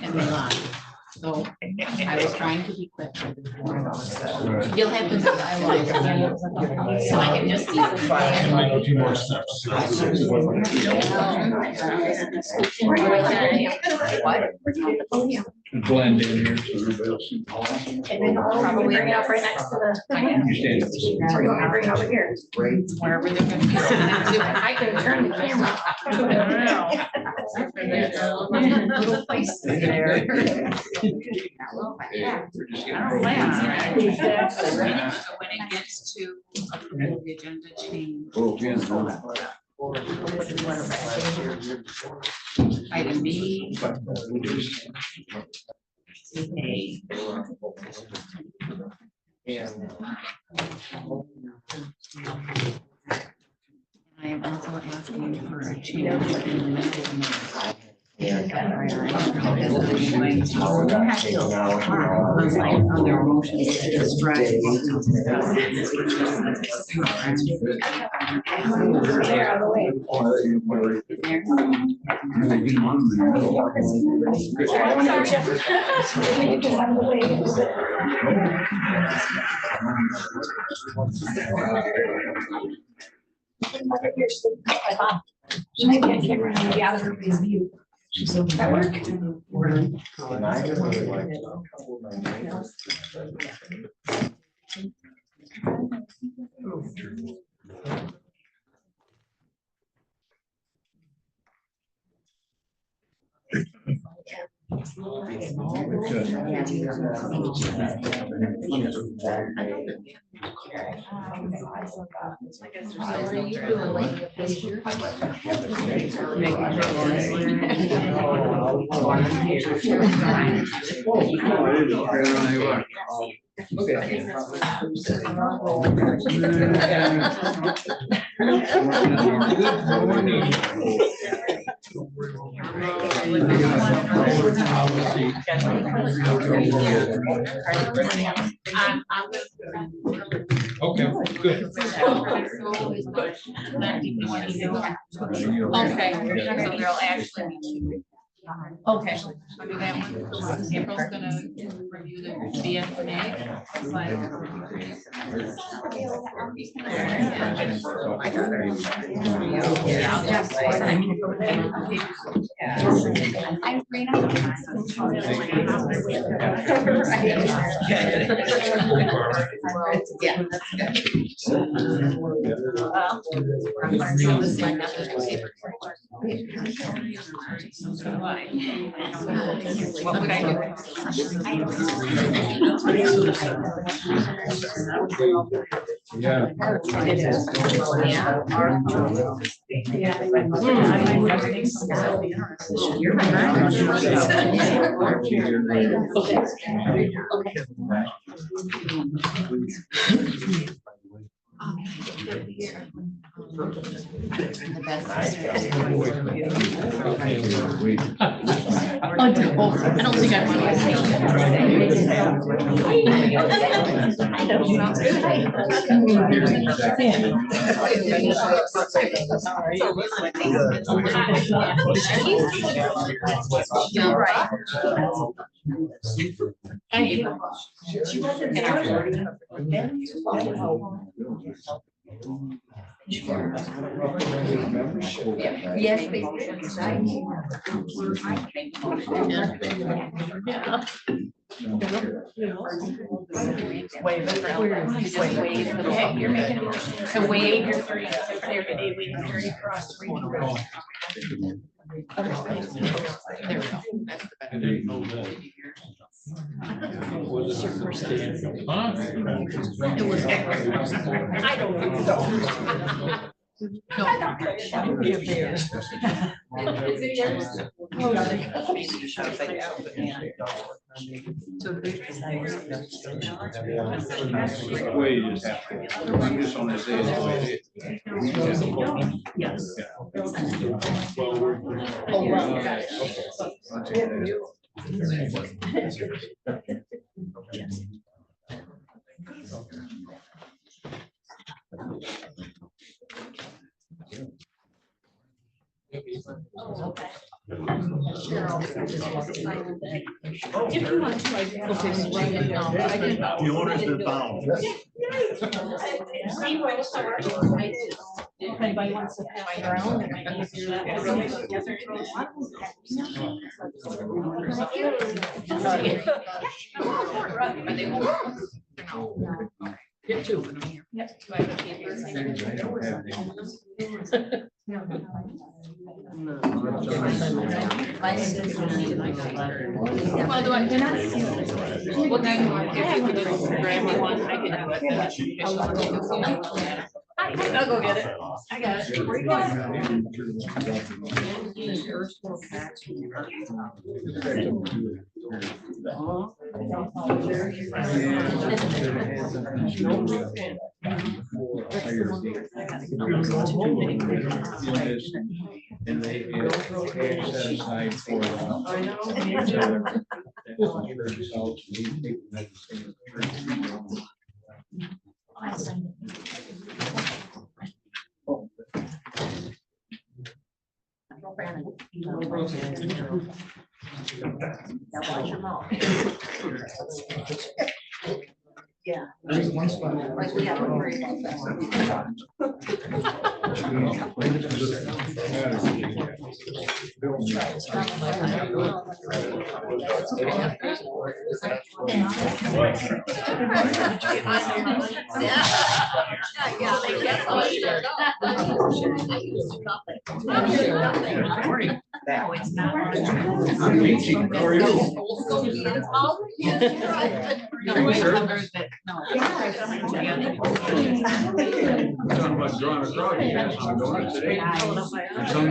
and they lost. So I was trying to be quick. You'll have to. So I can just see. Make a few more steps. Blend in here. And then probably bring it up right next to the. You stand. Or you want to bring it over here? Wherever they're gonna be. I can turn the camera. Little place there. So when it gets to approve the agenda change. Item B. I am also asking for a change in the minutes. Other motions to describe. That work? Okay, good. Okay, so they'll actually. Okay. I'll do that one. April's gonna review the BFNA. Yeah, that's good. What would I do? Yeah. I don't think I want Yes, they did. You're making a motion to waive your 30-day waiting period for us to read. There we go. That's the better. It was. I don't know. No. Way you just have to. Just on this day, it's the way it is. Yes. Oh, well. If you want to, I can. Okay, so write it down. I can- The owner's been found. If anybody wants to pass around, it might be easier that way. Get two. Yep. Do I have a paper? Well, do I, then I see. Well, do you want, if you could just grab me one, I can have it. I'll go get it. I got it. Where you going? And they get cash set aside for them. I know. Yeah. Like we have to worry about that. No, it's not. I'm reaching. How are you? Talking about drawing a crowd, you guys want to go on it today?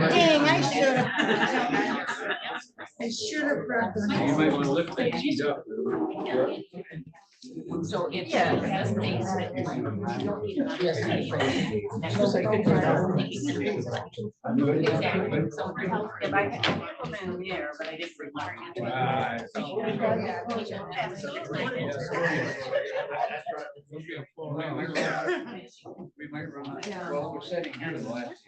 Dang, I should have. I should have brought them. You might want to lift that seat up. So it's. Yeah. Exactly. So if I could put them in there, but I didn't require it. We might run out. Well, we're sitting here the last.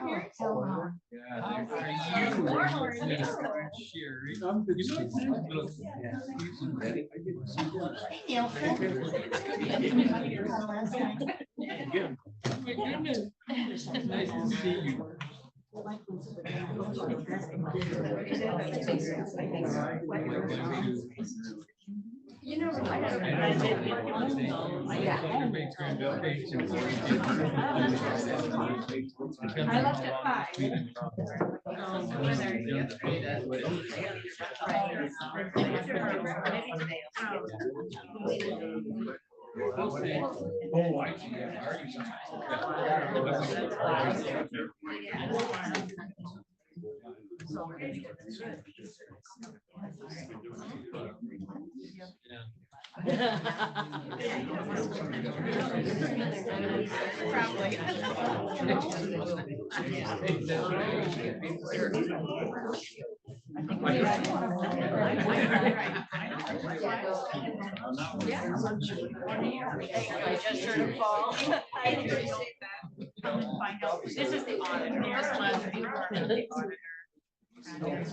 Nice to see you. You know. I left at 5. Oh, I see. I just heard him fall. I appreciate that. Find out. This is the auditor. This was the auditor.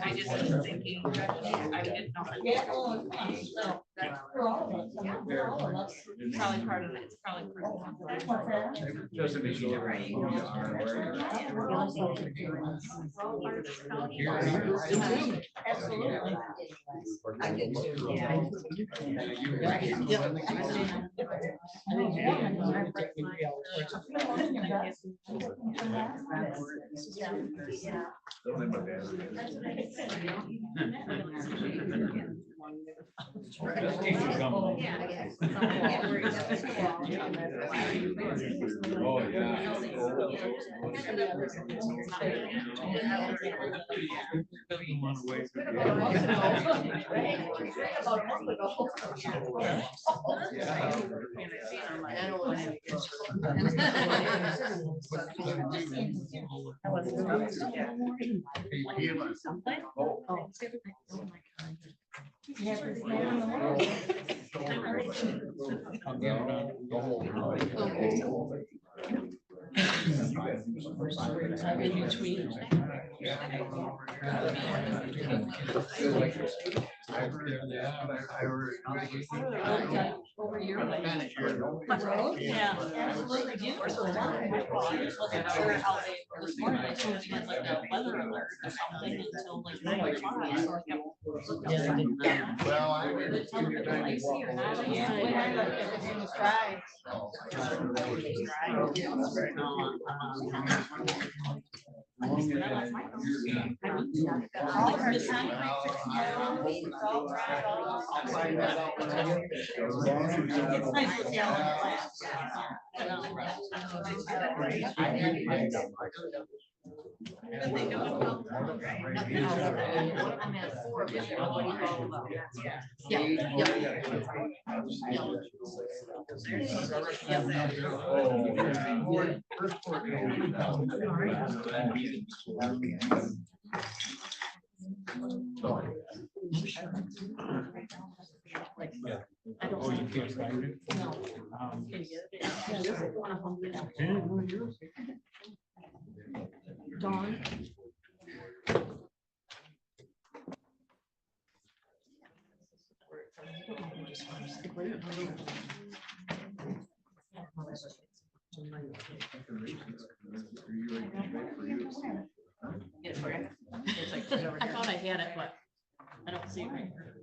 I just was thinking, I didn't know. Probably part of it, it's probably. Just to be sure. Right. Absolutely. I did too. Oh, yeah. In between. Over your way. Yeah. Absolutely do. So I wasn't sure how they, this morning, they told me had like a weather alert or something until like 9 o'clock. So I kept looking outside. Well, I They told me it was icy or not. Yeah, when I looked, everything was dry. All of our concrete it's all dried off. I'll find that out when I get there. It's nice to see all the glass. I'm at 4 of it. Oh, you can't find it? Dawn. I thought I had it, but I don't see it right here.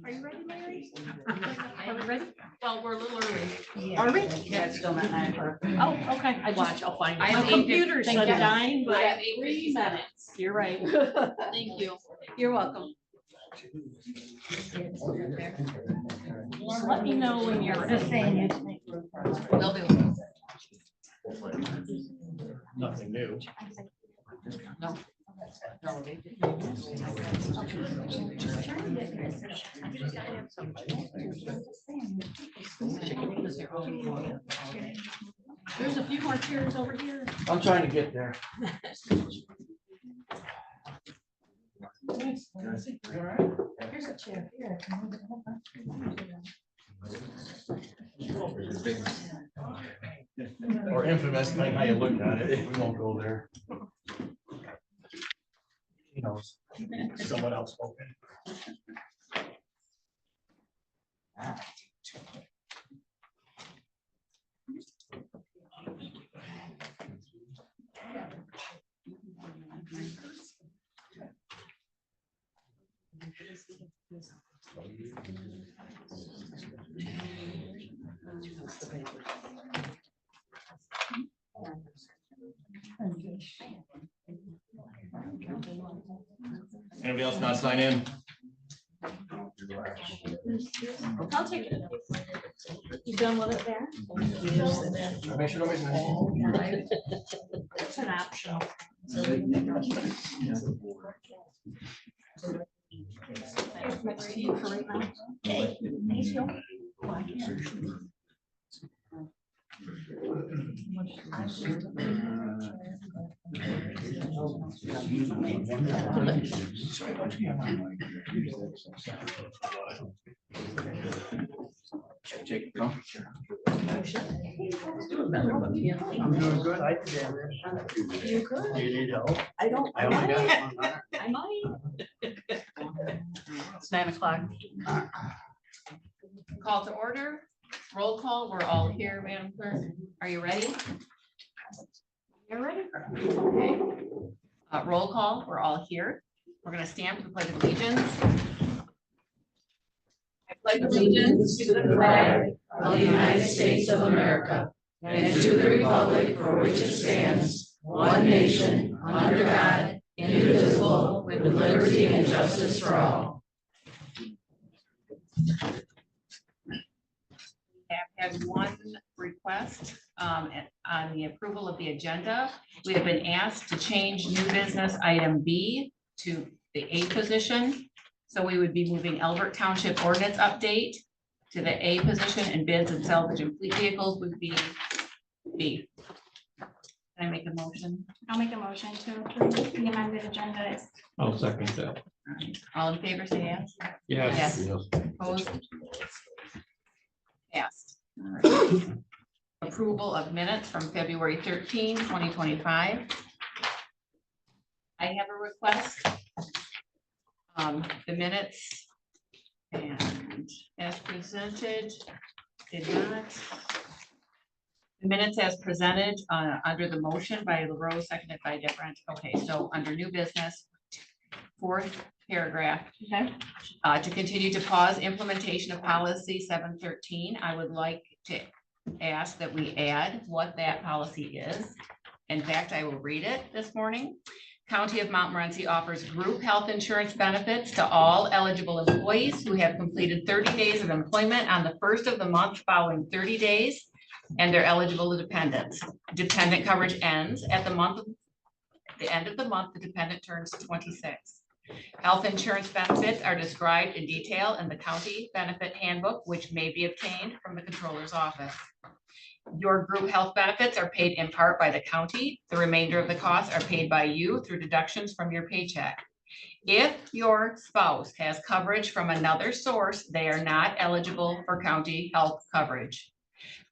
Are you ready, Larry? Are we ready? Well, we're a little early. Are we? Yeah, it's still not 9 o'clock. Oh, okay. I watch, I'll find it. I My have 8 computer's thank you. dying, but I have 3 minutes. You're right. Thank you. You're welcome. Just let me know when you're Just ready. saying. Will do. Nothing new. No. No, they There's a few more chairs over here. I'm trying to get there. Here's a chair here. Or infamous, like how you looked at it, we won't go there. You know, someone else spoken. Anybody else not sign in? I'll take it. You done with it there? Make sure nobody's in. It's an option. Much to you for right now. Thank you. Take a comfy chair. I'm doing good. I did. You could. You need help? I don't. I only got one. I might. It's 9 o'clock. Call to order, roll call, we're all here, Madam Clerk. Are you ready? You're ready? Okay. Roll call, we're all here. We're gonna stand for the pledge of allegiance. I pledge allegiance to the flag of the United States of America and to the republic for which it stands, one nation, under God, indivisible, with liberty and justice for all. Have had one request on the approval of the agenda. We have been asked to change new business item B to the A position. So we would be moving Elbert Township ordinance update to the A position, and bids and salvage and fleet vehicles would be B. Can I make a motion? I'll make a motion to approve the amended agenda. I'll second that. All in favor, say yes. Yes. Opposed? Passed. All right. approval of minutes from February 13, 2025. I have a request. The minutes and as presented did not. The minutes as presented under the motion by LaRose, seconded by Different. Okay, so under new business, fourth paragraph. Okay. To continue to pause implementation of policy 713, I would like to ask that we add what that policy is. In fact, I will read it this morning. County of Montmorency offers group health insurance benefits to all eligible employees who have completed 30 days of employment on the first of the month following 30 days and their eligible dependents. Dependent coverage ends at the end of the month, the dependent turns 26. Health insurance benefits are described in detail in the county benefit handbook, which may be obtained from the controller's office. Your group health benefits are paid in part by the county. The remainder of the costs are paid by you through deductions from your paycheck. If your spouse has coverage from another source, they are not eligible for county health coverage.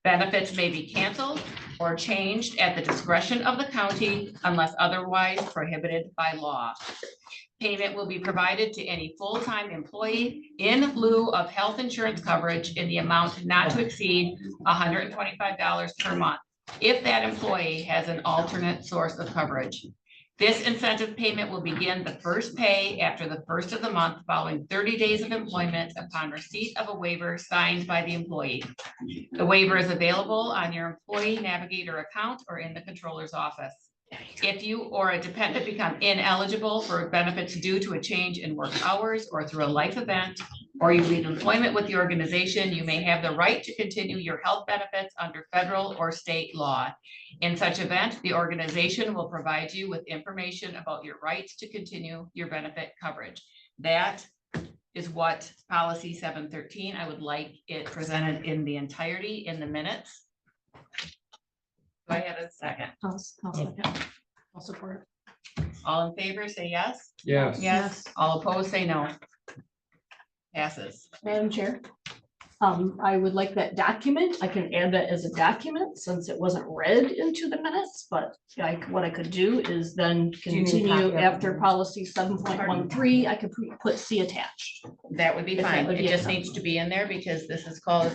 Benefits may be canceled or changed at the discretion of the county unless otherwise prohibited by law. Payment will be provided to any full-time employee in lieu of health insurance coverage in the amount not to exceed $125 per month, if that employee has an alternate source of coverage. This incentive payment will begin the first pay after the first of the month following 30 days of employment upon receipt of a waiver signed by the employee. The waiver is available on your employee navigator account or in the controller's office. If you or a dependent become ineligible for benefits due to a change in work hours or through a life event, or you leave employment with the organization, you may have the right to continue your health benefits under federal or state law. In such event, the organization will provide you with information about your rights to continue your benefit coverage. That is what policy 713, I would like it presented in the entirety in the minutes. Do I have a second? I'll support. All in favor, say yes. Yes. Yes. All opposed, say no. Passes. Madam Chair, I would like that document. I can add that as a document since it wasn't read into the minutes, but what I could do is then you need a continue copy of it? after policy 7.13, I could put C attached. That would be If that fine. would It be just acceptable. needs to be in there because this is called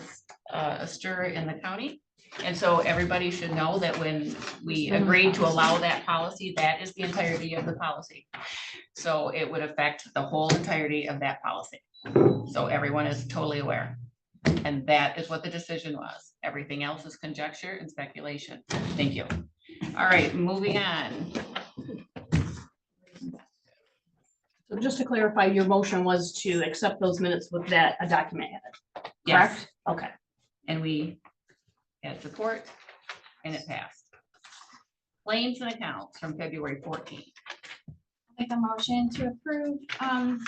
a stir in the county. And so everybody should know that when we agreed to allow that policy, that is the entirety of the policy. So it would affect the whole entirety of that policy. So everyone is totally aware. And that is what the decision was. Everything else is conjecture and speculation. Thank you. All right, moving on. So just to clarify, your motion was to accept those minutes with that a document added, Yes, correct? Okay. and we had support and it passed. Claims and accounts from February 14th. Make a motion to approve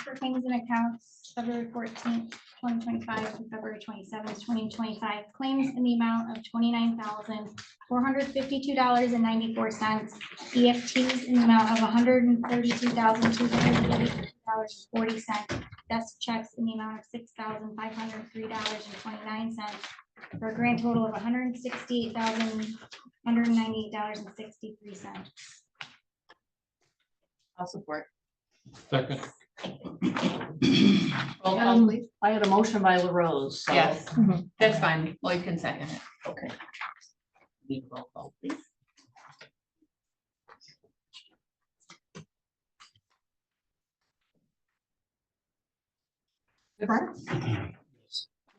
for claims and accounts February 14th, 2025 to February 27th, 2025. Claims in the amount of $29,452.94. EFTs in the amount of $132,230.40. Desk checks in the amount of $6,503.29 for a grand total of $168,198.63. I'll support. Second. Roll call, please. I had a motion by LaRose. So. Yes, that's fine. Lloyd can second it. Okay. Need roll call, please.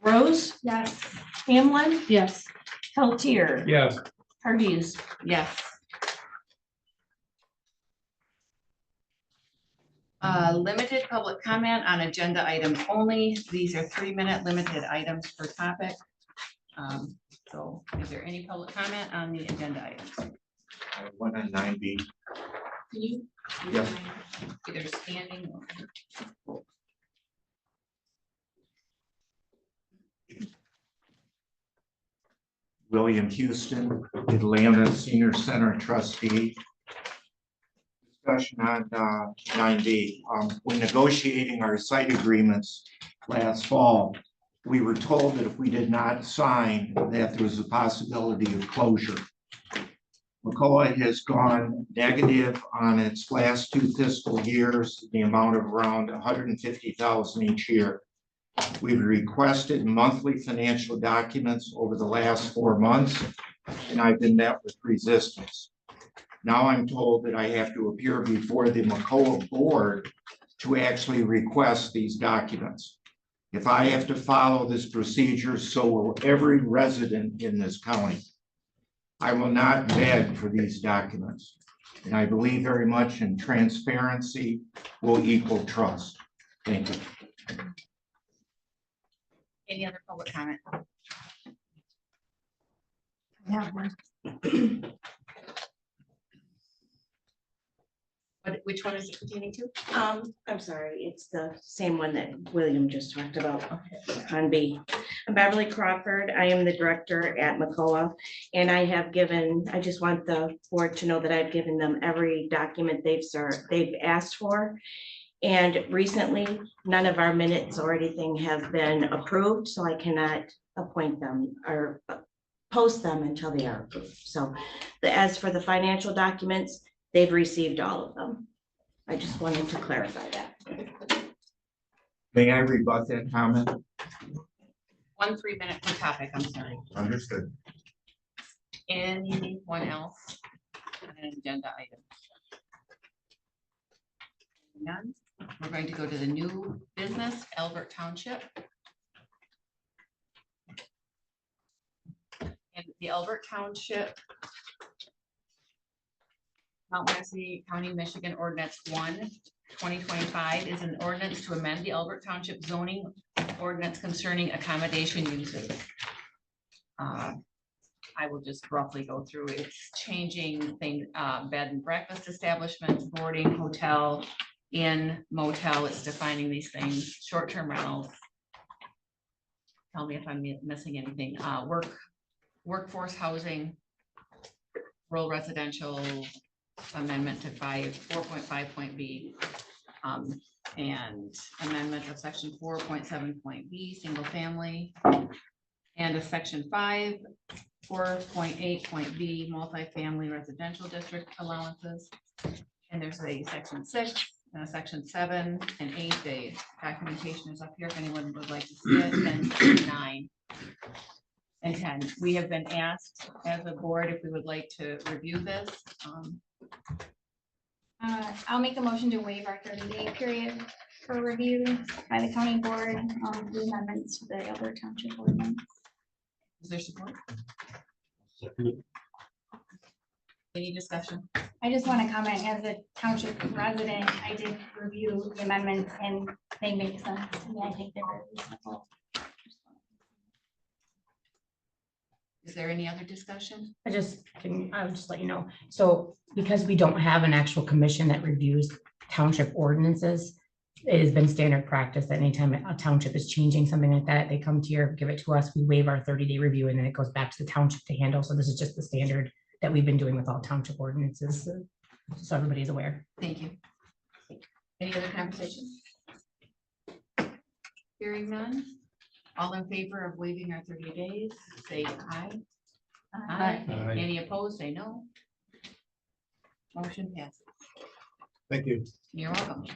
Rose, Yes. Hamlin. Yes. Peltier. Yes. Hardees. Yes. Limited public comment on agenda items only. These are 3-minute limited items per topic. So is there any public comment on the agenda items? One on 9B. Can you? Yes. Either standing or. William Houston, Atlanta Senior Center trustee. Discussion on 9B. When negotiating our site agreements last fall, we were told that if we did not sign, that there was a possibility of closure. McCullough has gone negative on its last 2 fiscal years, the amount of around $150,000 each year. We've requested monthly financial documents over the last 4 months, and I've been met with resistance. Now I'm told that I have to appear before the McCullough board to actually request these documents. If I have to follow this procedure, so will every resident in this county. I will not beg for these documents. And I believe very much in transparency will equal trust. Thank you. Any other public comment? Which one is it pertaining to? I'm sorry, it's the same one that William just talked about on B. I'm Beverly Crawford. I am the director at McCullough, and I just want the board to know that I've given them every document they've asked for. And recently, none of our minutes or anything have been approved, so I cannot appoint them or post them until they are approved. So as for the financial documents, they've received all of them. I just wanted to clarify that. May I rebut that comment? 1 3-minute per topic, I'm sorry. Understood. Anyone else? On an agenda item? None. We're going to go to the new business, Albert Township. And the Albert Township Montmorency County, Michigan Ordinance 1/2025 is an ordinance to amend the Albert Township zoning ordinance concerning accommodation uses. I will just roughly go through it. It's changing things, bed and breakfast establishments, boarding, hotel, inn, motel. It's defining these things, short-term rentals. Tell me if I'm missing anything. Workforce housing, rural residential, amendment to 4.5.b, and amendment of section 4.7.b, single family, and a section 4.8.b, multifamily residential district allowances. And there's a section 6 and a section 7 and 8. The documentation is up here if anyone would like to see it. And 9 and 10. We have been asked as a board if we would like to review this. I'll make a motion to waive our 30-day period for review by the county board on the amendments to the Albert Township ordinance. Is there support? Any discussion? I just want to comment as a township resident, I did review the amendments and they make sense to me. I think they're very reasonable. Is there any other discussion? I would just let you know, so because we don't have an actual commission that reviews township ordinances, it has been standard practice that anytime a township is changing something like that, they come to you, give it to us, we waive our 30-day review, and then it goes back to the township to handle. So this is just the standard that we've been doing with all township ordinances, so everybody's aware. Thank you. Any other conversation? Hearing none. All in favor of waiving our 30 days, say aye. Aye. Aye. Any opposed, say no. Motion passes. Thank you. You're welcome.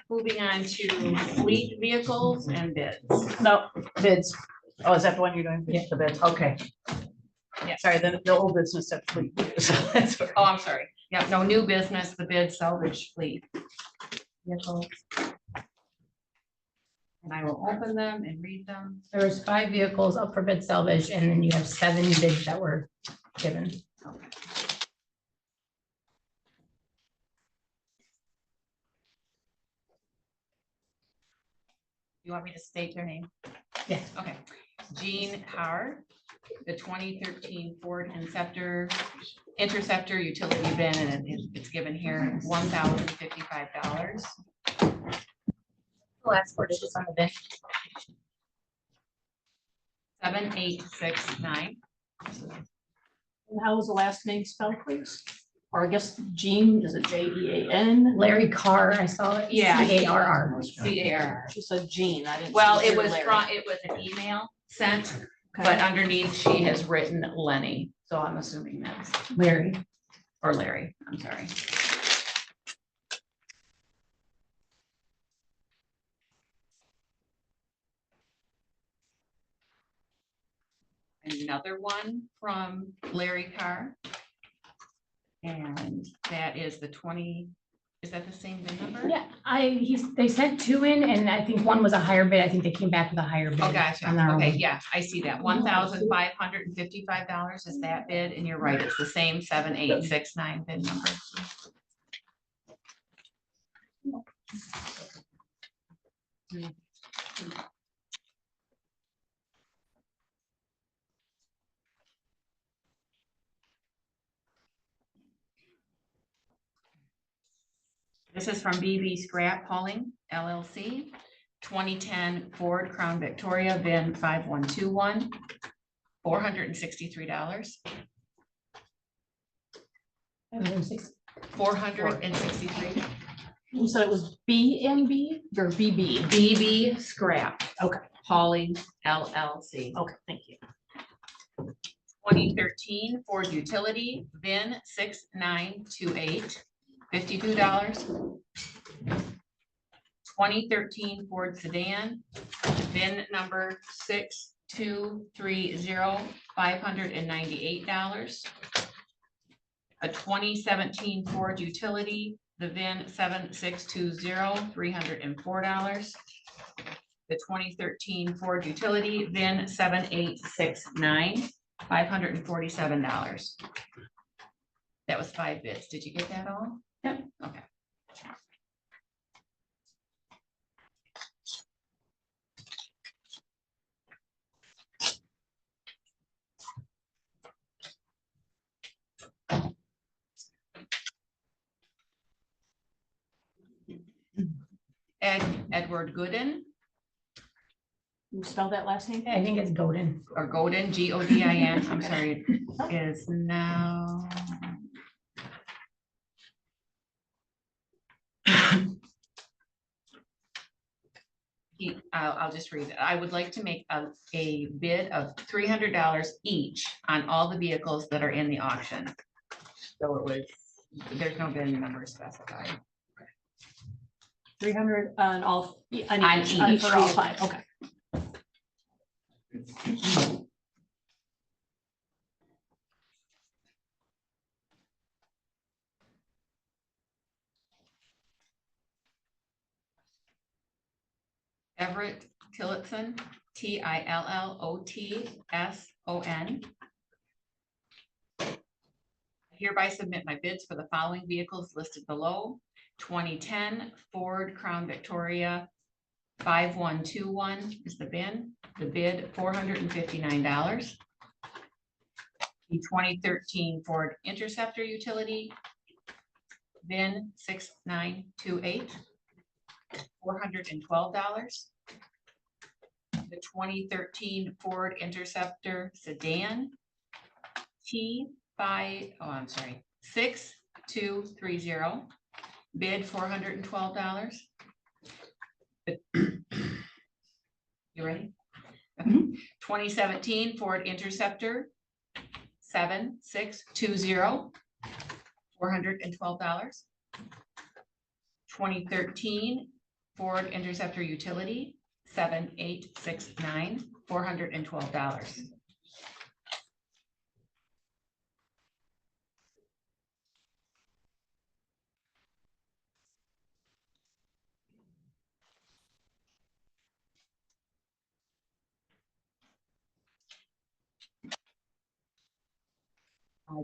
Moving on to fleet vehicles and bids. No, bids. Oh, is that the one you're doing? Yeah. The bids, okay. Yeah. Sorry, the old business at fleet. So that's what- Oh, I'm sorry. Yeah, no new business, the bid salvage fleet vehicles. And I will open them and read them. There was 5 vehicles up for bid salvage, and then you have 7 bids that were given. You want me to state their name? Yeah. Okay. Jean Carr, the 2013 Ford Interceptor utility bin, and it's given here $1,055. The last 4 digits on the bid. 7869. And how was the last name spelled, please? or I guess Jean, is it Jean? Larry Carr, I saw it. Yeah. CARR. CAR. She said Jean, I didn't. Well, see it her was Larry. from, it was an email sent, Okay. but underneath she has written Lenny, so I'm assuming that's, Larry. or Larry, I'm sorry. Another one from Larry Carr. And that is the 20, is that the same VIN number? Yeah, they sent two in and I think one was a higher bid. I think they came back with a higher bid. Oh, gotcha. on their Okay, own. yeah, I see that. $1,555 is that bid, and you're right, it's the same 7869 bid number. This is from BB Scrap Hauling LLC, 2010 Ford Crown Victoria, VIN 5121, $463. 463. You said it was B and B or BB? BB Scrap. Okay. Hauling LLC. Okay, thank you. 2013 Ford Utility, VIN 6928, $52. 2013 Ford Sedan, VIN number 6230, $598. A 2017 Ford Utility, the VIN 7620, $304. The 2013 Ford Utility, VIN 7869, $547. That was 5 bids. Did you get that all? Yep. Okay. Edward Gooden, You spell that last name? I think it's Godin. or Godin, Godin, I'm sorry, is now. I'll just read it. I would like to make a bid of $300 each on all the vehicles that are in the auction. So it was, there's no bid number specified. 300 on all, on On each, each. for all 5, okay. Everett Tillotson, Tillotson. Hereby submit my bids for the following vehicles listed below. 2010 Ford Crown Victoria 5121 is the bid. The bid $459. The 2013 Ford Interceptor Utility, VIN 6928, $412. The 2013 Ford Interceptor Sedan, I'm sorry, 6230, bid $412. You ready? Mhm. 2017 Ford Interceptor 7620, $412. 2013 Ford Interceptor Utility 7869, $412.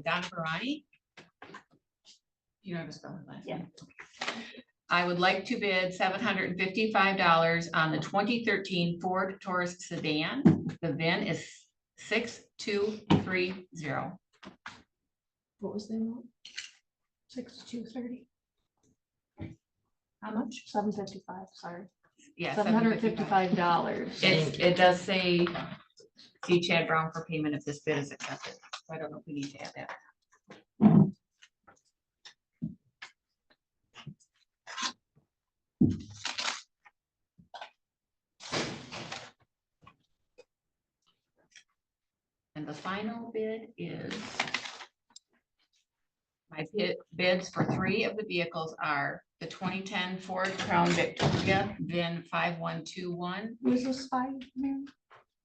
Don Ferrani. You know how to spell his last name? I would like to bid $755 on the 2013 Ford Taurus sedan. The VIN is 6230. What was the amount? 6230. How much? 755, sorry. Yeah, $755. It does say, see Chad Brown for payment if this bid is accepted. So I don't know if we need to add that. the final bid is. My bids for 3 of the vehicles are the 2010 Ford Crown Victoria VIN 5121. Who's this five, Mary?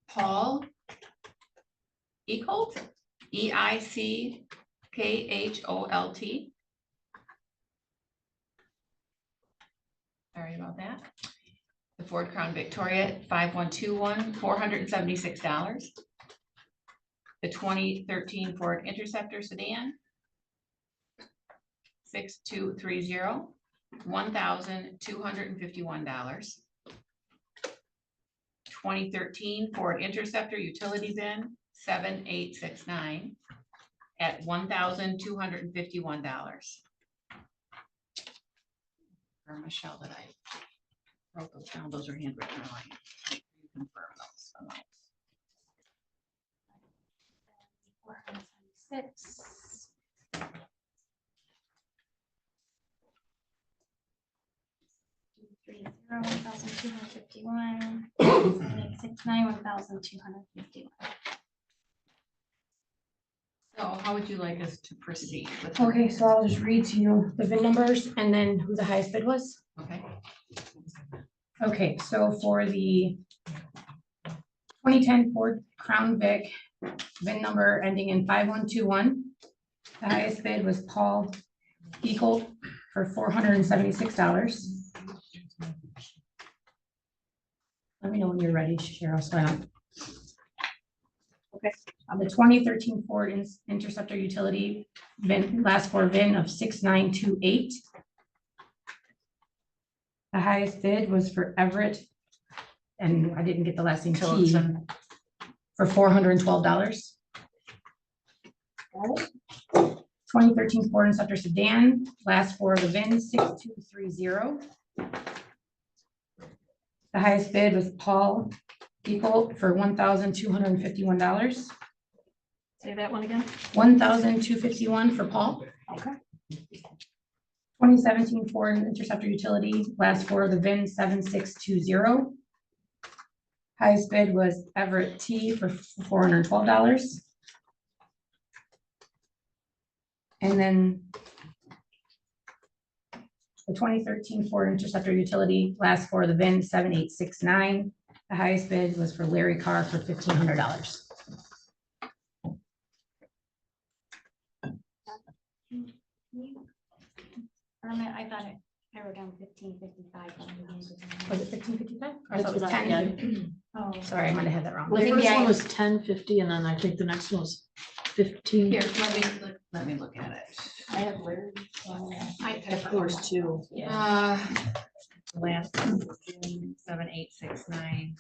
Paul Eickolt, EICKHOLT. Sorry about that. The Ford Crown Victoria 5121, $476. The 2013 Ford Interceptor sedan 6230, $1,251. 2013 Ford Interceptor utility VIN 7869 at $1,251. Or Michelle, that I wrote those down, those are handwritten. I like you confirm those amounts. 476. Three zero, 1,251. 7869, 1,251. So how would you like us to proceed with? Okay, so I'll just read to you the VIN numbers and then who the highest bid was. Okay, Okay, so for the 2010 Ford Crown Vic, VIN number ending in 5121. The highest bid was Paul Eickolt for $476. Let me know when you're ready, Cheryl. So I don't. Okay, on the 2013 Ford Interceptor utility VIN, last 4 VIN of 6928. The highest bid was for Everett, and I didn't get the last name, T, Tillotson. for $412. 2013 Ford Interceptor sedan, last 4 of the VIN 6230. The highest bid was Paul Eickolt for $1,251. Say that one again. $1,251 for Paul. Okay. 2017 Ford Interceptor utility, last 4 of the VIN 7620. Highest bid was Everett T for $412. And then the 2013 Ford Interceptor utility, last 4 of the VIN 7869. The highest bid was for Larry Carr for $1,500. I thought I wrote down 1555. Was it 1555? I That's thought it was what I 10. had. Oh, Sorry, I might have had that wrong. The Maybe first one I- was 1050, and then I think the next one was 15. Here, let me look at it. I have Larry. I Of course, too. Last 7869.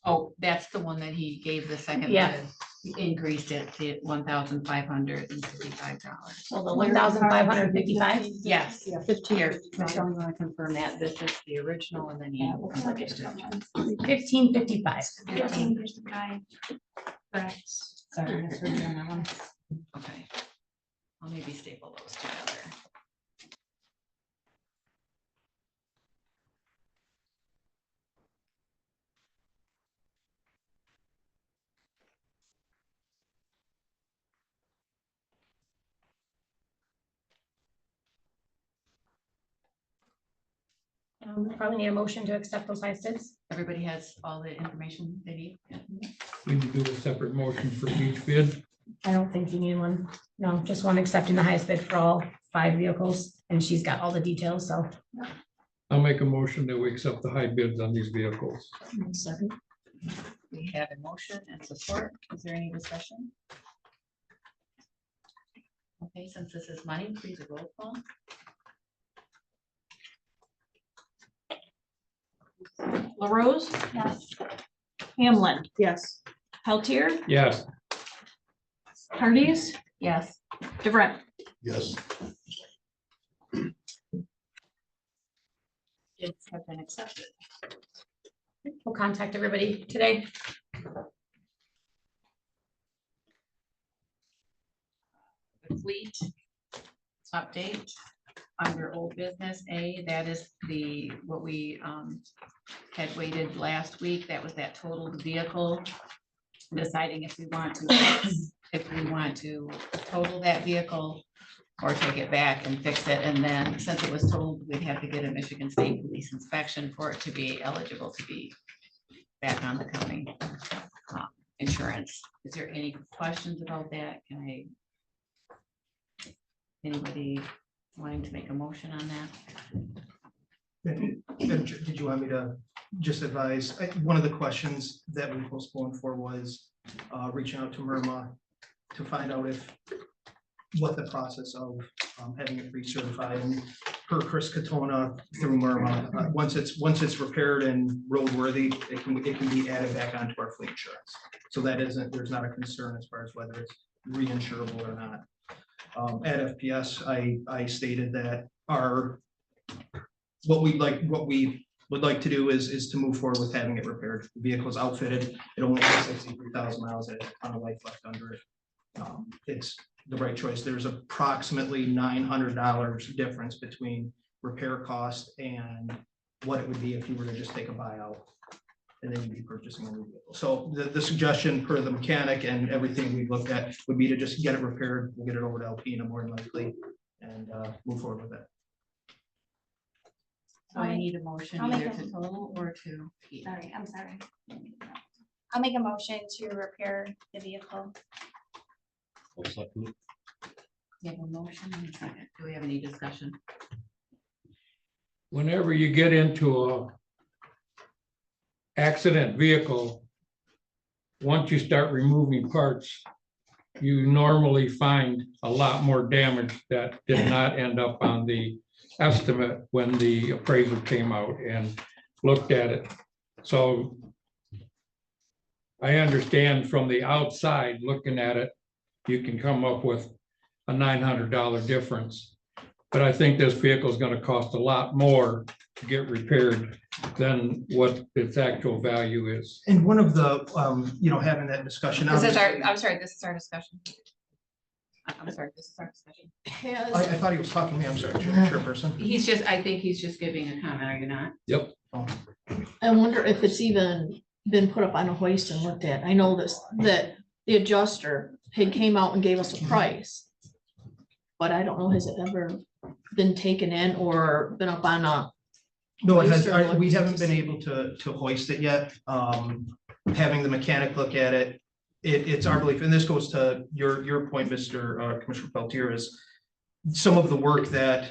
Oh, that's the one that he gave the second Yeah. bid. He increased it to $1,555. Well, the 1,555? Yes. Yeah, 15. Here, Michelle, you want to confirm that this is the original and then Yeah, you. looks like it's 1555. 1555. Correct. Sorry, I misheard you on that one. Okay. I'll maybe staple those together. Probably need a motion to accept those highest bids. Everybody has all the information they need. Yeah. We need to do a separate motion for each bid. I don't think you need one. No, just one accepting the highest bid for all 5 vehicles, and she's got all the details, so. I'll make a motion that we accept the high bids on these vehicles. Second. We have a motion and support. Is there any discussion? Okay, since this is money, please a roll call. LaRose, Yes. Hamlin. Yes. Peltier, Yes, Hardys, Yes. DeVrent. Yes. Bids have been accepted. We'll contact everybody today. The fleet update. under old business A, that is what we had waited last week. That was that totaled vehicle. Deciding if we want to total that vehicle or take it back and fix it. And then since it was totaled, we'd have to get a Michigan State Police inspection for it to be eligible to be back on the county insurance. Is there any questions about that? Anybody wanting to make a motion on that? Did you want me to just advise, one of the questions that we postponed for was reaching out to Myrma to find out what the process of having it recertified, and per Chris Katona through Myrma, once it's repaired and roadworthy, it can be added back onto our fleet insurance. So there's not a concern as far as whether it's reinsurable or not. At FPS, I stated that what we would like to do is to move forward with having it repaired. The vehicle is outfitted. It only has 63,000 miles and a ton of life left under it. It's the right choice. There's approximately $900 difference between repair cost and what it would be if you were to just take a buyout and then you'd be purchasing a new vehicle. So the suggestion per the mechanic and everything we've looked at would be to just get it repaired. We'll get it over to Alpena more than likely and move forward with it. So I need a motion I'll make either to a- total or to keep. Sorry, I'm sorry. I'll make a motion to repair the vehicle. You have a motion and a second. Do we have any discussion? Whenever you get into a accident vehicle, once you start removing parts, you normally find a lot more damage that did not end up on the estimate when the appraiser came out and looked at it. So I understand from the outside looking at it, you can come up with a $900 difference. But I think this vehicle is going to cost a lot more to get repaired than what its actual value is. And one of the, having that discussion. I'm sorry, this is our discussion. I'm sorry, this is our discussion. I thought he was talking to me. I'm sorry, Chairperson. I think he's just giving a comment, are you not? Yep. I wonder if it's even been put up on a hoist and looked at. I know that the adjuster had came out and gave us a price. But I don't know, has it ever been taken in or been up on a? No, it has, hoist or we looked? haven't been able to hoist it yet. Having the mechanic look at it, it's our belief, and this goes to your point, Mr. Commissioner Peltier, is some of the work that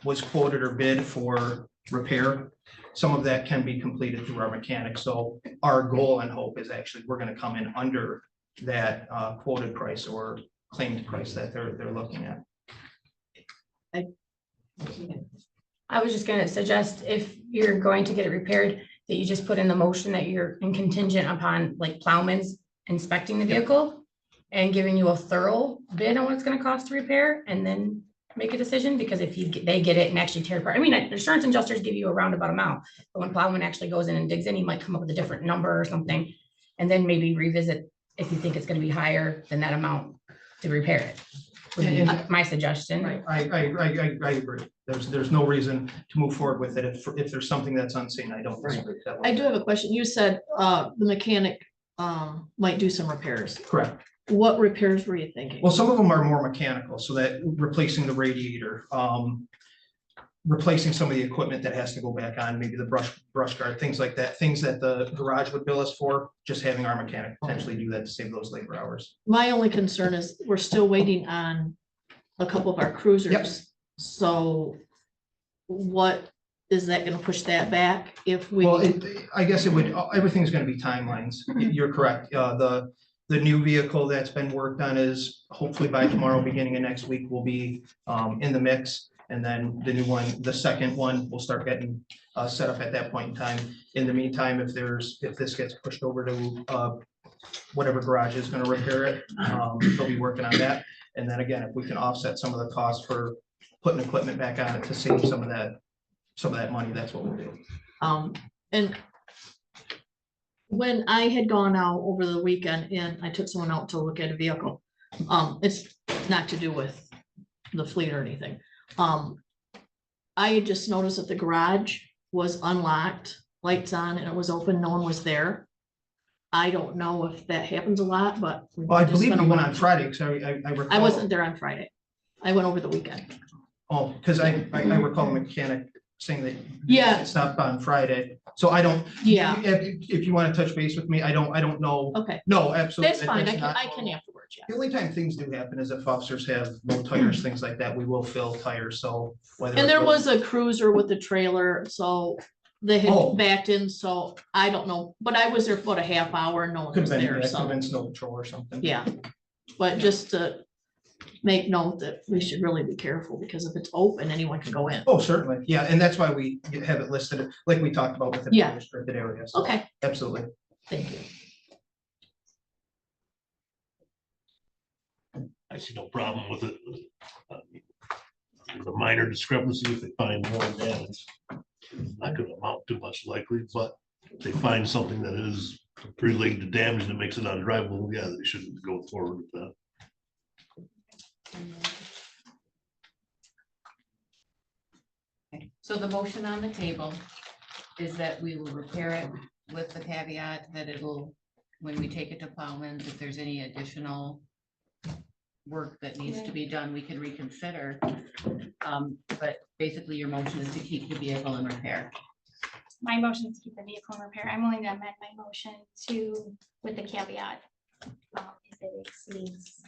was quoted or bid for repair, some of that can be completed through our mechanic. So our goal and hope is actually we're going to come in under that quoted price or claimed price that they're looking at. I was just gonna suggest if you're going to get it repaired, that you just put in the motion that you're in contingent upon like Plowman's inspecting the vehicle and giving you a thorough bid on what it's gonna cost to repair and then make a decision, because if they get it and actually tear it apart, I mean, insurance adjusters give you a roundabout amount, but when Plowman actually goes in and digs in, he might come up with a different number or something. And then maybe revisit if you think it's gonna be higher than that amount to repair it. Would be my suggestion. Right. I agree. There's no reason to move forward with it. If there's something that's unseen, I don't disagree with that. I do have a question. You said the mechanic might do some repairs. Correct. What repairs were you thinking? Well, some of them are more mechanical, so that replacing the radiator, replacing some of the equipment that has to go back on, maybe the brush guard, things like that, things that the garage would bill us for, just having our mechanic potentially do that to save those labor hours. My only concern is we're still waiting on a couple of our cruisers. Yep. So what is that gonna push that back if we? Well, I guess it would, everything's gonna be timelines. You're correct. The new vehicle that's been worked on is hopefully by tomorrow, beginning of next week, will be in the mix. And then the new one, the second one, will start getting set up at that point in time. In the meantime, if this gets pushed over to whatever garage is gonna repair it, they'll be working on that. And then again, if we can offset some of the costs for putting equipment back on it to save some of that money, that's what we'll do. And when I had gone out over the weekend and I took someone out to look at a vehicle, it's not to do with the fleet or anything. I had just noticed that the garage was unlocked, lights on, and it was open, no one was there. I don't know if that happens a lot, but. Well, I just believe gonna you went on watch it. Friday, because I recall. I wasn't there on Friday. I went over the weekend. Oh, because I recall the mechanic saying that. Yeah. It stopped on Friday, so I don't. Yeah. If you want to touch base with me, I don't know. Okay, No, absolutely. that's fine. I not can normal. afterwards, The yeah. only time things do happen is if officers have low tires, things like that, we will fill tires, so. whether And it there goes- was a cruiser with a trailer, so they Oh. had backed in, so I don't know, but I was there for about a half hour, no one Could was have been, there, yeah, could have so, been snow patrol or something. yeah. But just to make note that we should really be careful, because if it's open, anyone can go in. Oh, certainly, yeah, and that's why we have it listed, like we talked about with the Yeah. restricted areas. Okay, Absolutely. thank you. I see no problem with it. There's a minor discrepancy if they find more damage. Not gonna amount to much likely, but if they find something that is related to damage that makes it undrivable, yeah, they shouldn't go forward with that. Okay, so the motion on the table is that we will repair it with the caveat that it'll, when we take it to Plowman, if there's any additional work that needs to be done, we can reconsider. But basically your motion is to keep the vehicle in repair. My motion is to keep the vehicle in repair. I'm willing to amend my motion to, with the caveat, if it exceeds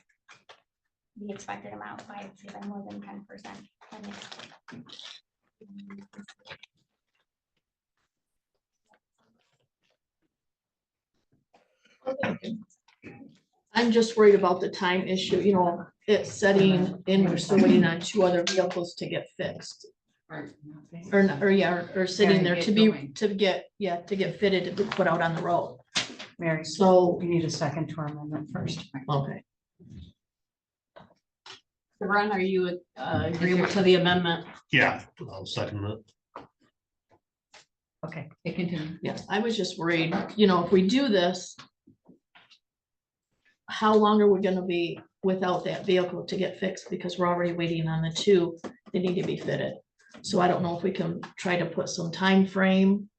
the expected amount by, say, by more than 10%. I'm just worried about the time issue, you know, it's setting in, we're still waiting on 2 other vehicles to get fixed. Or, not- or yeah, or sitting there to be, to get fitted to be put out on the road. Mary, So, we need a second to our amendment first. okay. Ron, are you agreeable to the amendment? Yeah, I'll second that. Okay, it continues. Yes, I was just worried, you know, if we do this, how long are we gonna be without that vehicle to get fixed? Because we're already waiting on the 2 that need to be fitted. So I don't know if we can try to put some time frame.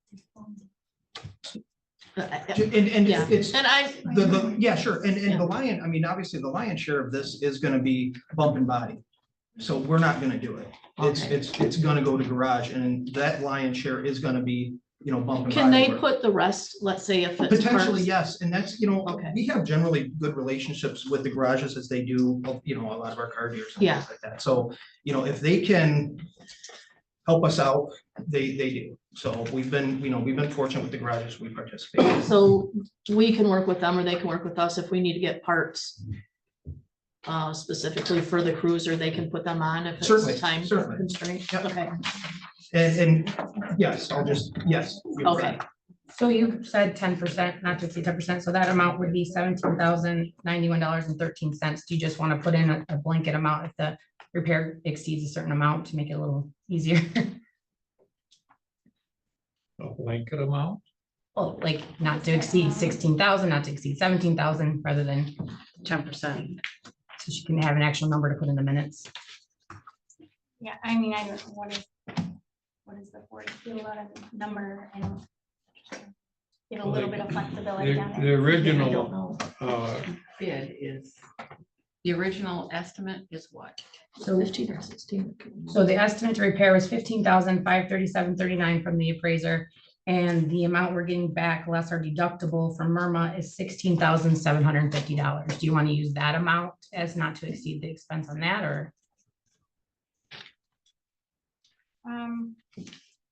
And Yeah, it's, and I, yeah, sure, and Yeah. the lion, I mean, obviously, the lion's share of this is gonna be bump and body. So we're not gonna do it. Okay. It's gonna go to garage, and that lion's share is gonna be, you know, bump and body. can they work. put the rest, let's say if it's Potentially, parts- yes, and that's, you know, Okay. we have generally good relationships with the garages as they do, you know, a lot of our car dealers and Yeah. things like that. So, you know, if they can help us out, they do. So we've been fortunate with the garages we participate in. So we can work with them or they can work with us if we need to get parts. Specifically for the cruiser, they can put them on if it's a Certainly, time certainly. constraint. Yep. Okay, And yes, yes. you're okay. correct. So you said 10%, not to exceed 10%, so that amount would be $17,091.13. Do you just want to put in a blanket amount if the repair exceeds a certain amount to make it a little easier? A blanket amount. Well, like not to exceed 16,000, not to exceed 17,000, rather than 10%. so she can have an actual number to put in the minutes. Yeah, I mean, I don't know what is the 40 kilowatt number and give a little bit of flexibility on The it. I original, don't know. Bid is, the original estimate is what? So 15 or 16. So the estimate to repair was $15,537.39 from the appraiser. And the amount we're getting back less our deductible from Myrma is $16,750. Do you want to use that amount as not to exceed the expense on that, or? I don't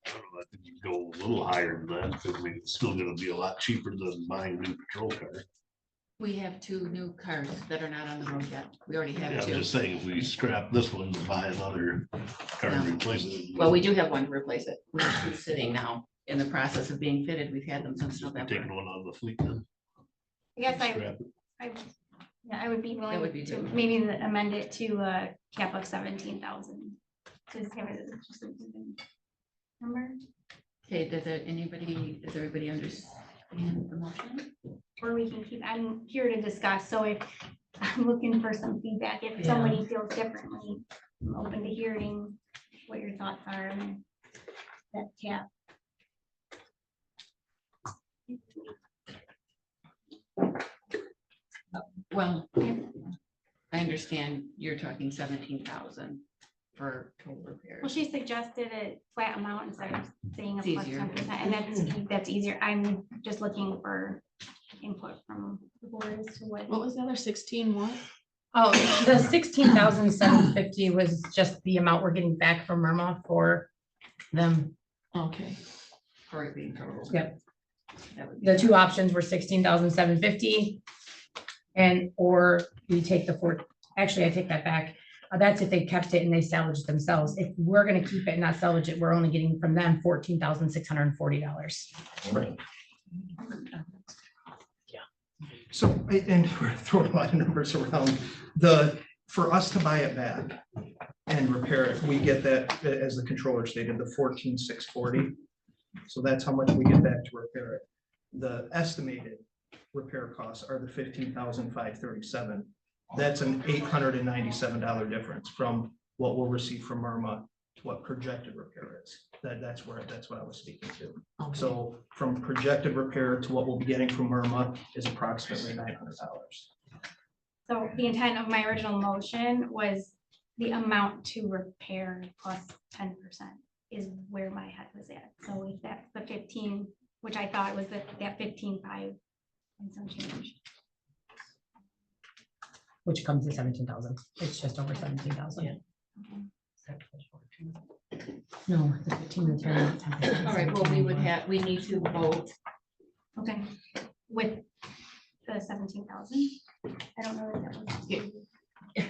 know, I think you can go a little higher than that, because I mean, it's still gonna be a lot cheaper than buying a new patrol car. We have 2 new cars that are not on the road yet. We already Yeah, have I'm 2. just saying, if we scrap this one to buy another car and replace it. Well, we do have one to replace it. We have 2 sitting now in the process of being fitted. We've had them since November. Taking one out of the fleet then. I guess Scrap it. yeah, I would be willing would be to good. maybe amend it to a cap of 17,000. Just give it just a different number, Okay, does everybody understand the motion? or we can keep, I'm here to discuss, so if I'm looking for some feedback, if Yeah. somebody feels differently, I'm open to hearing what your thoughts are on that cap. Well, I understand you're talking 17,000 for total Well, repairs. she suggested a flat amount instead of saying a It's plus easier. 10%, and that's easier. I'm just looking for input from the board as to what. What was the other 16 what? Oh, the 16,750 was just the amount we're getting back from Irma for them. Okay. For it being total. Yep. That would be The two options were 16,750. And, or we take the four, actually, I take that back. That's if they kept it and they salvaged themselves. If we're gonna keep it and not salvage it, we're only getting from them $14,640. So, and we're throwing a lot of numbers around, for us to buy it back and repair it, we get that, as the controller stated, the 14,640. So that's how much we get back to repair it. The estimated repair costs are the 15,537. That's an $897 difference from what we'll receive from Irma to what projected repair is. That's what I was speaking to. Okay. So from projected repair to what we'll be getting from Irma is approximately $900. So the intent of my original motion was the amount to repair plus 10% is where my head was at. So if that's the 15, which I thought was that 15,500 and some change. Which comes to 17,000. It's just over 17,000. No, the 15 repair. All right, well, we need to vote. Okay, with the 17,000. I don't know if that was.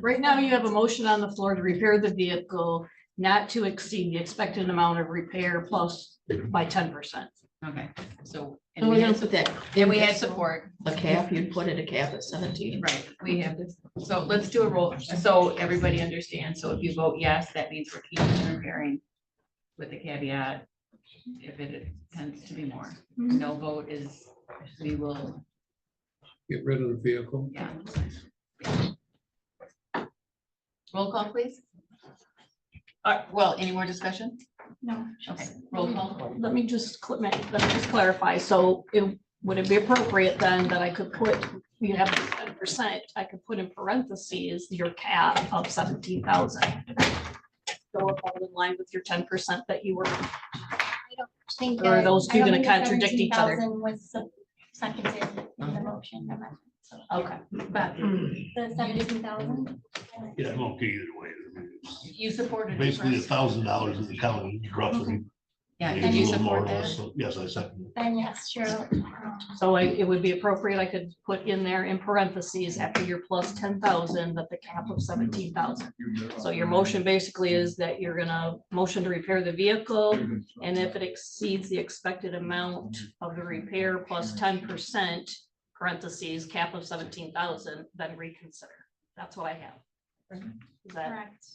Right now, you have a motion on the floor to repair the vehicle not to exceed the expected amount of repair plus by 10%. Okay, so. And we're gonna put that. And we had support. A cap, you'd put it a cap at 17. Right, we have this, so let's do a roll, so everybody understands, so if you vote yes, that means we're keeping repairing with the caveat, if it tends to be more. No vote is, we will, Get rid of the vehicle. yeah. Roll call, please. Well, any more discussion? No. Okay, roll call. Let me just clarify. So would it be appropriate then that I could put, you have 10%, I could put in parentheses your cap of 17,000. Go up all in line with your 10% that you were. I don't think. Or are that- those I two don't gonna think the contradict each other? 17,000 Was seconded in the motion amendment. So Okay. But the 17,000. Yeah, I'm okay either way. I mean, it's you supported. it Basically first. $1,000 in the county roughly. Yeah, maybe did a you little more support or less, that? so yes, I second. Then yes, sure. So it would be appropriate, I could put in there in parentheses after your plus 10,000, that the cap of 17,000. So your motion basically is that you're gonna motion to repair the vehicle, and if it exceeds the expected amount of the repair plus 10%, parentheses, cap of 17,000, then reconsider. That's what I have. Is that Correct.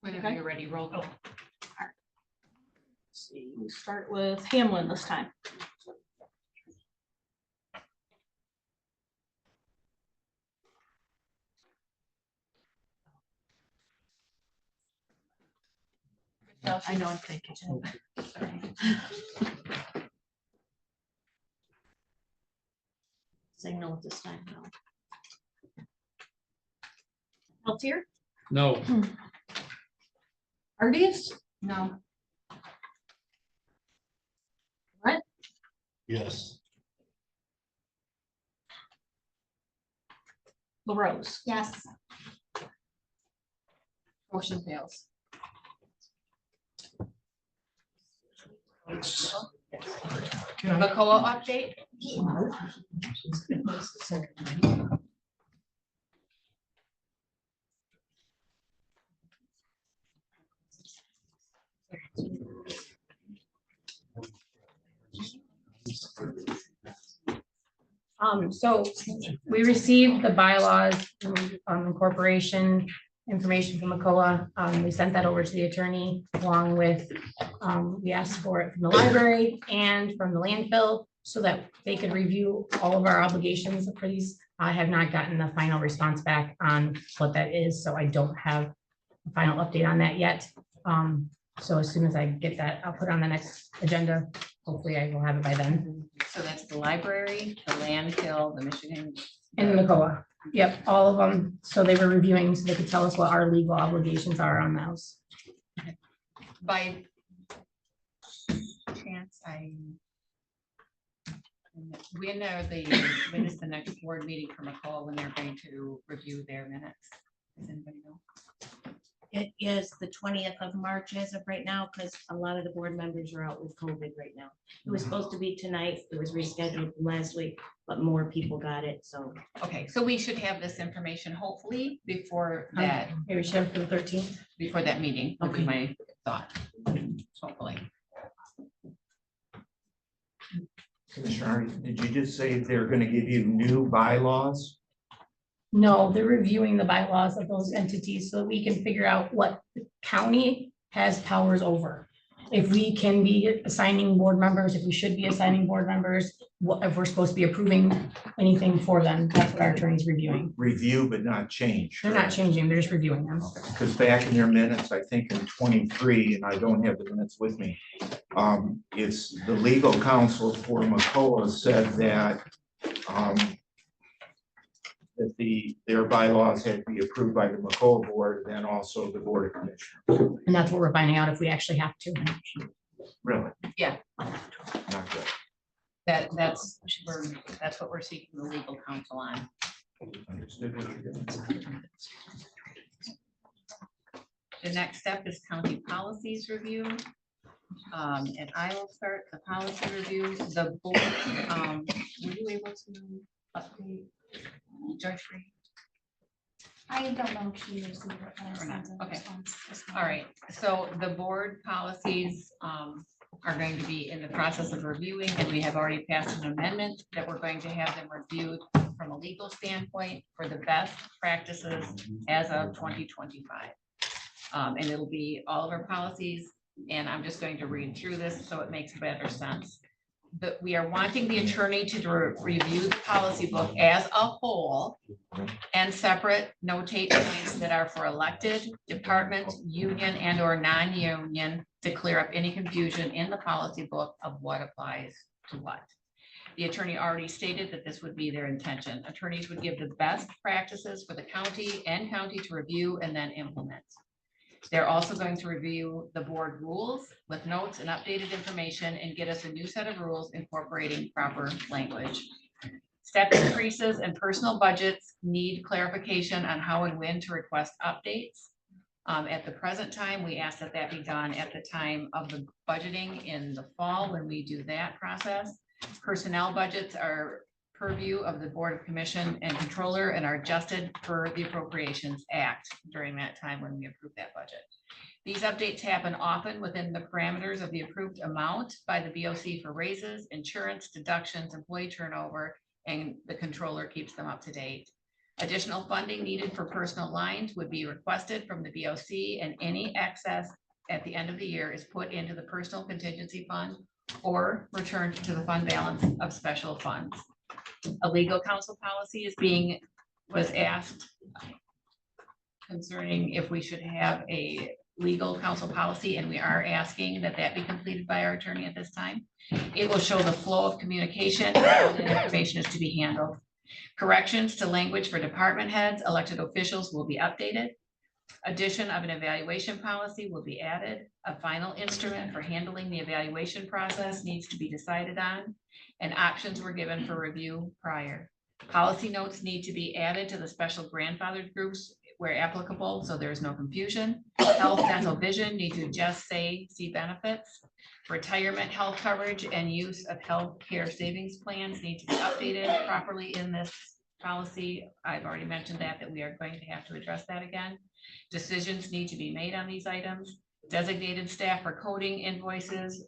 Whenever you're ready, roll call. see, we start with Hamlin this time. I know I'm thinking. Sorry. Say no at this time, no. Peltier, No, Ardies, No, Yes, LaRose. Yes. motion fails. Can I, Bacoa update? So we received the bylaws, incorporation information from McCullough. We sent that over to the attorney along with, we asked for it from the library and from the landfill so that they could review all of our obligations for these. I have not gotten the final response back on what that is, so I don't have a final update on that yet. So as soon as I get that, I'll put it on the next agenda. Hopefully I will have it by then. So that's the library, the landfill, the Michigan. And the McCullough, yep, all of them. So they were reviewing, so they could tell us what our legal obligations are on those. By chance, when is the next board meeting for McCall when they're going to review their minutes? Does anybody know? It is the 20th of March as of right now, because a lot of the board members are out with COVID right now. It was supposed to be tonight. It was rescheduled last week, but more people got it, so. Okay, so we should have this information hopefully before that, Maybe share for the 13th. before that meeting, would be my thought, hopefully. Commissioner, Hardy, did you just say they're gonna give you new bylaws? No, they're reviewing the bylaws of those entities so that we can figure out what the county has powers over. If we can be assigning board members, if we should be assigning board members, what if we're supposed to be approving anything for them, that's what our attorney's reviewing. Review but not change. They're not changing, they're just reviewing them. Because back in their minutes, I think in 23, and I don't have the minutes with me, it's the legal counsel for McCullough said that their bylaws had to be approved by the McCullough board, and then also the board of commissioners. And that's what we're finding out if we actually have to. Really? Yeah. Not good. That's what we're seeking the legal counsel on. Understood what you're doing. The next step is county policies review. And I will start the policy review. The board, were you able to update Joyfree? I don't know if she received it. but I Or not. sent a Okay. response this All morning. right, so the board policies are going to be in the process of reviewing, and we have already passed an amendment that we're going to have them reviewed from a legal standpoint for the best practices as of 2025. And it'll be all of our policies, and I'm just going to read through this so it makes better sense. But we are wanting the attorney to review the policy book as a whole and separate notate points that are for elected, department, union, and or non-union to clear up any confusion in the policy book of what applies to what. The attorney already stated that this would be their intention. Attorneys would give the best practices for the county and county to review and then implement. They're also going to review the board rules with notes and updated information and get us a new set of rules incorporating proper language. Step increases and personal budgets need clarification on how and when to request updates. At the present time, we ask that that be done at the time of the budgeting in the fall when we do that process. Personnel budgets are purview of the Board of Commission and Controller and are adjusted per the Appropriations Act during that time when we approve that budget. These updates happen often within the parameters of the approved amount by the BOC for raises, insurance, deductions, employee turnover, and the Controller keeps them up to date. Additional funding needed for personal lines would be requested from the BOC, and any excess at the end of the year is put into the personal contingency fund or returned to the fund balance of special funds. A legal counsel policy was asked concerning if we should have a legal counsel policy, and we are asking that that be completed by our attorney at this time. It will show the flow of communication and how the information is to be handled. Corrections to language for department heads, elected officials will be updated. Addition of an evaluation policy will be added. A final instrument for handling the evaluation process needs to be decided on, and options were given for review prior. Policy notes need to be added to the special grandfathered groups where applicable, so there is no confusion. Health, dental, vision need to just say see benefits. Retirement health coverage and use of health care savings plans need to be updated properly in this policy. I've already mentioned that we are going to have to address that again. Decisions need to be made on these items. Designated staff for coding invoices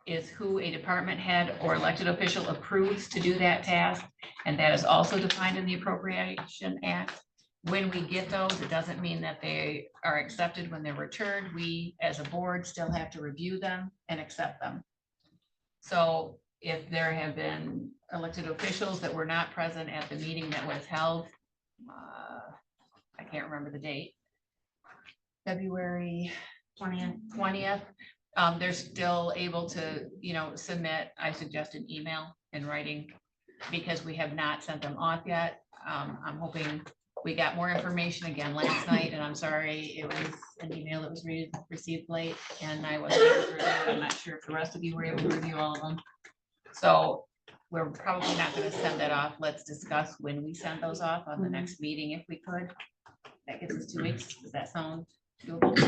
is who a department head or elected official approves to do that task. And that is also defined in the Appropriation Act. when we get those, it doesn't mean that they are accepted when they're returned. We, as a board, still have to review them and accept them. So if there have been elected officials that were not present at the meeting that was held, I can't remember the date, February 20th, they're still able to, submit, I suggest an email in writing, because we have not sent them off yet. I'm hoping we got more information again last night, and I'm sorry, it was an email that was received late, and I wasn't able to review it. I'm not sure if the rest of you were able to review all of them. So we're probably not going to send that off. Let's discuss when we send those off on the next meeting, if we could. That gives us 2 weeks. Does that sound doable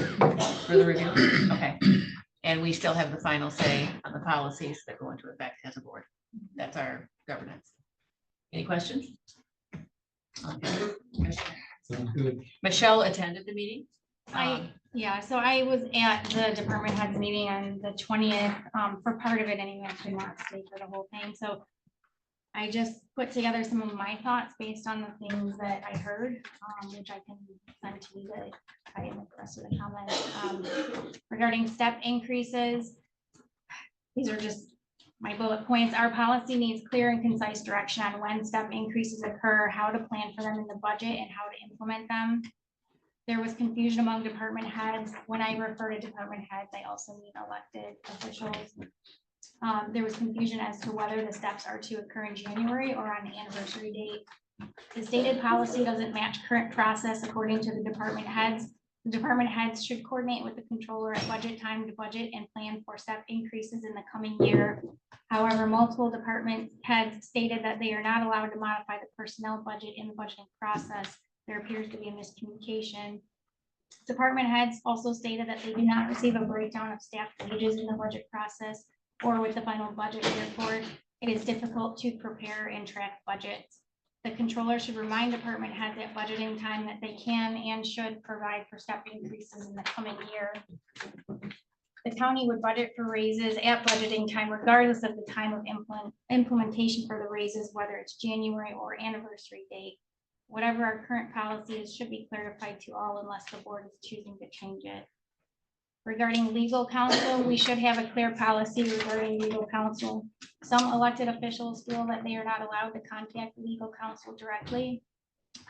for the review? Okay. And we still have the final say on the policies that go into effect as a board. That's our governance. Any questions? Okay. Sounds good. Michelle attended the meeting. Yeah, so I was at the department heads meeting on the 20th, for part of it anyway, I could not stay for the whole thing, so I just put together some of my thoughts based on the things that I heard, which I can send to you guys, tie in with the rest of the comments. Regarding step increases, these are just my bullet points. Our policy needs clear and concise direction on when step increases occur, how to plan for them in the budget, and how to implement them. There was confusion among department heads. When I refer to department heads, I also mean elected officials. There was confusion as to whether the steps are to occur in January or on the anniversary date. The stated policy doesn't match current process according to the department heads. The department heads should coordinate with the controller at budget time to budget and plan for step increases in the coming year. However, multiple department heads stated that they are not allowed to modify the personnel budget in the budgeting process. There appears to be a miscommunication. Department heads also stated that they do not receive a breakdown of staff wages in the budget process or with the final budget. Therefore, it is difficult to prepare and track budgets. The controller should remind department heads at budgeting time that they can and should provide for step increases in the coming year. The county would budget for raises at budgeting time regardless of the time of implementation for the raises, whether it's January or anniversary date. Whatever our current policy is should be clarified to all unless the board is choosing to change it. Regarding legal counsel, we should have a clear policy regarding legal counsel. Some elected officials feel that they are not allowed to contact legal counsel directly.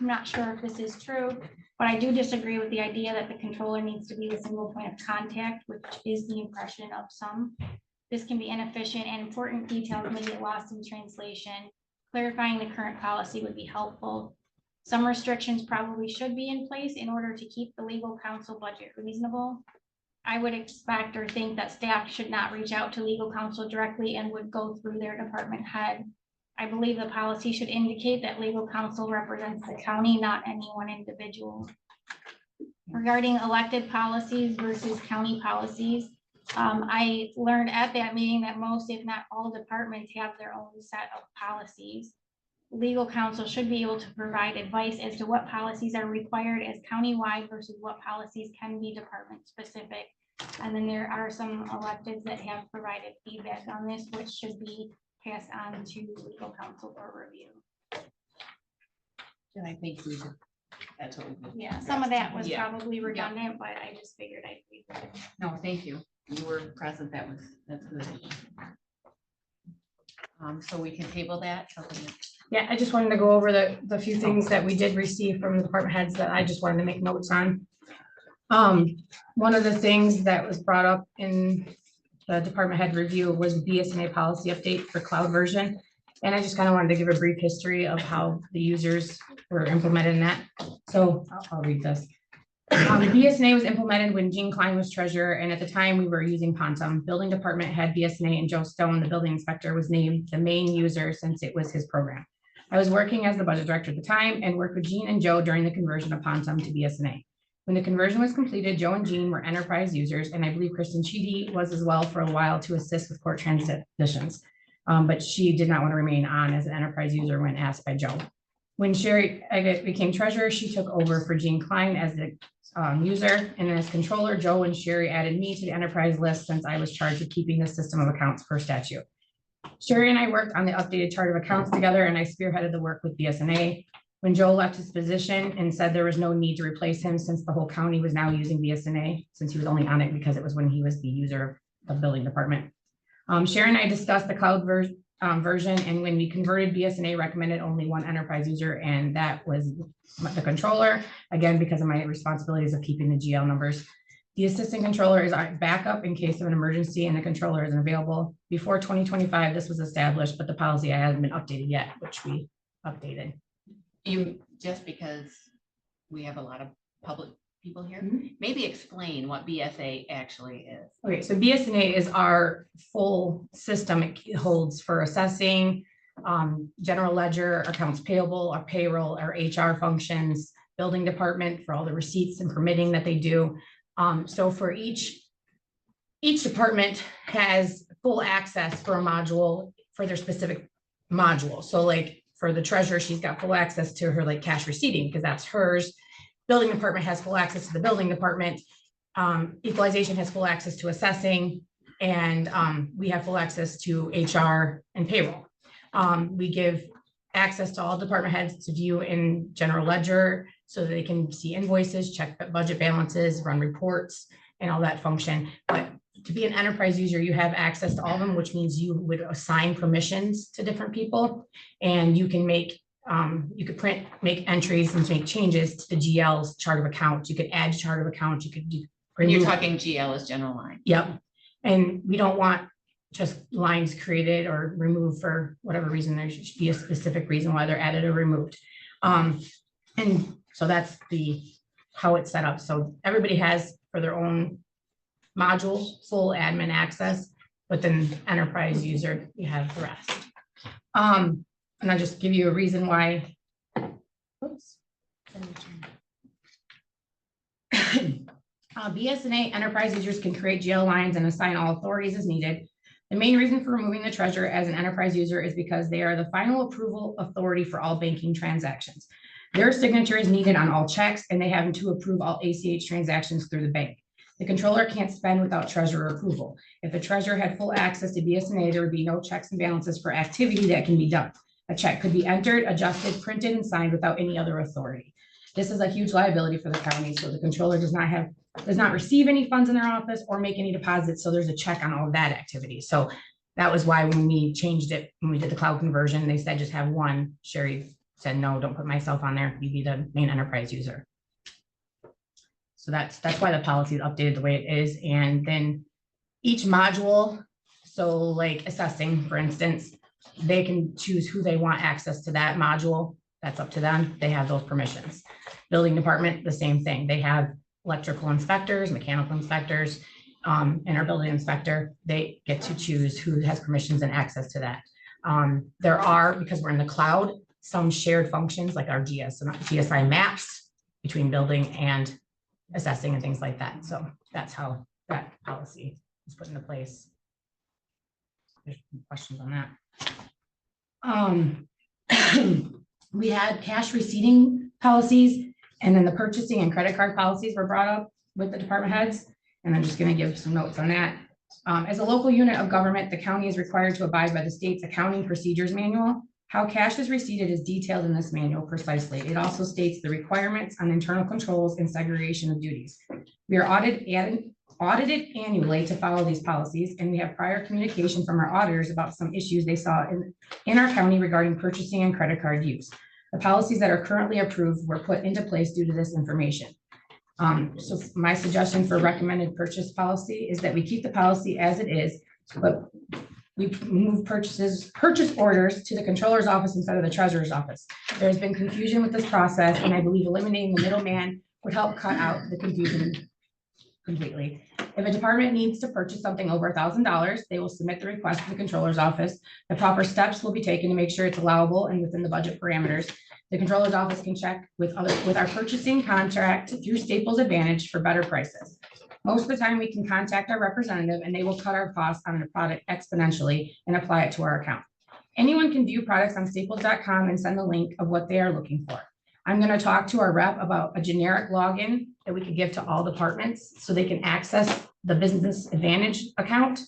I'm not sure if this is true, but I do disagree with the idea that the controller needs to be the single point of contact, which is the impression of some. This can be inefficient, and important details may get lost in translation. Clarifying the current policy would be helpful. Some restrictions probably should be in place in order to keep the legal counsel budget reasonable. I would expect or think that staff should not reach out to legal counsel directly and would go through their department head. I believe the policy should indicate that legal counsel represents the county, not any one individual. Regarding elected policies versus county policies, I learned at that meeting that most, if not all, departments have their own set of policies. Legal counsel should be able to provide advice as to what policies are required as countywide versus what policies can be department specific. And then there are some electeds that have provided feedback on this, which should be passed on to legal counsel for review. And I think we should, that's what we did. Yeah, some of that was Yeah. probably redundant, but I just figured I'd read that. No, thank you. You were present. That's good. So we can table that. Yeah, I just wanted to go over the few things that we did receive from the department heads that I just wanted to make notes on. One of the things that was brought up in the department head review was BSNA policy update for cloud version. And I just kind of wanted to give a brief history of how the users were implemented in that. So I'll read this. BSNA was implemented when Jean Klein was treasurer, and at the time we were using Pontum. Building department head BSNA, and Joe Stone, the building inspector, was named the main user since it was his program. I was working as the budget director at the time and worked with Jean and Joe during the conversion of Pontum to BSNA. When the conversion was completed, Joe and Jean were enterprise users, and I believe Kristen Sheedy was as well for a while to assist with court transitions. But she did not want to remain on as an enterprise user when asked by Joe. When Sherry became treasurer, she took over for Jean Klein as the user, and as controller, Joe and Sherry added me to the enterprise list since I was charged with keeping the system of accounts per statute. Sherry and I worked on the updated chart of accounts together, and I spearheaded the work with BSNA. when Joe left his position and said there was no need to replace him since the whole county was now using BSNA, since he was only on it because it was when he was the user of building department. Sharon and I discussed the cloud version, and when we converted, BSNA recommended only one enterprise user, and that was the controller, again, because of my responsibilities of keeping the GL numbers. The assistant controller is our backup in case of an emergency and the controller isn't available. Before 2025, this was established, but the policy hasn't been updated yet, which we updated. Just because we have a lot of public people here, Mhm. maybe explain what BSA actually is. Okay, so BSNA is our full system. It holds for assessing, general ledger, accounts payable, our payroll, our HR functions, building department for all the receipts and permitting that they do. So for each department has full access for a module for their specific module. So like for the treasurer, she's got full access to her like cash receipting because that's hers. Building department has full access to the building department. Equalization has full access to assessing, and we have full access to HR and payroll. We give access to all department heads to view in general ledger so that they can see invoices, check budget balances, run reports, and all that function. But to be an enterprise user, you have access to all of them, which means you would assign permissions to different people, and you can make you could make entries and make changes to the GL's chart of accounts. You could add chart of accounts. You could do. You're talking GL as general line. Yep. And we don't want just lines created or removed for whatever reason. There should be a specific reason why they're added or removed. And so that's how it's set up. So everybody has for their own module, full admin access, but then enterprise user, you have the rest. And I'll just give you a reason why. Oops. BSNA enterprise users can create GL lines and assign all authorities as needed. The main reason for removing the treasurer as an enterprise user is because they are the final approval authority for all banking transactions. Their signature is needed on all checks, and they have to approve all ACH transactions through the bank. The controller can't spend without treasurer approval. If the treasurer had full access to BSNA, there would be no checks and balances for activity that can be done. A check could be entered, adjusted, printed, and signed without any other authority. This is a huge liability for the county, so the controller does not receive any funds in their office or make any deposits, so there's a check on all of that activity. So that was why when we changed it, when we did the cloud conversion, they said just have one. Sherry said, no, don't put myself on there. You be the main enterprise user. So that's why the policy is updated the way it is. And then each module, so like assessing, for instance, they can choose who they want access to that module. That's up to them. They have those permissions. Building department, the same thing. They have electrical inspectors, mechanical inspectors, and our building inspector. They get to choose who has permissions and access to that. There are, because we're in the cloud, some shared functions like our GSI maps between building and assessing and things like that. So that's how that policy is put into place. There's questions on that. We had cash receipting policies, and then the purchasing and credit card policies were brought up with the department heads. And I'm just going to give some notes on that. As a local unit of government, the county is required to abide by the state's accounting procedures manual. How cash is receipted is detailed in this manual precisely. It also states the requirements on internal controls and segregation of duties. We are audited annually to follow these policies, and we have prior communication from our auditors about some issues they saw in our county regarding purchasing and credit card use. The policies that are currently approved were put into place due to this information. So my suggestion for recommended purchase policy is that we keep the policy as it is, but we move purchase orders to the controller's office instead of the treasurer's office. There has been confusion with this process, and I believe eliminating the middleman would help cut out the confusion completely. If a department needs to purchase something over $1,000, they will submit the request to the controller's office. The proper steps will be taken to make sure it's allowable and within the budget parameters. The controller's office can check with our purchasing contract through Staples Advantage for better prices. Most of the time we can contact our representative and they will cut our costs on a product exponentially and apply it to our account. Anyone can view products on staples.com and send the link of what they are looking for. I'm going to talk to our rep about a generic login that we could give to all departments so they can access the Business Advantage account.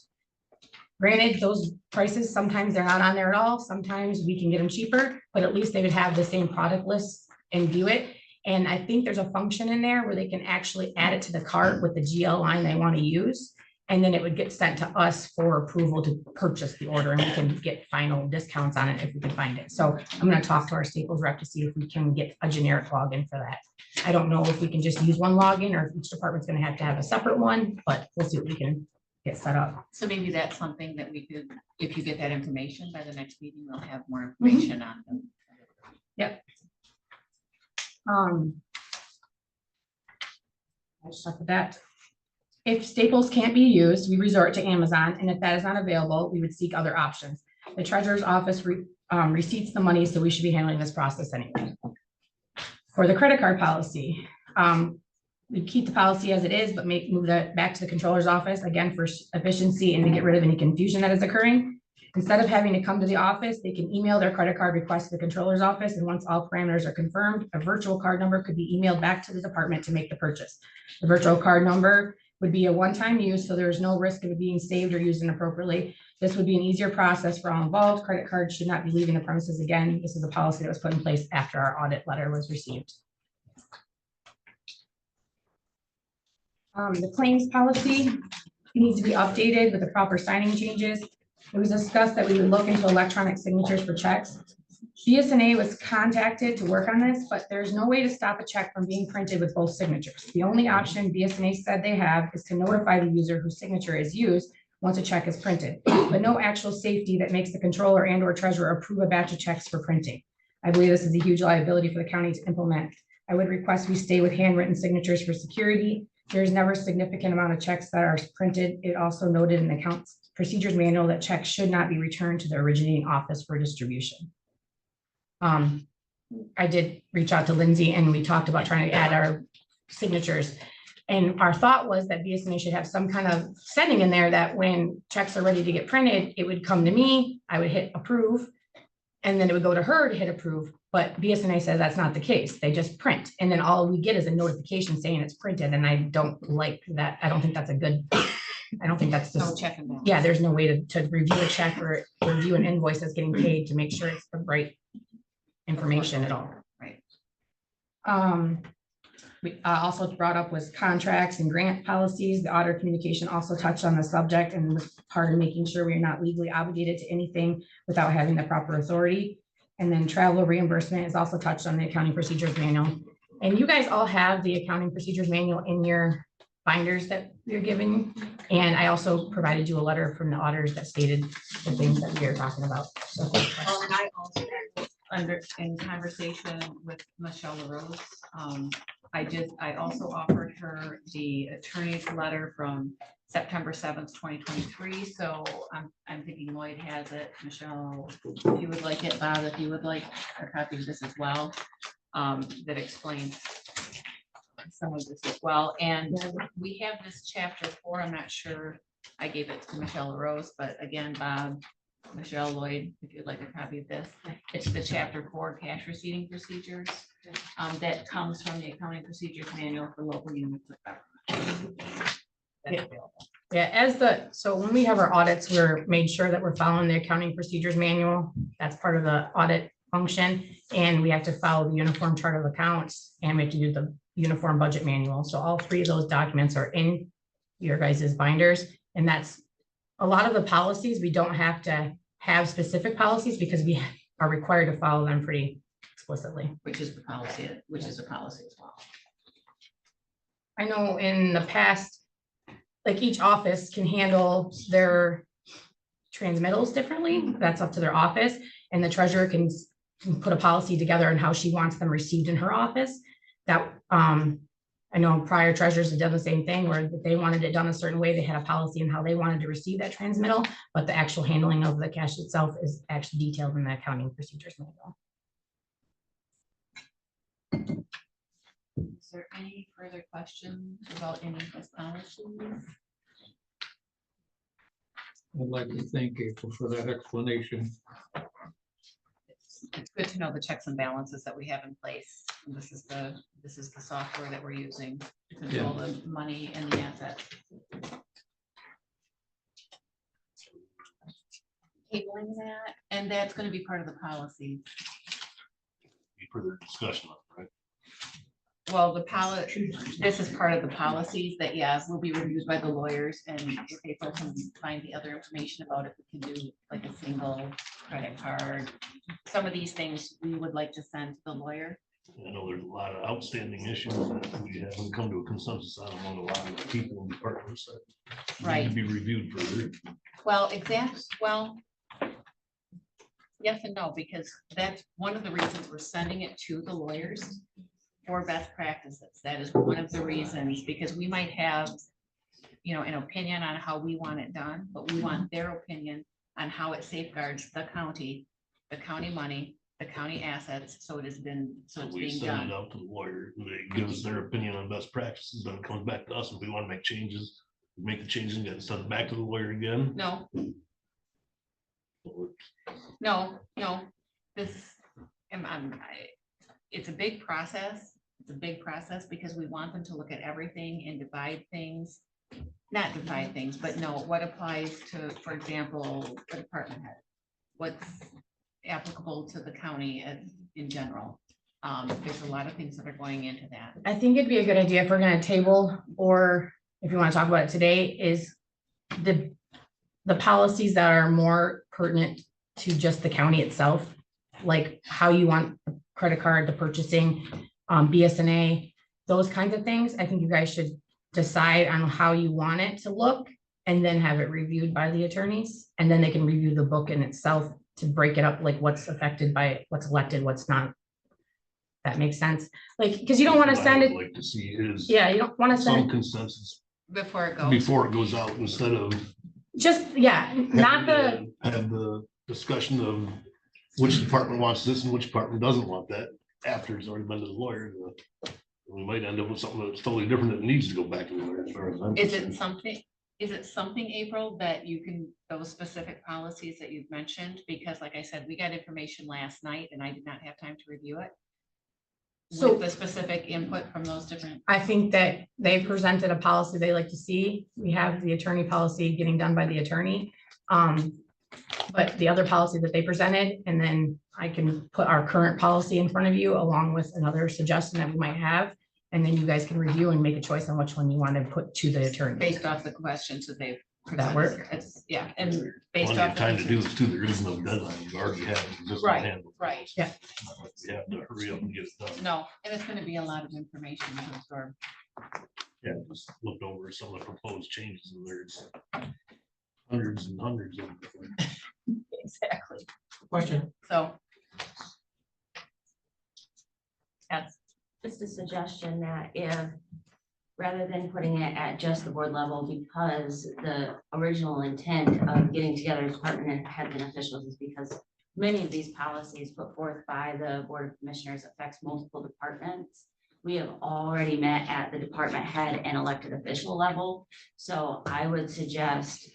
Granted, those prices, sometimes they're not on there at all. Sometimes we can get them cheaper, but at least they would have the same product list and view it. And I think there's a function in there where they can actually add it to the cart with the GL line they want to use. And then it would get sent to us for approval to purchase the order, and we can get final discounts on it if we can find it. So I'm gonna talk to our Staples rep to see if we can get a generic login for that. I don't know if we can just use one login or if each department's gonna have a separate one, but we'll see what we can get set up. So maybe that's something that we could, if you get that information by the next meeting, we'll have more information on them. Yep. I just looked at that. If Staples can't be used, we resort to Amazon, and if that is not available, we would seek other options. The treasurer's office receipts the money, so we should be handling this process anyway. For the credit card policy, we keep the policy as it is, but move that back to the controller's office, again, for efficiency and to get rid of any confusion that is occurring. Instead of having to come to the office, they can email their credit card request to the controller's office, and once all parameters are confirmed, a virtual card number could be emailed back to the department to make the purchase. The virtual card number would be a one-time use, so there's no risk of it being saved or used inappropriately. This would be an easier process for all involved. Credit cards should not be leaving the premises again. This is a policy that was put in place after our audit letter was received. The claims policy needs to be updated with the proper signing changes. It was discussed that we would look into electronic signatures for checks. BSNA was contacted to work on this, but there's no way to stop a check from being printed with both signatures. The only option BSNA said they have is to notify the user whose signature is used once a check is printed, but no actual safety that makes the controller and or treasurer approve a batch of checks for printing. I believe this is a huge liability for the county to implement. I would request we stay with handwritten signatures for security. There's never a significant amount of checks that are printed. It also noted in the accounts procedures manual that checks should not be returned to the originating office for distribution. I did reach out to Lindsay and we talked about trying to add our signatures. And our thought was that BSNA should have some kind of setting in there that when checks are ready to get printed, it would come to me, I would hit approve, and then it would go to her to hit approve. But BSNA says that's not the case. They just print. And then all we get is a notification saying it's printed. And I don't like that. I don't think that's a good, I don't think that's No just, check and balance. yeah, there's no way to review a check or review an invoice that's getting paid to make sure it's the right information at all. Right. We also brought up was contracts and grant policies. The auditor communication also touched on the subject and was part of making sure we're not legally obligated to anything without having the proper authority. And then travel reimbursement is also touched on the accounting procedures manual. And you guys all have the accounting procedures manual in your binders that you're given. And I also provided you a letter from the auditors that stated the things that we are talking about. So, Well, and I also, in conversation with Michelle LaRose, I also offered her the attorney's letter from September 7th, 2023. So I'm thinking Lloyd has it. Michelle, if you would like it, Bob, if you would like a copy of this as well, that explains some of this as well. And we have this chapter 4. I'm not sure. I gave it to Michelle LaRose, but again, Bob, Michelle, Lloyd, if you'd like a copy of this, it's the chapter 4 cash receiving procedures that comes from the accounting procedures manual for local units of government. That's available. Yeah, so when we have our audits, we're made sure that we're following the accounting procedures manual. That's part of the audit function. And we have to follow the uniform chart of accounts and we have to do the uniform budget manual. So all 3 of those documents are in your guys' binders. And that's a lot of the policies. We don't have to have specific policies because we are required to follow them pretty explicitly. Which is the policy as well. I know in the past, like each office can handle their transmittals differently. That's up to their office. And the treasurer can put a policy together on how she wants them received in her office. That I know prior treasurers have done the same thing where they wanted it done a certain way. They had a policy on how they wanted to receive that transmittal, but the actual handling of the cash itself is actually detailed in the accounting procedures manual. Is there any further questions about any of those policies? I'd like to thank April for that explanation. It's good to know the checks and balances that we have in place. And this is the software that we're using to control the money and the assets. Tabling that, and that's going to be part of the policy. Further discussion, right? Well, this is part of the policies that, yes, will be reviewed by the lawyers, and if April can find the other information about it, we can do like a single credit card. Some of these things we would like to send to the lawyer. I know there's a lot of outstanding issues that we haven't come to a consensus on among a lot of the people and departments that need Right. to be reviewed further. Well, yes and no, because that's one of the reasons we're sending it to the lawyers for best practices. That is one of the reasons, because we might have, an opinion on how we want it done, but we want their opinion on how it safeguards the county money, the county assets, so it's We being send it done. out to the lawyer, they give us their opinion on best practices, then it comes back to us. If we want to make changes, we make the changes and get it sent back to the lawyer again. No, this, it's a big process. It's a big process because we want them to look at everything and divide things. Not divide things, but know what applies to, for example, the department head. What's applicable to the county in general. There's a lot of things that are going into that. I think it'd be a good idea if we're gonna table, or if you want to talk about it today, is the policies that are more pertinent to just the county itself, like how you want the credit card, the purchasing, BSNA, those kinds of things. I think you guys should decide on how you want it to look and then have it reviewed by the attorneys. And then they can review the book in itself to break it up, like what's affected by what's elected, what's not. That makes sense. Like, because you don't want to What I send would it. Like to see is Yeah, you don't want to some send, consensus Before it goes. before it goes out, instead of just, yeah, not the, have the discussion of which department wants this and which department doesn't want that after it's already been to the lawyer. We might end up with something that's totally different that needs to go back to the lawyer as far as I'm Is concerned. it something, April, that you can, those specific policies that you've mentioned? Because like I said, we got information last night and I did not have time to review it. So- With the specific input from those different, I think that they presented a policy they like to see. We have the attorney policy getting done by the attorney. But the other policy that they presented, and then I can put our current policy in front of you along with another suggestion that we might have. And then you guys can review and make a choice on which one you want to put to the attorney. based off the questions that they've. That work? Yeah, and based Plenty off. of time to do this too. There is no deadline. You already have. this in Right, hand. right. Yeah. You have to hurry up and get it done. No, and it's gonna be a lot of information to absorb. Yeah, just looked over some of the proposed changes and there's hundreds and hundreds of them. Exactly. Question. So. Yes, Just a suggestion that if, rather than putting it at just the board level, because the original intent of getting together department heads and officials is because many of these policies put forth by the Board of Commissioners affects multiple departments. We have already met at the department head and elected official level. So I would suggest,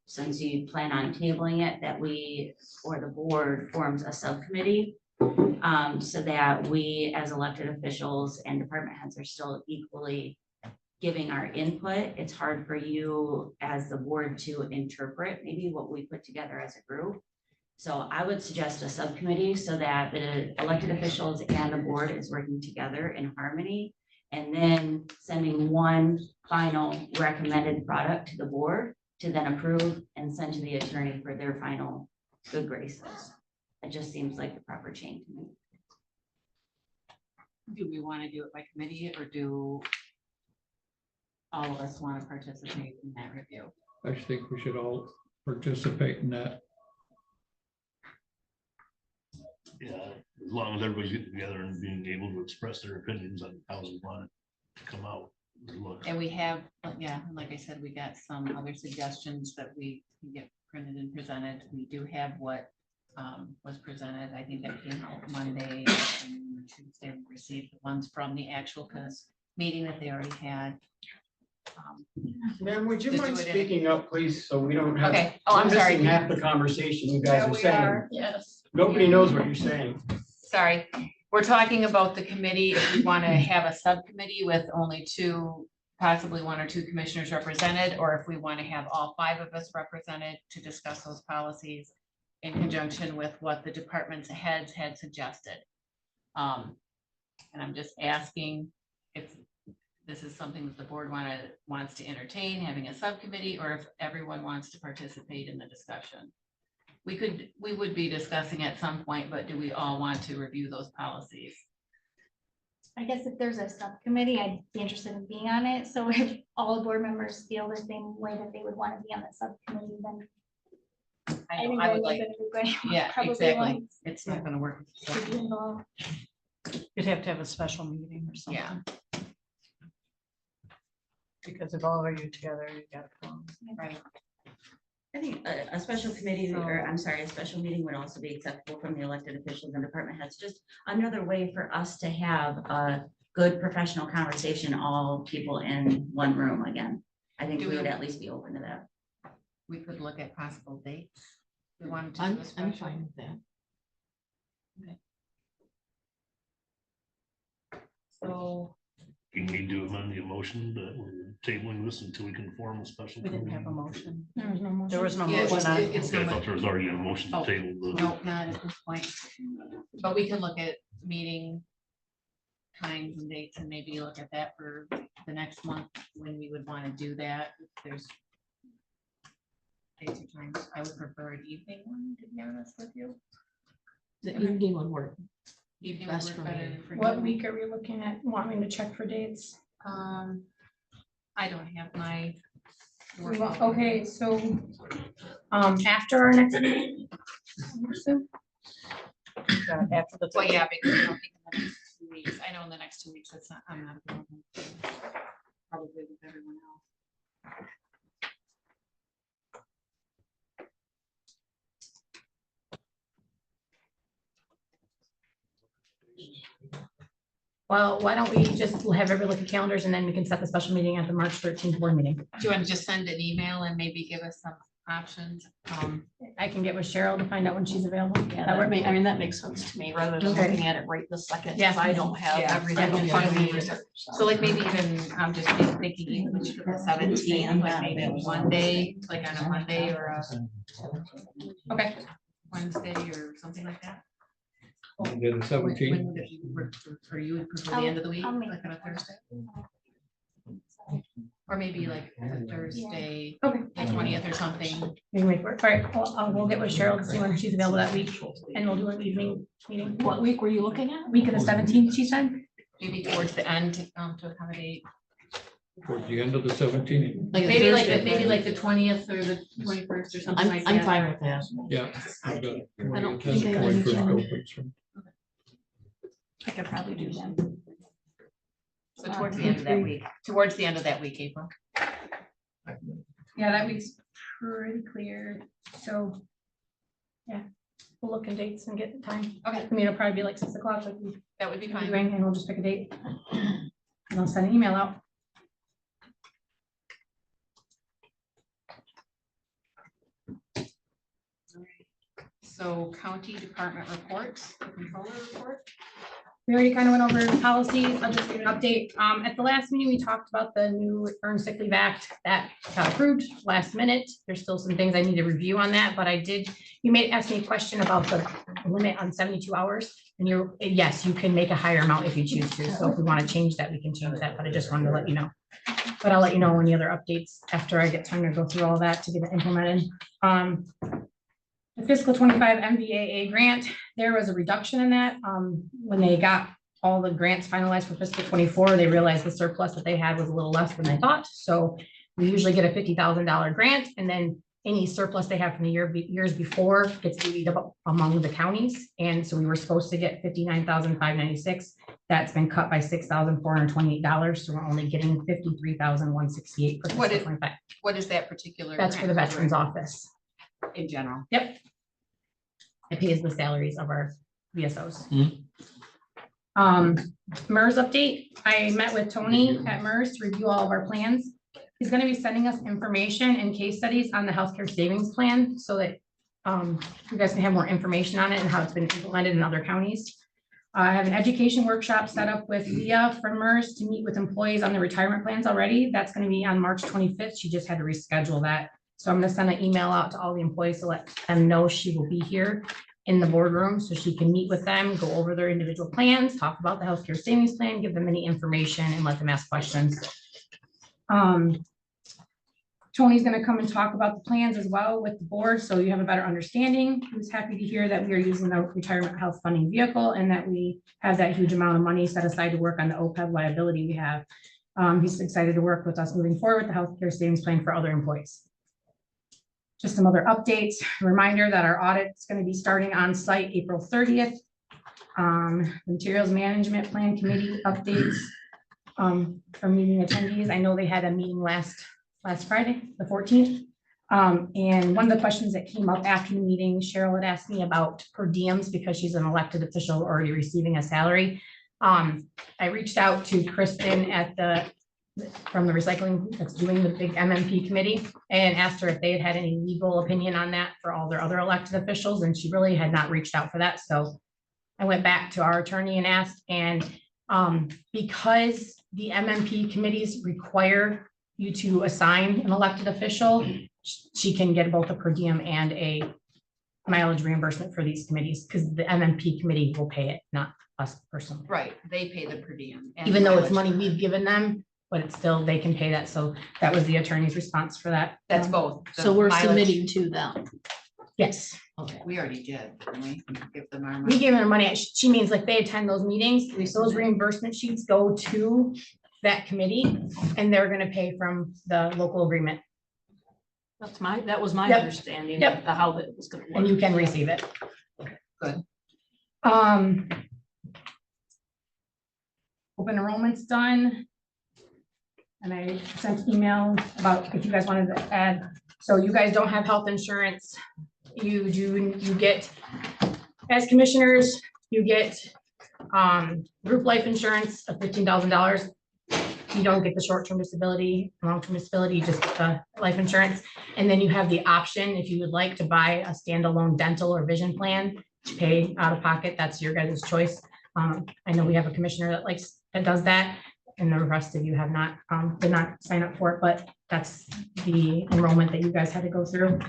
since you plan on tabling it, that we, or the board forms a subcommittee so that we as elected officials and department heads are still equally giving our input. It's hard for you as the board to interpret maybe what we put together as a group. So I would suggest a subcommittee so that the elected officials and the board is working together in harmony. And then sending one final recommended product to the board to then approve and send to the attorney for their final good graces. It just seems like the proper chain to me. do we want to do it by committee or do all of us want to participate in that review? I think we should all participate in that. Yeah, as long as everybody's getting together and being able to express their opinions on how they want it to come out. Look, And we have, yeah, like I said, we got some other suggestions that we can get printed and presented. We do have what was presented. I think that came out Monday and Tuesday. We received the ones from the actual meeting that they already had. Ma'am, would you Just mind do it in- speaking up, please, so we don't have. Okay, oh, I'm we're sorry. missing half the conversation you guys are saying. Yes. Nobody knows what you're saying. Sorry, we're talking about the committee, if we want to have a subcommittee with only two, possibly one or two commissioners represented, or if we want to have all five of us represented to discuss those policies in conjunction with what the department's heads had suggested. And I'm just asking this is something that the board wants to entertain, having a subcommittee, or if everyone wants to participate in the discussion. We would be discussing at some point, but do we all want to review those policies? I guess if there's a subcommittee, I'd be interested in being on it. So if all the board members feel the same way that they would want to be on the subcommittee, then I know, think I that would is like, that everybody yeah, probably exactly. wants It's not gonna work. to be involved. You'd have to have a special meeting or something. Yeah, Because if all of you together, you gotta come. right. I think a special committee, or I'm sorry, a special meeting would also be acceptable from the elected officials and department heads. Just another way for us to have a good professional conversation, all people in one room again. I think Do we we- would at least be open to that. We could look at possible dates. We wanted to do I'm, a I'm special. fine with that. So You need to amend the motion that we're tabling this until we can form a special. We didn't have a committee. motion. There was no motion. There was no Yeah, motion on it. it's Okay, I not thought much. there was already a motion to Oh, table the. No, not at this point. But we can look at meeting times and dates and maybe look at that for the next month when we would want to do that. If there's dates or times, I would prefer an evening one, to be honest with you. The evening would work. Evening would Best work for better me. for What you. week are we looking at wanting to check for dates? I don't have my. work Well, open. okay, so, after our next meeting. After the. Well, yeah, because I don't think in the next 2 weeks, I know in the next 2 weeks, I'm not available. Probably with everyone else. Well, why don't we just have everybody look at calendars and then we can set the special meeting at the March 13th board meeting. Do you want to just send an email and maybe give us some options? I can get with Cheryl to find out when she's available. Yeah, that would make, I mean, that makes sense to me, rather than Okay. looking at it right this second. Yeah. If I don't have Yeah. everything in front of me. So like maybe even, I'm just thinking even the 17th, like maybe a Monday, like on a Monday or a Okay, Wednesday or something like that. Monday the When 17th. would it work for you? Would prefer the end of the week, I'll make like on a Thursday? Or maybe like a Thursday, okay. the 20th or something. We can make work. All right, we'll get with Cheryl to see when she's available that week and we'll do an evening meeting. What week were you looking at? Week of the 17th, she said? Maybe towards the end to accommodate. Towards the end of the 17th. Like a Maybe like, Thursday, maybe like the 20th or the 21st or something like that. I'm fine with that. Yeah. I've got I don't 20th and think I have any 21st challenge. open, so. I could probably do that. So towards the end of that week, towards the end of that week, April. Yeah, that week's pretty clear, so. Yeah, we'll look at dates and get the time. Okay. I mean, it'll probably be like 6 o'clock, like we've That would be been fine. doing, and we'll just pick a date. And I'll send an email out. So county department reports, the controller report. We already kind of went over policies. I'll just give an update. At the last meeting, we talked about the new Earned Sick Leave Act that got approved last minute. There's still some things I need to review on that, but you may ask me a question about the limit on 72 hours. And yes, you can make a higher amount if you choose to. So if we want to change that, we can change that, but I just wanted to let you know. But I'll let you know any other updates after I get time to go through all that to get it implemented. The fiscal 25 MVAA grant, there was a reduction in that. When they got all the grants finalized for fiscal 24, they realized the surplus that they had was a little less than they thought. So we usually get a $50,000 grant, and then any surplus they have from the years before gets divvied up among the counties. And so we were supposed to get $59,596. That's been cut by $6,428. So we're only getting $53,168 for What fiscal is- 25. What is that particular? That's for the grant? Veterans Office. In general. Yep. It pays the salaries of our VSOs. MERS update. I met with Tony at MERS to review all of our plans. He's gonna be sending us information and case studies on the healthcare savings plan so that you guys can have more information on it and how it's been implemented in other counties. I have an education workshop set up with Leah from MERS to meet with employees on the retirement plans already. That's gonna be on March 25th. She just had to reschedule that. So I'm gonna send an email out to all the employees to let them know she will be here. in the boardroom so she can meet with them, go over their individual plans, talk about the healthcare savings plan, give them any information and let them ask questions. Tony's gonna come and talk about the plans as well with the board, so you have a better understanding. He was happy to hear that we are using the retirement health funding vehicle and that we have that huge amount of money set aside to work on the OPEB liability we have. He's excited to work with us moving forward with the healthcare savings plan for other employees. Just some other updates, reminder that our audit is going to be starting on site April 30th. Materials Management Plan Committee updates from meeting attendees. I know they had a meeting last Friday, the 14th. And one of the questions that came up after the meeting, Cheryl had asked me about per diems because she's an elected official already receiving a salary. I reached out to Kristen from the recycling that's doing the big MMP committee and asked her if they had any legal opinion on that for all their other elected officials, and she really had not reached out for that. So I went back to our attorney and asked, and because the MMP committees require you to assign an elected official, she can get both a per diem and a mileage reimbursement for these committees because the MMP committee will pay it, not us personally. Right, they pay the per diem. and Even though it's mileage. money we've given them, but it's still, they can pay that. So that was the attorney's response for that. That's both. the So we're mileage- submitting to them. Yes, Okay, we already did, didn't we? Give them our we money. give them money. She means like they attend those meetings, those reimbursement sheets go to that committee and they're gonna pay from the local agreement That was my Yep. understanding Yep. of how that was gonna work. and you can receive it. Good. Open enrollment's done. And I sent email about if you guys wanted to add, so you guys don't have health insurance. You get, as commissioners, you get group life insurance of $15,000. You don't get the short-term disability, long-term disability, you just get the life insurance. And then you have the option, if you would like to buy a standalone dental or vision plan to pay out of pocket, that's your guys' choice. I know we have a commissioner that does that, and the rest of you have not, did not sign up for it, but that's the enrollment that you guys had to go through.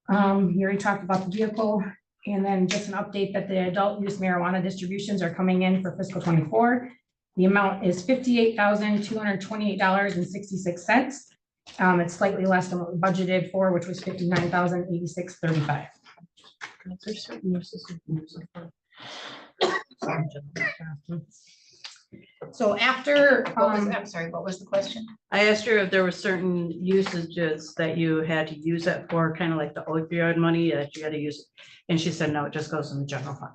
We already talked about the vehicle, and then just an update that the adult use marijuana distributions are coming in for fiscal 24. The amount is $58,228.66. It's slightly less than what we budgeted for, which was $59,086.35. So after, I'm sorry, what was the question? I asked her if there were certain usages that you had to use that for, kind of like the opioid money that you had to use. And she said, no, it just goes in the general fund.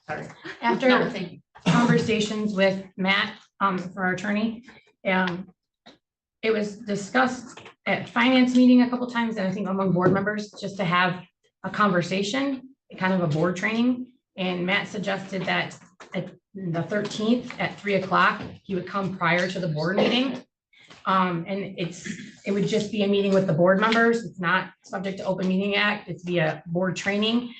Sorry. after No, thank you. conversations with Matt, for our attorney, it was discussed at finance meeting a couple times, and I think among board members, just to have a conversation, kind of a board training. And Matt suggested that at the 13th at 3 o'clock, he would come prior to the board meeting. And it would just be a meeting with the board members. It's not subject to Open Meeting Act. It's via board training.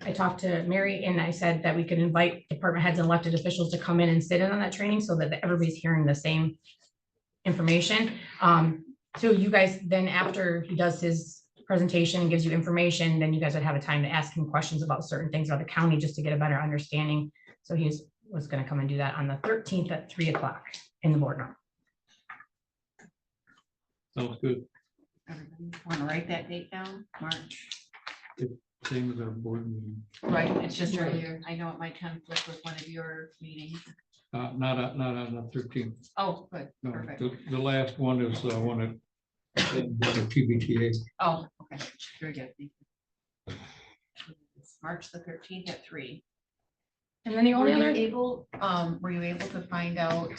I talked to Mary and I said that we could invite department heads and elected officials to come in and sit in on that training so that everybody's hearing the same information. So you guys, then after he does his presentation and gives you information, then you guys would have a time to ask him questions about certain things about the county, just to get a better understanding. So he was gonna come and do that on the 13th at 3 o'clock in the boardroom. Sounds good. Everybody want to write that date down? March. Same as our board meeting. Right, it's just earlier. I know it might conflict with one of your meetings. Not on the 13th. Oh, good, No, perfect. the last one is one at the TBTA. Oh, okay, very good. Thank you. It's March the 13th at 3. And then the only other, Were you able to find out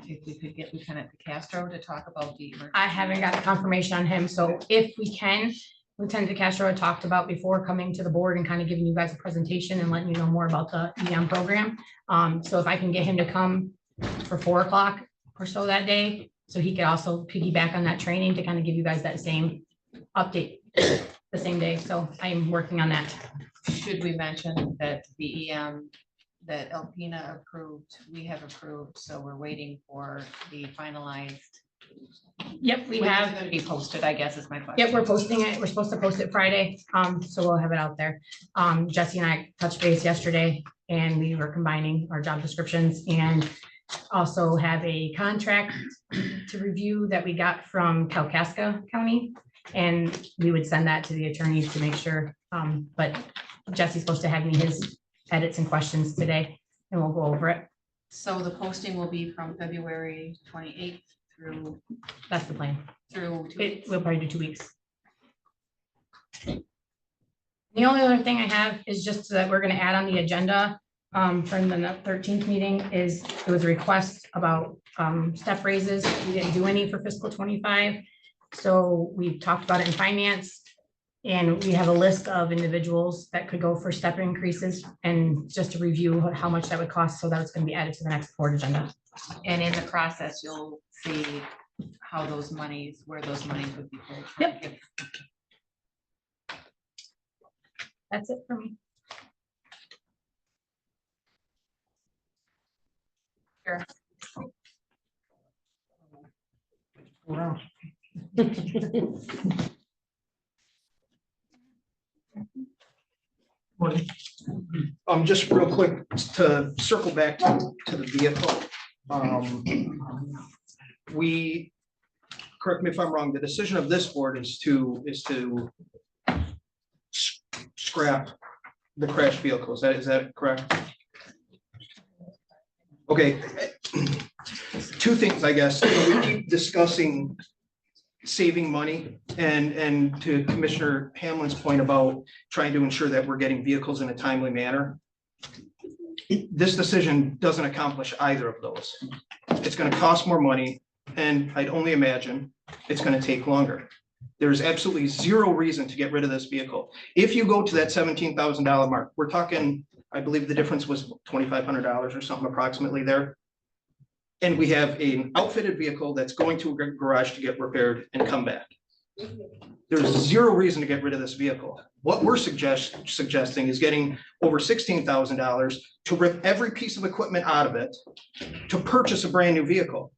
if we could get Lieutenant Castro to talk about the? I haven't got the confirmation on him, so if we can, Lieutenant DeCastro had talked about before coming to the board and kind of giving you guys a presentation and letting you know more about the EM program. So if I can get him to come for 4 o'clock or so that day, so he could also piggyback on that training to kind of give you guys that same update the same day. So I am working on that. Should we mention that the EM that Alpina approved, we have approved, so we're waiting for the finalized Yep, we When is it have. gonna be posted, I guess is my question. Yep, we're posting it. We're supposed to post it Friday, so we'll have it out there. Jesse and I touched base yesterday and we were combining our job descriptions and also have a contract to review that we got from Kalkaska County. And we would send that to the attorneys to make sure, but Jesse's supposed to have me his edits and questions today and we'll go over it. So the posting will be from February 28th through, That's the plan. through. We'll probably do 2 weeks. The only other thing I have is just that we're gonna add on the agenda from the 13th meeting is, it was a request about step raises. We didn't do any for fiscal 25. So we talked about it in finance. And we have a list of individuals that could go for step increases and just to review how much that would cost. So that's gonna be added to the next board agenda. And in the process, you'll see how those monies, where those monies would be pulled from. Yep. That's it for me. Sure. Just real quick to circle back to the vehicle. We, correct me if I'm wrong, the decision of this board is to scrap the crashed vehicle. Is that correct? Okay. Two things, I guess. We keep discussing saving money and to Commissioner Hamlin's point about trying to ensure that we're getting vehicles in a timely manner. This decision doesn't accomplish either of those. It's going to cost more money, and I'd only imagine it's going to take longer. There's absolutely zero reason to get rid of this vehicle. If you go to that $17,000 mark, we're talking, I believe the difference was $2,500 or something approximately there. And we have an outfitted vehicle that's going to a garage to get repaired and come back. There's zero reason to get rid of this vehicle. What we're suggesting is getting over $16,000 to rip every piece of equipment out of it to purchase a brand new vehicle.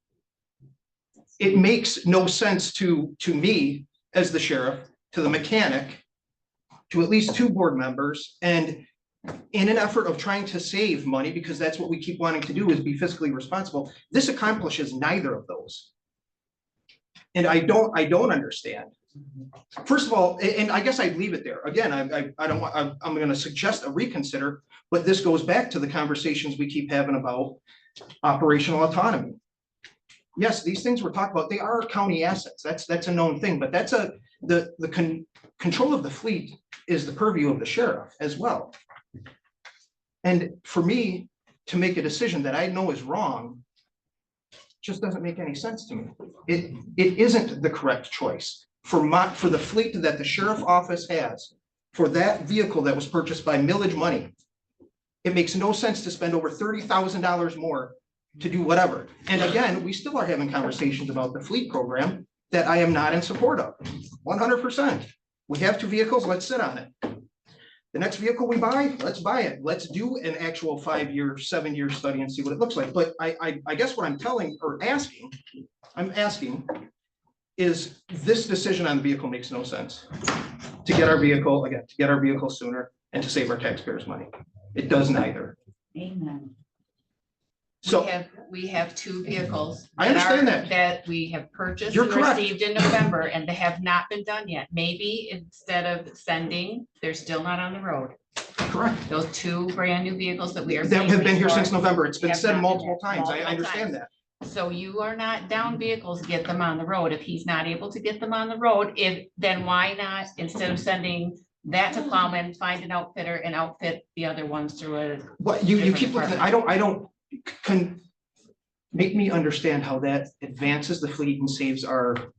It makes no sense to me as the sheriff, to the mechanic, to at least two board members, and in an effort of trying to save money, because that's what we keep wanting to do, is be fiscally responsible. This accomplishes neither of those. And I don't understand. First of all, and I guess I'd leave it there. Again, I don't want, I'm going to suggest a reconsider, but this goes back to the conversations we keep having about operational autonomy. Yes, these things we're talking about, they are county assets. That's a known thing, but that's the control of the fleet is the purview of the sheriff as well. And for me to make a decision that I know is wrong just doesn't make any sense to me. It isn't the correct choice for the fleet that the sheriff office has, for that vehicle that was purchased by millage money. It makes no sense to spend over $30,000 more to do whatever. And again, we still are having conversations about the fleet program that I am not in support of. 100%. We have two vehicles, let's sit on it. The next vehicle we buy, let's buy it. Let's do an actual 5-year, 7-year study and see what it looks like. But I guess what I'm asking is this decision on the vehicle makes no sense. To get our vehicle, again, to get our vehicle sooner and to save our taxpayers money. It does neither. Amen. So We have two vehicles. I understand that. That we have purchased You're and correct. received in November, and they have not been done yet. Maybe instead of sending, they're still not on the road. correct. Those two brand new vehicles that we are. That have been here paying since for November. It's been have said not been multiple there, times. I multiple understand times. that. So you are not down vehicles, get them on the road. If he's not able to get them on the road, then why not, instead of sending that to Plowman, find an outfitter and outfit the other ones through a. What you different keep looking, department. I don't make me understand how that advances the fleet and saves our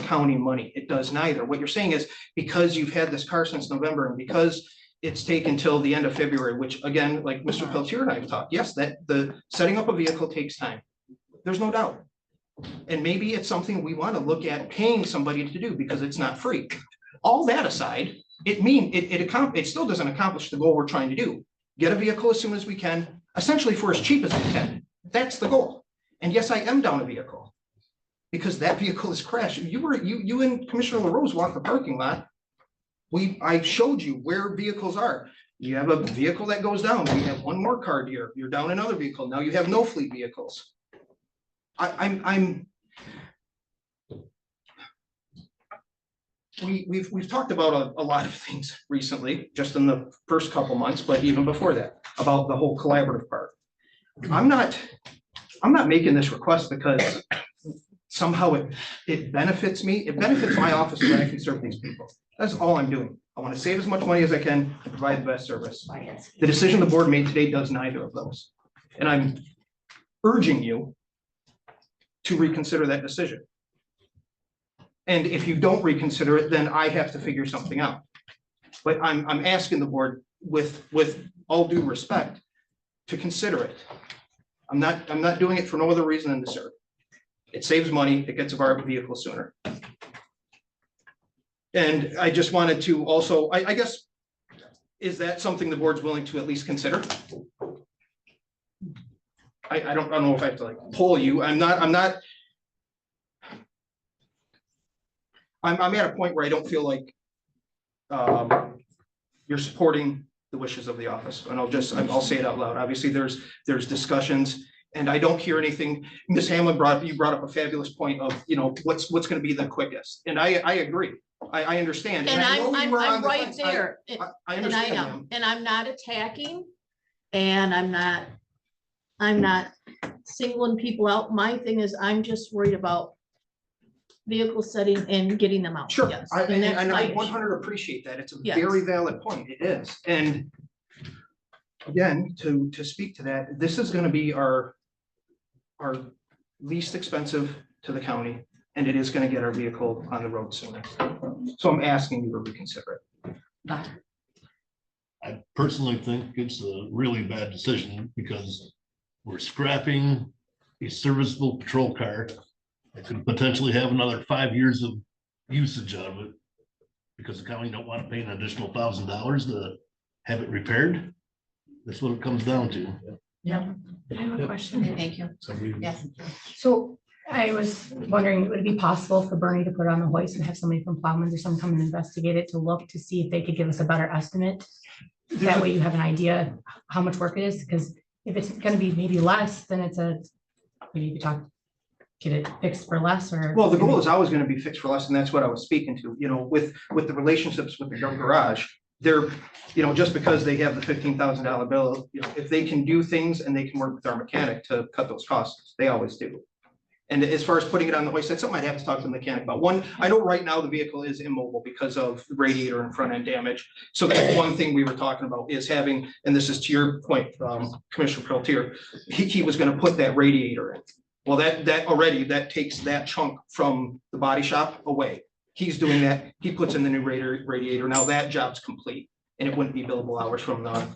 county money. It does neither. What you're saying is because you've had this car since November and because it's taken till the end of February, which again, like Mr. Peltier and I have talked, yes, that the setting up a vehicle takes time. There's no doubt. And maybe it's something we want to look at paying somebody to do because it's not free. All that aside, it still doesn't accomplish the goal we're trying to do. Get a vehicle as soon as we can, essentially for as cheap as we can. That's the goal. And yes, I am down a vehicle because that vehicle is crashed. You and Commissioner LaRose walked the parking lot. I showed you where vehicles are. You have a vehicle that goes down. We have one more car here. You're down another vehicle. Now you have no fleet vehicles. We've talked about a lot of things recently, just in the first couple months, but even before that, about the whole collaborative part. I'm not making this request because somehow it benefits me. It benefits my office when I can serve these people. That's all I'm doing. I want to save as much money as I can to provide the best service. The decision the board made today does neither of those. And I'm urging you to reconsider that decision. And if you don't reconsider it, then I have to figure something out. But I'm asking the board with all due respect to consider it. I'm not doing it for no other reason than to serve. It saves money, it gets our vehicle sooner. And I just wanted to also, I guess, is that something the board's willing to at least consider? I don't know if I have to like pull you. I'm at a point where I don't feel like you're supporting the wishes of the office, and I'll say it out loud. Obviously, there's discussions, and I don't hear anything. Ms. Hamlin brought up a fabulous point of, what's going to be the quickest, and I agree. I understand. And I know you I'm were on the right fence. there. I And I understand, am, ma'am. and I'm not attacking, and I'm not singling people out. My thing is, I'm just worried about vehicle setting and getting them out. Sure, Yes, and that's my I issue. 100 appreciate that. It's a Yes. very valid point. It is. And again, to speak to that, this is going to be our least expensive to the county, and it is going to get our vehicle on the road sooner. So I'm asking you to reconsider it. I personally think it's a really bad decision because we're scrapping a serviceable patrol car that could potentially have another 5 years of usage out of it because the county don't want to pay an additional $1,000 to have it repaired. That's what it comes down to. Yeah. I have a question. Thank you. Yes. So I was wondering, would it be possible for Bernie to put it on the hoist and have somebody from Plowman's or someone come and investigate it to look to see if they could give us a better estimate? That way you have an idea how much work it is, because if it's gonna be maybe less, then maybe you could get it fixed for less or. Well, the goal is always going to be fixed for less, and that's what I was speaking to, with the relationships with the garage. They're, just because they have the $15,000 bill, if they can do things and they can work with our mechanic to cut those costs, they always do. And as far as putting it on the hoist, that's something I'd have to talk to the mechanic about. One, I know right now the vehicle is immobile because of the radiator and front end damage. So that's one thing we were talking about is having, and this is to your point, Commissioner Peltier, he was going to put that radiator in. Well, that takes that chunk from the body shop away. He's doing that. He puts in the new radiator. Now that job's complete, and it wouldn't be billable hours from the.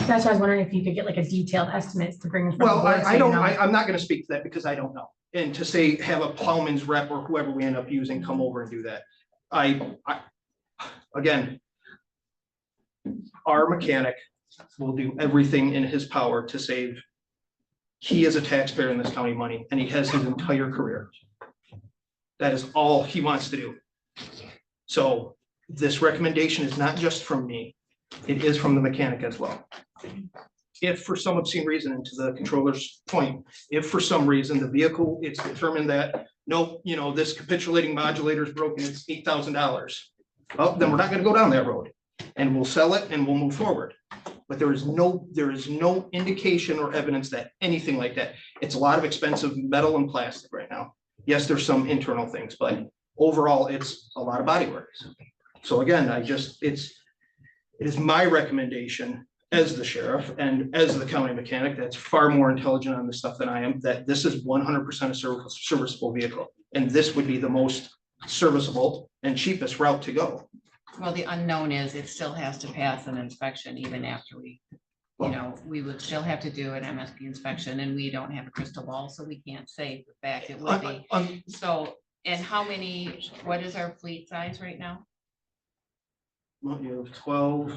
That's why I was wondering if you could get like a detailed estimate to bring. Well, I'm not going to speak to that because I don't know. And to say, have a Plowman's rep or whoever we end up using come over and do that. Again, our mechanic will do everything in his power to save. He is a taxpayer in this county money, and he has his entire career. That is all he wants to do. So this recommendation is not just from me. It is from the mechanic as well. If for some obscene reason, and to the controller's point, if for some reason the vehicle, it's determined that, nope, this capitulating modulator is broken, it's $8,000. Well, then we're not going to go down that road, and we'll sell it and we'll move forward. But there is no indication or evidence that anything like that. It's a lot of expensive metal and plastic right now. Yes, there's some internal things, but overall, it's a lot of body work. So again, it is my recommendation as the sheriff and as the county mechanic that's far more intelligent on this stuff than I am, that this is 100% a serviceable vehicle. And this would be the most serviceable and cheapest route to go. Well, the unknown is it still has to pass an inspection even after we would still have to do an MSP inspection, and we don't have a crystal ball, so we can't say for fact it will be. So, and what is our fleet size right now? Well, you have 12.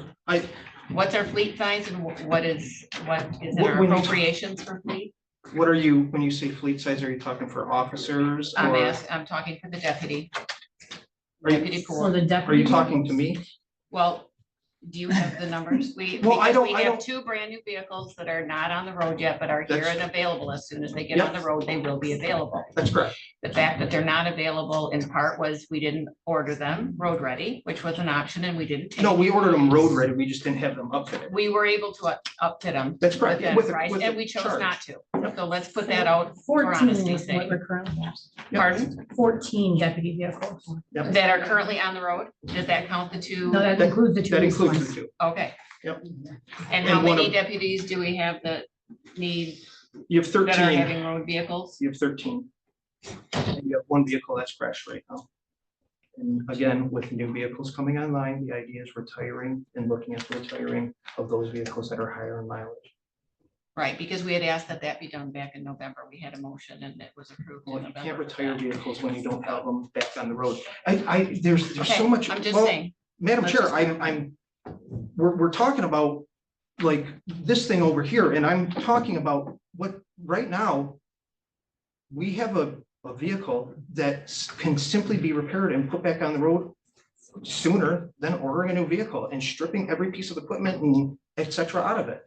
What's our fleet size and what is in What our we need to- appropriations for fleet? what are you, when you say fleet size, are you talking for officers? I'm or I'm talking for the deputy. Are you- Deputy For pool. the Are deputy. you talking to me? Well, do you have the numbers? Well, I because don't- we I have don't- 2 brand new vehicles that are not on the road yet, but are here That's- and available. As soon as they get on the road, they will be available. That's correct. The fact that they're not available in part was we didn't order them road ready, which was an option and we didn't take. No, we ordered them road ready. We just didn't have them upfitted. We were able to upfit them. That's correct. within With the- price, with and the we chose charge. not to. So let's put that out for 14 honesty's is what sake. we're currently have. Pardon? 14 deputy vehicles. That are currently on the road? Does that count the 2? No, that includes the two. That leased includes ones. the 2. Okay. Yep. And how And one many of- deputies do we have that need, You have that are 13. having road vehicles? You have 13. And you have 1 vehicle that's crashed right now. And again, with new vehicles coming online, the idea is retiring and looking at the retiring of those vehicles that are higher in mileage. Right, because we had asked that that be done back in November. We had a motion and it was approved in Well, you November. can't retire vehicles when you don't have them back on the road. There's so Okay, much. I'm just well, saying. Madam Let's Chair, just- we're talking about like this thing over here, and I'm talking about what, right now, we have a vehicle that can simply be repaired and put back on the road sooner than ordering a new vehicle and stripping every piece of equipment and et cetera out of it.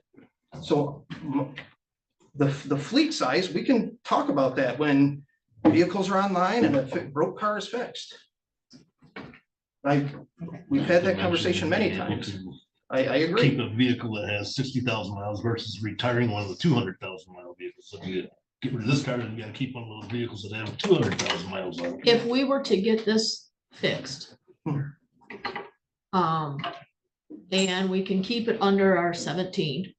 So the fleet size, we can talk about that when vehicles are online and a broke car is fixed. We've had that conversation many times. I agree. Keep a vehicle that has 60,000 miles versus retiring one of the 200,000 mile vehicles. So you get rid of this car, then you gotta keep one of those vehicles that have 200,000 miles on it. If we were to get this fixed. And we can keep it under our 17.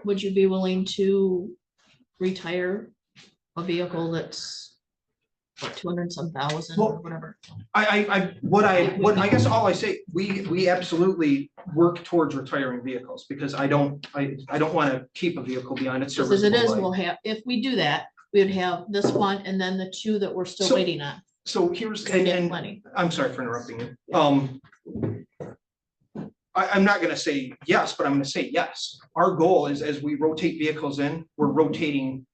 Would you be willing to retire a vehicle that's 200 some thousand or Well, whatever? I guess all I say, we absolutely work towards retiring vehicles because I don't want to keep a vehicle beyond its Because as it serviceable is, life. we'll have, if we do that, we would have this one and then the 2 that we're still So- waiting on. So here's, We get and plenty. I'm sorry for interrupting you. I'm not gonna say yes, but I'm gonna say yes. Our goal is as we rotate vehicles in, we're rotating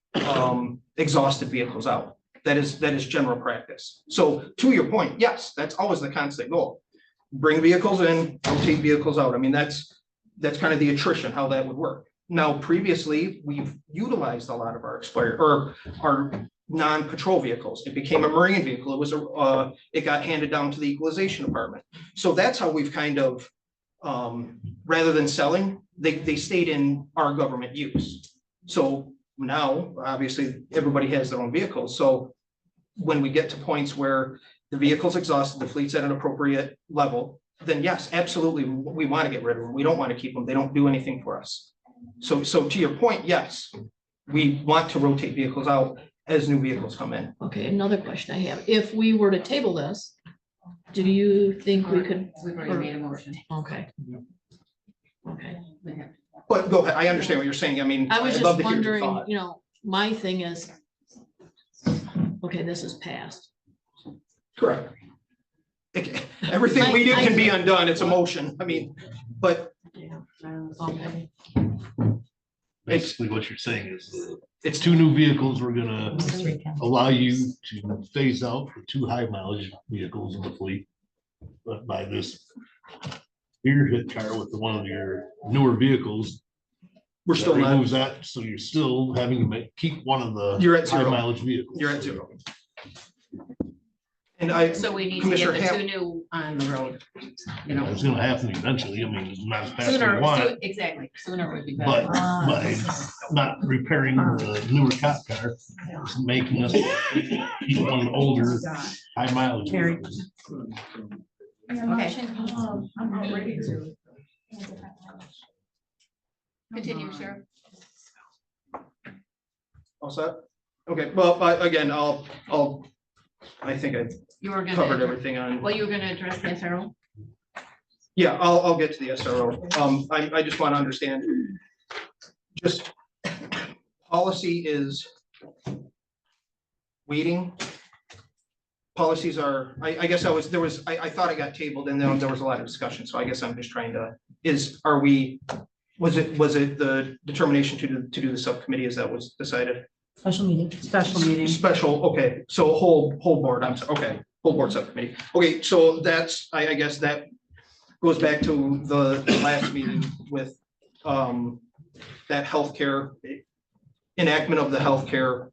exhausted vehicles out. That is general practice. So to your point, yes, that's always the constant goal. Bring vehicles in, rotate vehicles out. I mean, that's kind of the attrition, how that would work. Now, previously, we've utilized a lot of our expired or our non-patrol vehicles. It became a marine vehicle. It got handed down to the equalization department. So that's how we've kind of, rather than selling, they stayed in our government use. So now, obviously, everybody has their own vehicles. So when we get to points where the vehicle's exhausted, the fleet's at an appropriate level, then yes, absolutely, we want to get rid of them. We don't want to keep them. They don't do anything for us. So to your point, yes, we want to rotate vehicles out as new vehicles come in. Okay, another question I have. If we were to table this, do you think we could? We've already made a motion. Okay. Okay. But go ahead, I understand what you're saying. I mean, I was I'd love just to hear your wondering, thought. you know, my thing is, okay, this is passed. Correct. Everything we do can be undone. It's a motion. I mean, but Okay. Basically, what you're saying is it's 2 new vehicles. We're gonna allow you to phase out the 2 high mileage vehicles in the fleet. But by this rear hit car with one of your newer vehicles. we're still that not, removes that, so you're still having to keep one of the You're at high zero. mileage vehicles. you're at 0. And So we need to Commissioner get the Ham- 2 new on the road, you know. It's gonna happen eventually. I mean, it's not as fast as we Sooner, want, exactly, sooner would be but better. by not repairing the newer cop car, it's making us keep one older high mileage. vehicles. Your motion needs to. Continue, sir. all set? Okay, well, again, I think I You were covered gonna, everything on. well, you were gonna address the SRO? Yeah, I'll get to the SRO. I just want to understand. Just policy is waiting. Policies are, I guess I thought it got tabled and then there was a lot of discussion. So I guess I'm just trying to, Was it the determination to do the subcommittee as that was decided? Special meeting. Special meeting. Special, okay, so whole board, I'm sorry, okay, whole board subcommittee. Okay, so that's, I guess that goes back to the last meeting with that healthcare enactment of the healthcare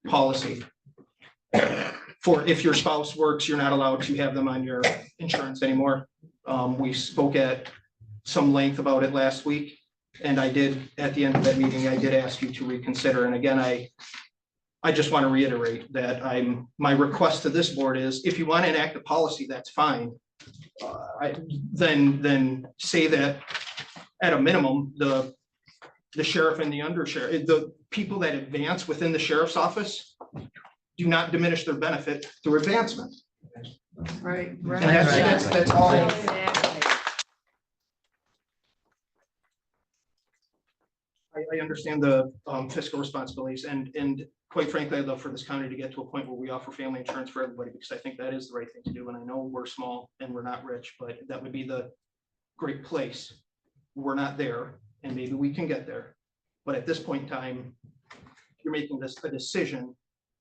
policy. For if your spouse works, you're not allowed to have them on your insurance anymore. We spoke at some length about it last week. And I did, at the end of that meeting, I did ask you to reconsider. And again, I just want to reiterate that my request to this board is, if you want to enact a policy, that's fine. Then say that at a minimum, the sheriff and the undersheriff, the people that advance within the sheriff's office do not diminish their benefit through advancement. Right, And right. that's all. I understand the fiscal responsibilities and quite frankly, I'd love for this county to get to a point where we offer family insurance for everybody, because I think that is the right thing to do. And I know we're small and we're not rich, but that would be the great place. We're not there, and maybe we can get there. But at this point in time, you're making a decision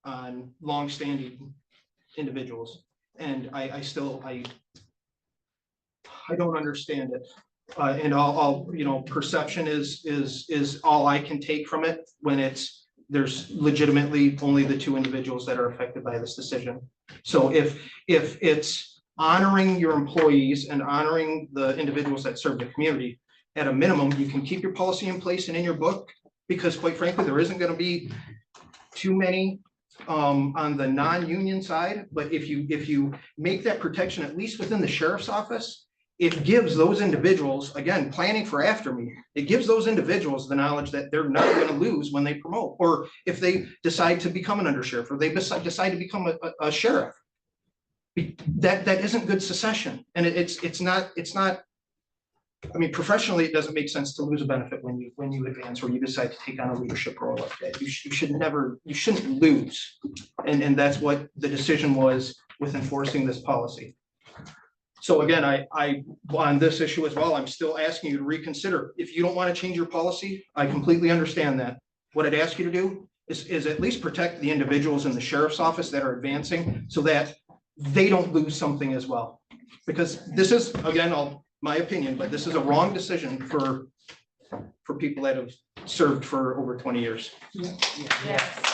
on longstanding individuals. And I don't understand it. And I'll, perception is all I can take from it when there's legitimately only the two individuals that are affected by this decision. So if it's honoring your employees and honoring the individuals that serve the community, at a minimum, you can keep your policy in place and in your book, because quite frankly, there isn't going to be too many on the non-union side. But if you make that protection, at least within the sheriff's office, it gives those individuals, again, planning for after me, it gives those individuals the knowledge that they're not going to lose when they promote, or if they decide to become an undersheriff, or they decide to become a sheriff. That isn't good succession. And it's not, I mean, professionally, it doesn't make sense to lose a benefit when you advance or you decide to take on a leadership role like that. You shouldn't lose. And that's what the decision was with enforcing this policy. So again, I on this issue as well, I'm still asking you to reconsider. If you don't want to change your policy, I completely understand that. What I'd ask you to do is at least protect the individuals in the sheriff's office that are advancing, so that they don't lose something as well. Because this is, again, my opinion, but this is a wrong decision for people that have served for over 20 years. Yes.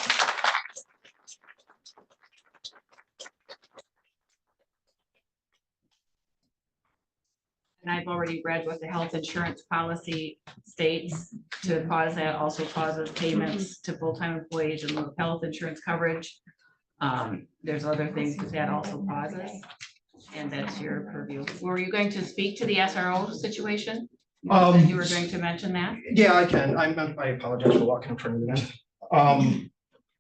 And I've already read what the health insurance policy states. To cause that also causes payments to full-time employees in lieu of health insurance coverage. There's other things that also causes, and that's your purview. Were you going to speak to the SRO situation? You said you were going to mention that? Yeah, I can. I apologize for walking in front of you then.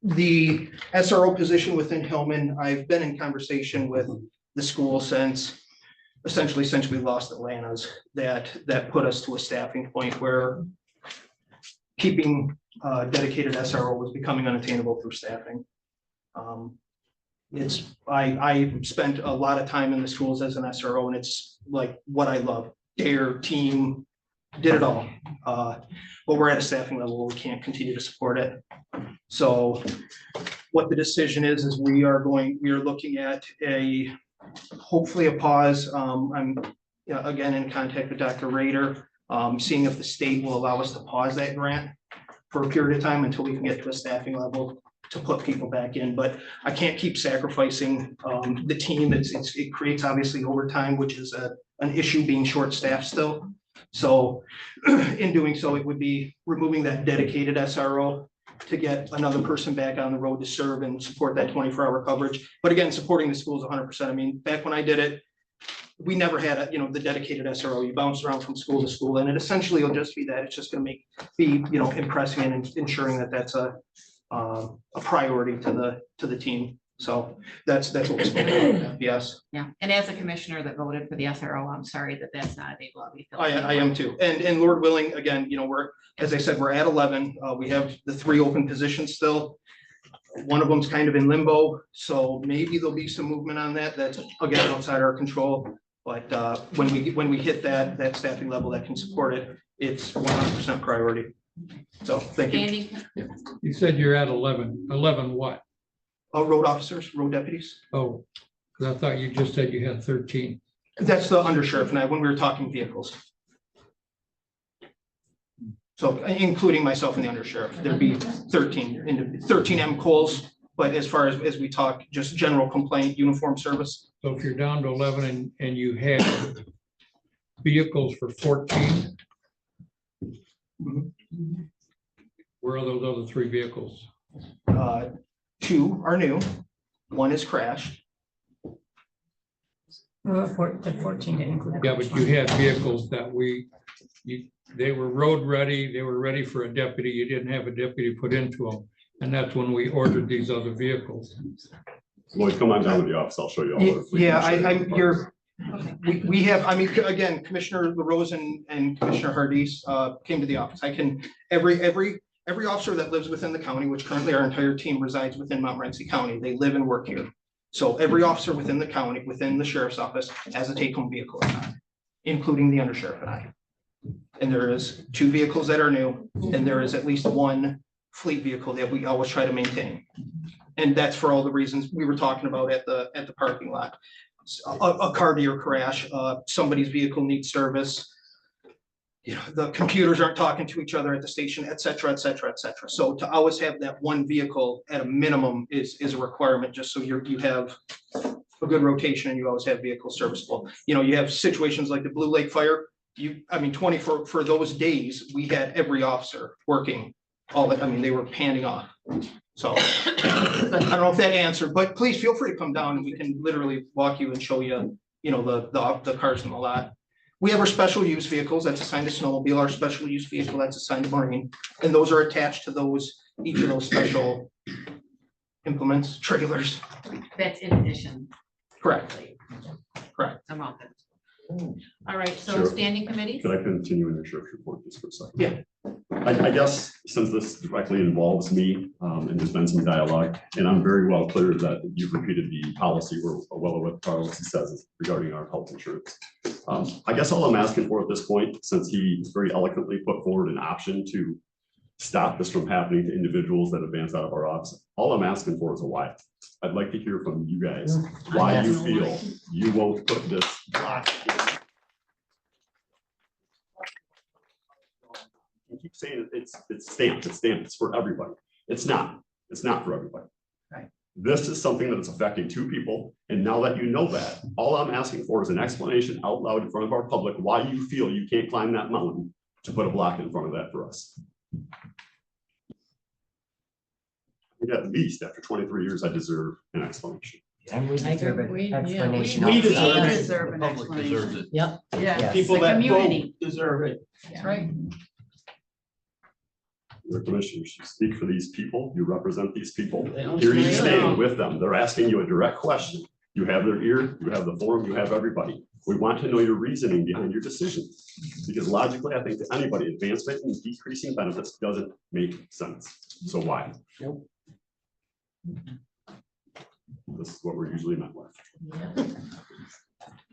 The SRO position within Hillman, I've been in conversation with the school since we lost Atlanta's, that put us to a staffing point where keeping dedicated SRO was becoming unattainable through staffing. I spent a lot of time in the schools as an SRO, and it's like what I love. Dare, team, did it all. But we're at a staffing level where we can't continue to support it. So what the decision is we are looking at hopefully a pause. I'm again in contact with Dr. Rader, seeing if the state will allow us to pause that grant for a period of time until we can get to a staffing level to put people back in. But I can't keep sacrificing the team. It creates obviously overtime, which is an issue, being short-staffed still. So in doing so, it would be removing that dedicated SRO to get another person back on the road to serve and support that 24-hour coverage. But again, supporting the schools 100%. I mean, back when I did it, we never had the dedicated SRO. You bounce around from school to school, and it essentially will just be that. It's just going to be impressing and ensuring that that's a priority to the team. So that's what we're supposed to do. Yes. Yeah, and as a commissioner that voted for the SRO, I'm sorry that's not able to be filled. I am too. And Lord willing, again, we're, as I said, we're at 11. We have the 3 open positions still. One of them's kind of in limbo, so maybe there'll be some movement on that. That's again outside our control. But when we hit that staffing level that can support it, it's 100% priority. So thank you. Standing, You said you're at 11 what? Road officers, road deputies. Oh, because I thought you just said you had 13. That's the undersheriff and I, when we were talking vehicles. So including myself and the undersheriff, there'd be 13 M-Cols. But as far as we talk, just general complaint, uniform service. So if you're down to 11 and you have vehicles for 14, Mhm. where are those other 3 vehicles? 2 are new, 1 is crashed. The 14 didn't include. the Yeah, but first you one. had vehicles that they were road ready, they were ready for a deputy, you didn't have a deputy put into them. And that's when we ordered these other vehicles. Lloyd, come on down to the office. I'll show you all. the fleet. Yeah, I'll show you I'm the here. We have, I mean, again, Commissioner LaRose and Commissioner Hardis came to the office. I can, every officer that lives within the county, which currently our entire team resides within Montmorency County, they live and work here. So every officer within the county, within the sheriff's office has a take-home vehicle, including the undersheriff and I. And there is 2 vehicles that are new, and there is at least 1 fleet vehicle that we always try to maintain. And that's for all the reasons we were talking about at the parking lot. A car deer crash, somebody's vehicle needs service. You know, the computers aren't talking to each other at the station, et cetera, et cetera, et cetera. So to always have that 1 vehicle at a minimum is a requirement, just so you have a good rotation and you always have vehicles serviceable. You know, you have situations like the Blue Lake Fire. I mean, for those days, we had every officer working they were panning off. So I don't know if that answered, but please feel free to come down and we can literally walk you and show you, you know, the cars in the lot. We have our special use vehicles that's assigned to snowmobile, our special use vehicle that's assigned to marine, and those are attached to each of those special implements, trailers. that's in addition. Correct. Correct. I'm off it. All right, so Sure. standing committees? Could I continue in your sheriff's report just for a second? Yeah. I guess since this directly involves me, and there's been some dialogue, and I'm very well clear that you've repeated the policy, we're well aware what the policy says regarding our health insurance. I guess all I'm asking for at this point, since he very eloquently put forward an option to stop this from happening to individuals that advance out of our office, all I'm asking for is a why. I'd like to hear from you guys, why you feel you won't put this block. You keep saying it's stamped, it's for everybody. It's not for everybody. Right. This is something that is affecting 2 people, and now that you know that, all I'm asking for is an explanation out loud in front of our public, why you feel you can't climb that mountain to put a block in front of that for us. And at least after 23 years, I deserve an explanation. And we deserve an explanation. We deserve an The public deserves it. Yep. Yes. People The that community deserve it. That's right. Your commissioners, you speak for these people, you represent these people. They don't Here you say stand no. with them. They're asking you a direct question. You have their ear, you have the forum, you have everybody. We want to know your reasoning behind your decision. Because logically, I think to anybody, advancement and decreasing benefits doesn't make sense. So why? Nope. This is what we're usually met with.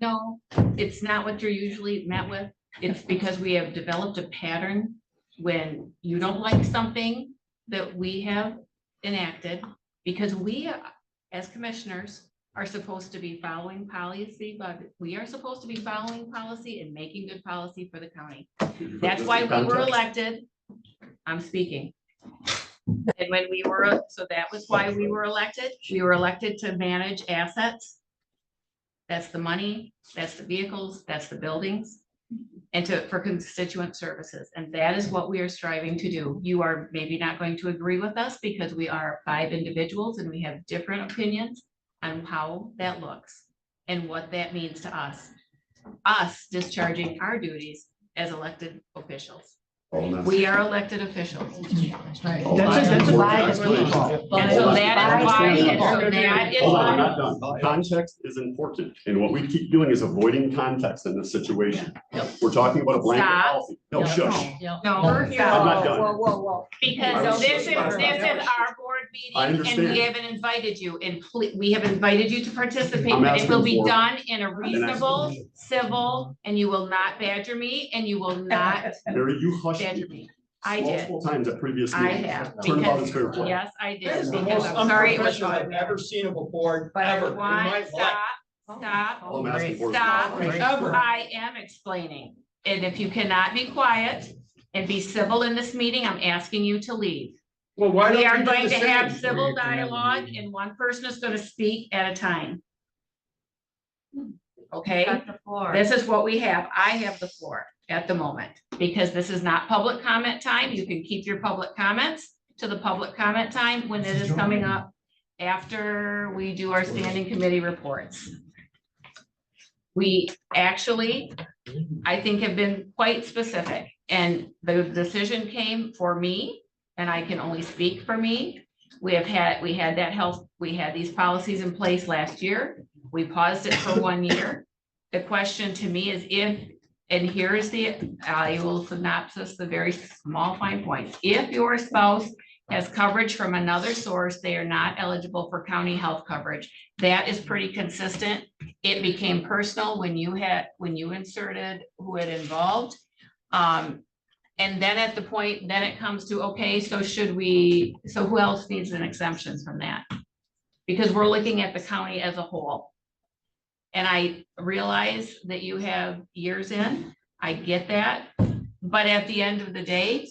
No, it's not what you're usually met with. It's because we have developed a pattern when you don't like something that we have enacted, because we, as commissioners, are supposed to be following policy, but we are supposed to be following policy and making good policy for the county. That's why we were elected. I'm speaking. And when we were, so that was why we were elected. We were elected to manage assets. That's the money, that's the vehicles, that's the buildings, and for constituent services. And that is what we are striving to do. You are maybe not going to agree with us because we are 5 individuals and we have different opinions on how that looks and what that means to us. Us discharging our duties as elected officials. All I'm asking. We are elected officials. That's Hold on. that's By That's the what it is. people. And so that is why, and so Hold that is Hold on, I'm why. not done. Context is important, and what we keep doing is avoiding context in this situation. We're talking about a blanket Stop. policy. No, shush. No, I'm stop. not done. Whoa. Because this is our board I meeting and we understand. haven't invited you and we have invited you to participate, I'm but it will be asking for done in a reasonable, civil, and you will not badger me and you will not Mary, you hushed badger me me. I did. multiple times at previous I meetings. have, Turnabout is because, fair play. yes, I That did, is the because most I'm sorry it was. unprofessional I've ever seen of a board, But I ever in my want, life. stop, All I'm asking for is. stop. Ever. I am explaining. And if you cannot be quiet and be civil in this meeting, I'm asking you to leave. Well, why don't We are do going the to same? have civil dialogue and one person is going to speak at a time. Okay, Got the floor. this is what we have. I have the floor at the moment because this is not public comment time. You can keep your public comments to the public comment time when it is coming up after we do our standing committee reports. We actually, I think, have been quite specific, and the decision came for me, and I can only speak for me. We had these policies in place last year. We paused it for 1 year. The question to me is if, and here is I will synopsis the very small fine points. If your spouse has coverage from another source, they are not eligible for county health coverage. That is pretty consistent. It became personal when you inserted who it involved. And then at the point, then it comes to, okay, so who else needs an exemption from that? Because we're looking at the county as a whole. And I realize that you have years in, I get that. But at the end of the day,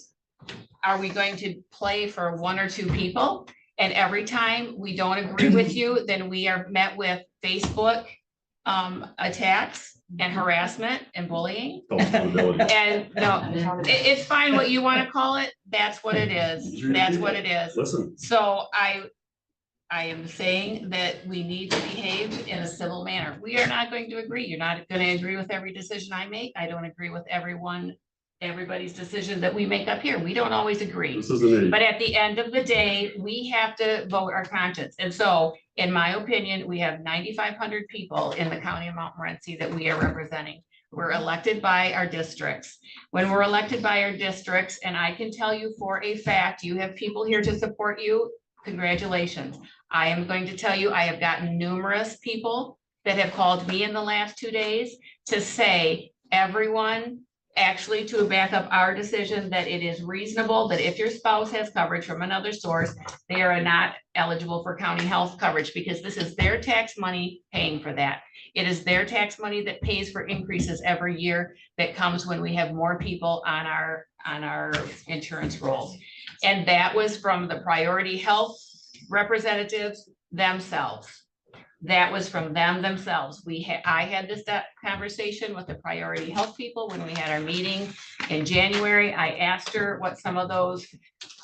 are we going to play for 1 or 2 people? And every time we don't agree with you, then we are met with Facebook attacks and harassment and bullying. Accountability. And no, it's fine what you want to call it. That's what it is. That's what it is. Listen, So I am saying that we need to behave in a civil manner. We are not going to agree. You're not going to agree with every decision I make. I don't agree with everybody's decision that we make up here. We don't always agree. this isn't But at the end of the day, we have to vote our conscience. And so, in my opinion, we have 9,500 people in the county of Montmorency that we are representing. We're elected by our districts. When we're elected by our districts, and I can tell you for a fact, you have people here to support you, congratulations. I am going to tell you, I have gotten numerous people that have called me in the last 2 days to say, everyone, actually to back up our decision that it is reasonable that if your spouse has coverage from another source, they are not eligible for county health coverage because this is their tax money paying for that. It is their tax money that pays for increases every year that comes when we have more people on our insurance rolls. And that was from the priority health representatives themselves. That was from them themselves. I had this conversation with the priority health people when we had our meeting in January. I asked her what some of those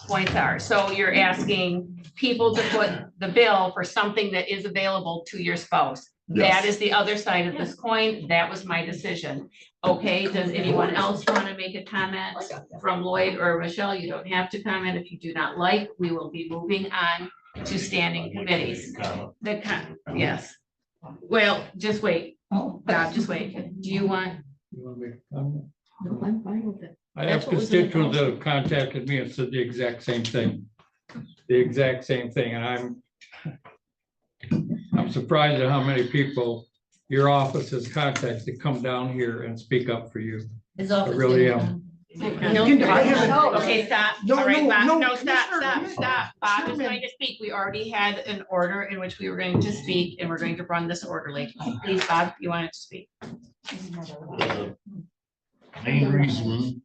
points are. So you're asking people to put the bill for something that is available to your spouse. Yes. That is the other side of this coin. That was my decision. Okay, does anyone else want to make a comment from Lloyd or Michelle? You don't have to comment if you do not like. We will be moving on to standing committees. Yes. Well, just wait. Bob, just wait. Do you want? You want to make a comment? No, I'm fine with it. I That's have what was in the constituents that policy. have contacted me and said the exact same thing. The exact same thing, and I'm surprised at how many people your office has contacted to come down here and speak up for you. I really am. Okay, stop. No, All right, no, Bob, no, no, stop. Bob is Chairman. going to speak. We already had an order in which we were going to speak and we're going to run this orderly. Please, Bob, you wanted to speak. The main reason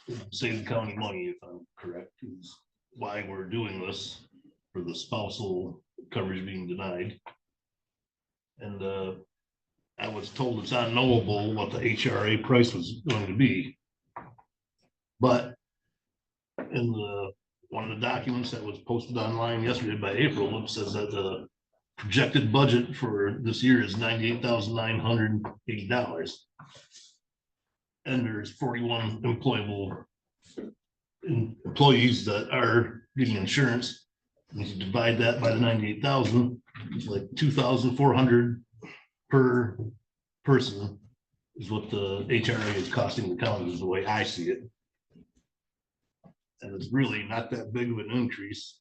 to save the county money, if I'm correct, is why we're doing this for the spousal coverage being denied. And I was told it's unknowable what the HRA price was going to be. But in one of the documents that was posted online yesterday by April, it says that the projected budget for this year is $98,980. And there's 41 employable employees that are getting insurance. And you divide that by the 98,000, it's like 2,400 per person is what the HRA is costing the county, is the way I see it. And it's really not that big of an increase,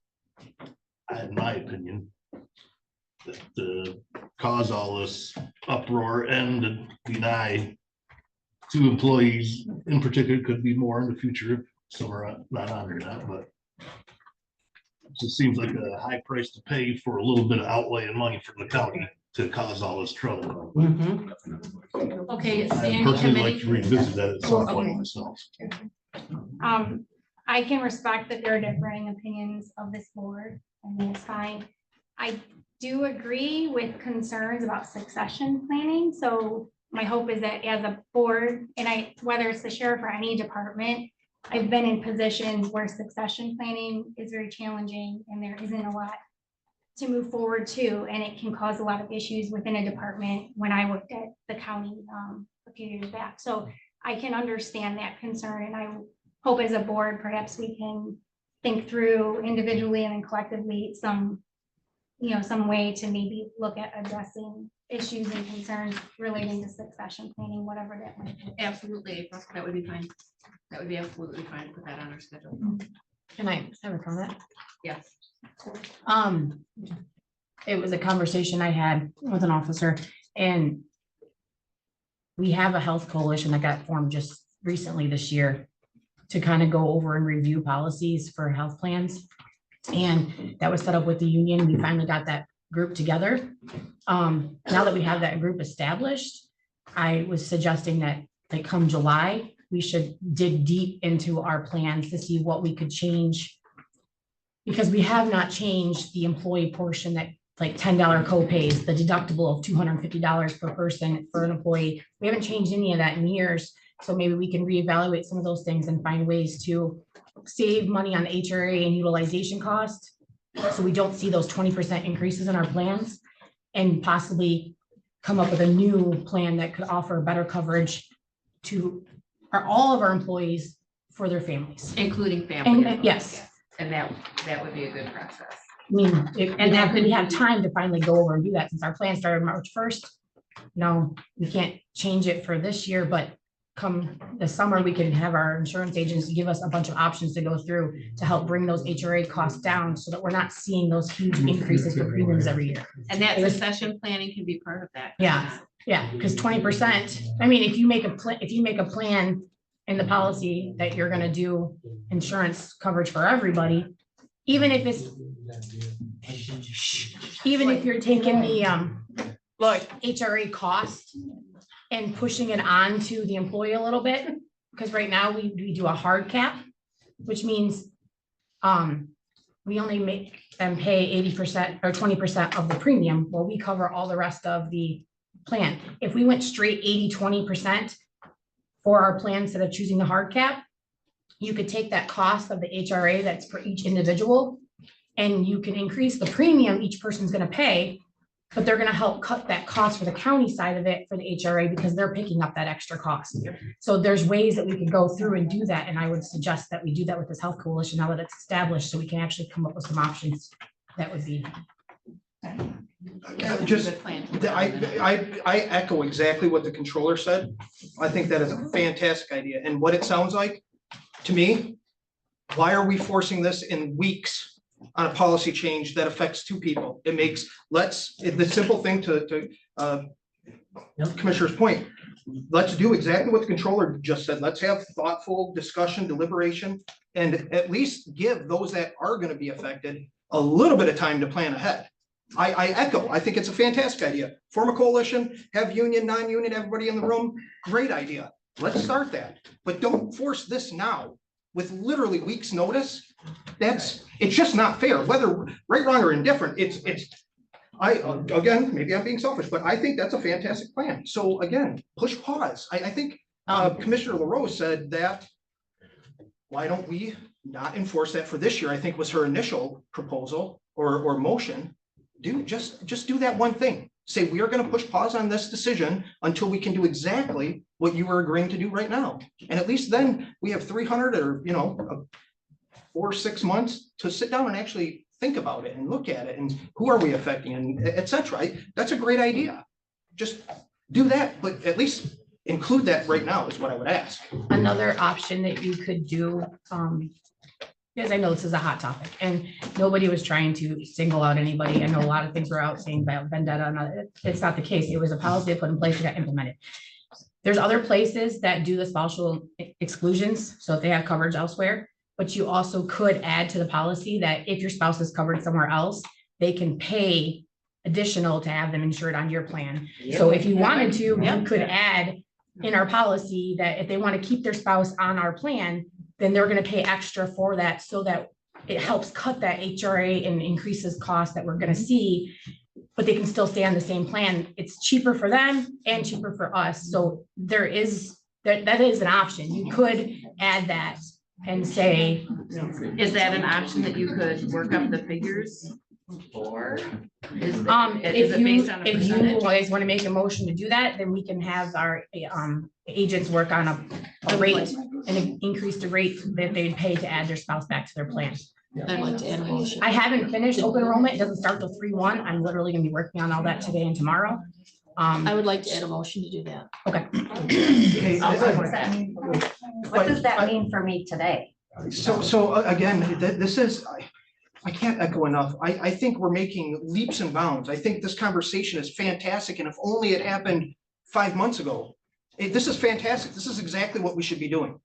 in my opinion, to cause all this uproar and to deny two employees in particular. Could be more in the future if some are not under that, but it just seems like a high price to pay for a little bit of outlay of money from the county to cause all this trouble. Okay, I Sandy personally like to committee. revisit that at some Okay. point myself. I can respect that there are differing opinions of this board, and it's fine. I do agree with concerns about succession planning, so my hope is that as a board, and whether it's the sheriff or any department, I've been in positions where succession planning is very challenging and there isn't a lot to move forward to, and it can cause a lot of issues within a department when I worked at the county a few years back. So I can understand that concern, and I hope as a board, perhaps we can think through individually and then collectively some way to maybe look at addressing issues and concerns relating to succession planning, whatever that might be. Absolutely, April, that would be fine. That would be absolutely fine to put that on our schedule. Can I have a comment? Yes. It was a conversation I had with an officer, and we have a health coalition that got formed just recently this year to kind of go over and review policies for health plans. And that was set up with the union. We finally got that group together. Now that we have that group established, I was suggesting that like come July, we should dig deep into our plans to see what we could change. Because we have not changed the employee portion, that like $10 co-pays, the deductible of $250 per person for an employee. We haven't changed any of that in years. So maybe we can reevaluate some of those things and find ways to save money on HRA and utilization costs. So we don't see those 20% increases in our plans, and possibly come up with a new plan that could offer better coverage to all of our employees for their families. Including family. And yes. And that would be a good process. I mean, And that could we have be- time to finally go over and do that, since our plan started March 1st. No, we can't change it for this year, but come the summer, we can have our insurance agents give us a bunch of options to go through to help bring those HRA costs down, so that we're not seeing those huge increases for premiums every year. And that succession planning can be part of that. Yeah, because 20%, I mean, if you make a plan in the policy that you're gonna do insurance coverage for everybody, even if you're taking the HRA cost and pushing it on to the employee a little bit, because right now we do a hard cap, which means we only make them pay 80% or 20% of the premium, while we cover all the rest of the plan. If we went straight 80-20% for our plan instead of choosing the hard cap, you could take that cost of the HRA that's for each individual, and you can increase the premium each person's gonna pay, but they're gonna help cut that cost for the county side of it for the HRA, because they're picking up that extra cost. So there's ways that we could go through and do that, and I would suggest that we do that with this health coalition now that it's established, so we can actually come up with some options that would be. That would be a Just, good plan to put on the minute. I echo exactly what the controller said. I think that is a fantastic idea. And what it sounds like, to me, why are we forcing this in weeks on a policy change that affects two people? It makes, the simple thing to Commissioner's point, let's do exactly what the controller just said. Let's have thoughtful discussion, deliberation, and at least give those that are gonna be affected a little bit of time to plan ahead. I echo, I think it's a fantastic idea. Form a coalition, have union, non-union, everybody in the room, great idea. Let's start that, but don't force this now with literally weeks' notice. It's just not fair, whether right, wrong, or indifferent. Again, maybe I'm being selfish, but I think that's a fantastic plan. So again, push pause. I think Commissioner LaRose said that, why don't we not enforce that for this year? I think was her initial proposal or motion. Just do that one thing. Say, we are going to push pause on this decision until we can do exactly what you are agreeing to do right now. And at least then we have 300 or, 4 or 6 months to sit down and actually think about it and look at it and who are we affecting and et cetera. That's a great idea. Just do that, but at least include that right now is what I would ask. Another option that you could do, because I know this is a hot topic and nobody was trying to single out anybody. I know a lot of things were out saying about vendetta and it's not the case. It was a policy put in place that got implemented. There's other places that do the spousal exclusions, so if they have coverage elsewhere, but you also could add to the policy that if your spouse is covered somewhere else, they can pay additional to have them insured on your plan. So if you wanted to, you could add in our policy that if they want to keep their spouse on our plan, then they're going to pay extra for that so that it helps cut that HRA and increases costs that we're going to see, but they can still stay on the same plan. It's cheaper for them and cheaper for us. So there is, that is an option. You could add that and say, Is that an option that you could work up the figures for? Is it if you, based on a if you percentage? guys want to make a motion to do that, then we can have our, agents work on a rate and increase the rate that they'd pay to add their spouse back to their plan. I'd like to add a motion. I haven't finished open enrollment. It doesn't start till 3/1. I'm literally gonna be working on all that today and tomorrow. I would like to add a motion to do that. Okay. What does that mean for me today? So again, this is, I can't echo enough. I think we're making leaps and bounds. I think this conversation is fantastic, and if only it happened 5 months ago. This is fantastic. This is exactly what we should be doing.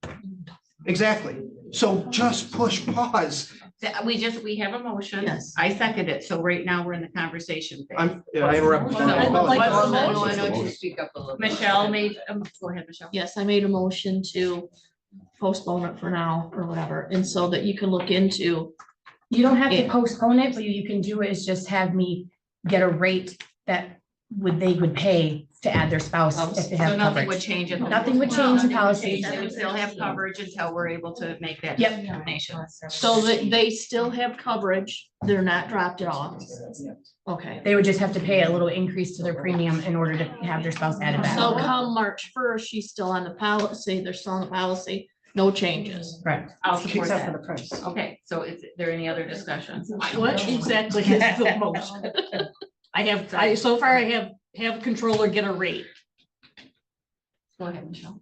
Exactly. So just push pause. We have a motion. Yes. I second it. So right now we're in the conversation phase. I interrupted. I would like What's to- the motion? I know you speak up a little. Michelle made, go ahead, Michelle. Yes, I made a motion to postpone it for now or whatever, and so that you can look into. You don't have to Yeah. postpone it, but you can do is just have me get a rate that they would pay to add their spouse if they So have nothing would coverage. change it. Nothing would change the policy. They would still have coverage until we're able to make that Yep. determination. So that they still have coverage, they're not dropped it off. Okay, They would just have to pay a little increase to their premium in order to have their spouse added back. so come March 1st, she's still on the policy, they're still on the policy, no changes. Correct. I'll support Except for that. the price. Okay, so is there any other discussion? What exactly is the motion? So far I have controller get a rate. Go ahead, Michelle.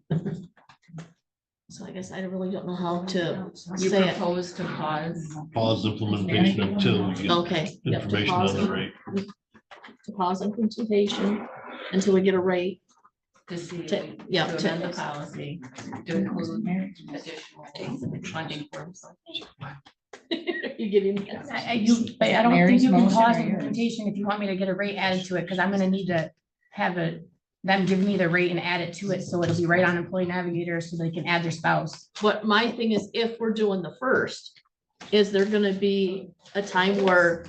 So I guess I really don't know how to You say it. propose to pause. Pause implementation until we get Okay. yep, to information pause on the it- rate. To pause implementation until we get a rate. To see, To- yeah, to to- amend the policy, to include additional funding for themselves. You getting that? But I don't think you can pause implementation if you want me to get a rate added to it, because I'm gonna need to have them give me the rate and add it to it, so it'll be right on Employee Navigator, so they can add their spouse. But my thing is, if we're doing the first, is there gonna be a time where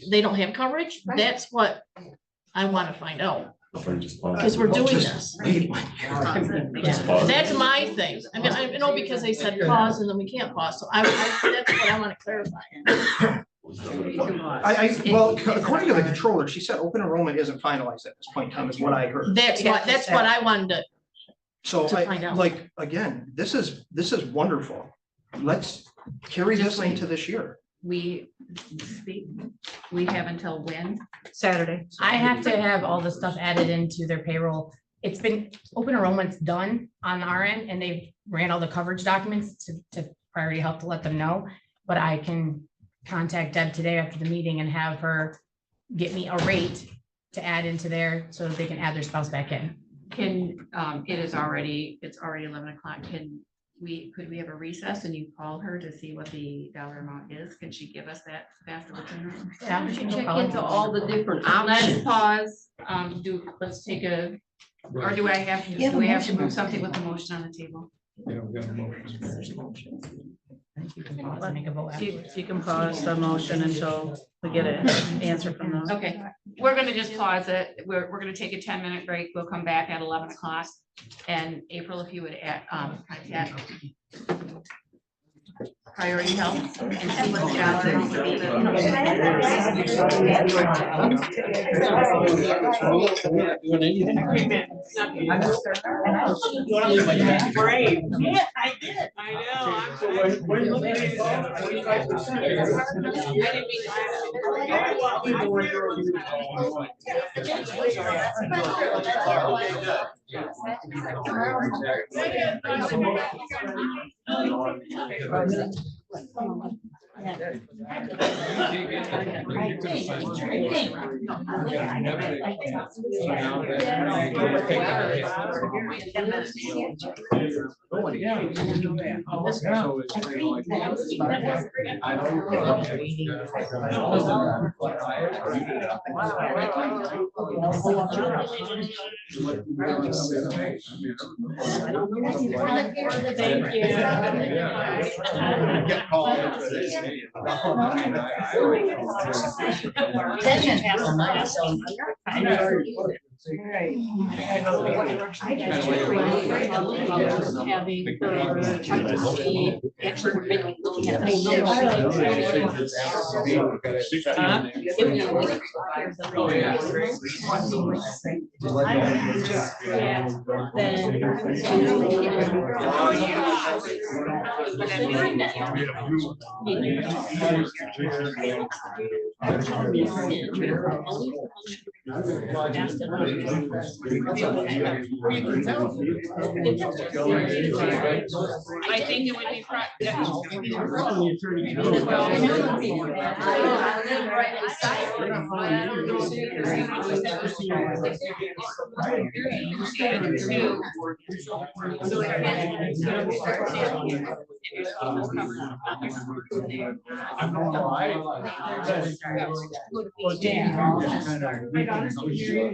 they don't have coverage? That's what I wanna find out, because we're doing this. Just pause. That's my thing. I mean, I know because they said pause and then we can't pause, so that's what I wanna clarify. Well, according to the controller, she said open enrollment isn't finalized at this point in time, is what I heard. That's what I wanted to, So to find out. like, again, this is wonderful. Let's carry Just this wait. into this year. We have until when? Saturday. I have to have all the stuff added into their payroll. It's been, open enrollment's done on our end, and they've ran all the coverage documents to priority help to let them know. But I can contact Deb today after the meeting and have her get me a rate to add into there so that they can add their spouse back in. It's already 11 o'clock. Could we have a recess and you call her to see what the dollar amount is? Can she give us that fast? Yeah, Check no problem. into all the different Let's pause, let's take a, or do I have, do we have to move something with the motion on the table? Yeah, we got a motion. You can pause and make a vote You afterwards. you can pause the motion until we get an answer from them. Okay, we're gonna just pause it. We're gonna take a 10-minute break. We'll come back at 11 o'clock. And April, if you would contact Priority Health and see what the dollar amount would be. Brave. Yeah, I did. I know. I'm- So when you say 25%. I didn't mean Thank you. Get called. Having her check to see, actually, we're making those kind of things. I think it would be.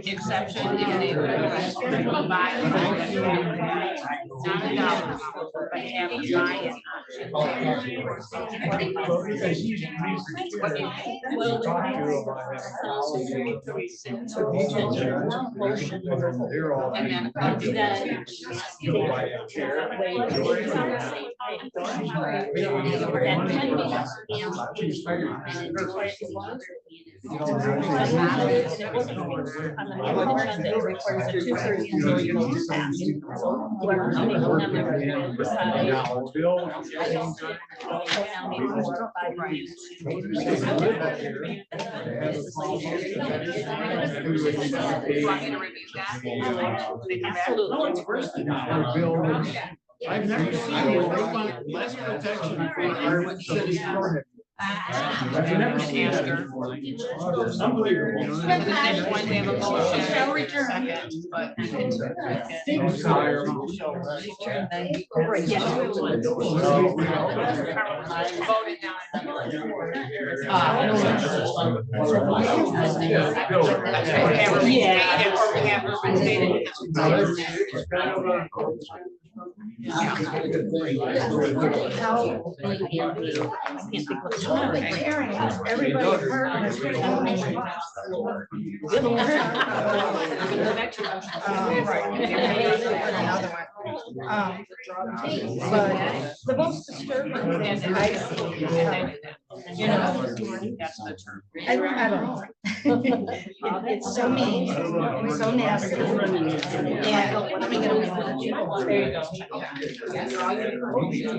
Exception if they buy. Not a dollar, but have a buy-in I've never seen less protection for our citizens. I've never seen that before. Unbelievable. So the next one, we have a motion. Second, but. Voted down. But the most disturbing thing I see, you know, That's the term. I don't know. It's so mean, it's so nasty.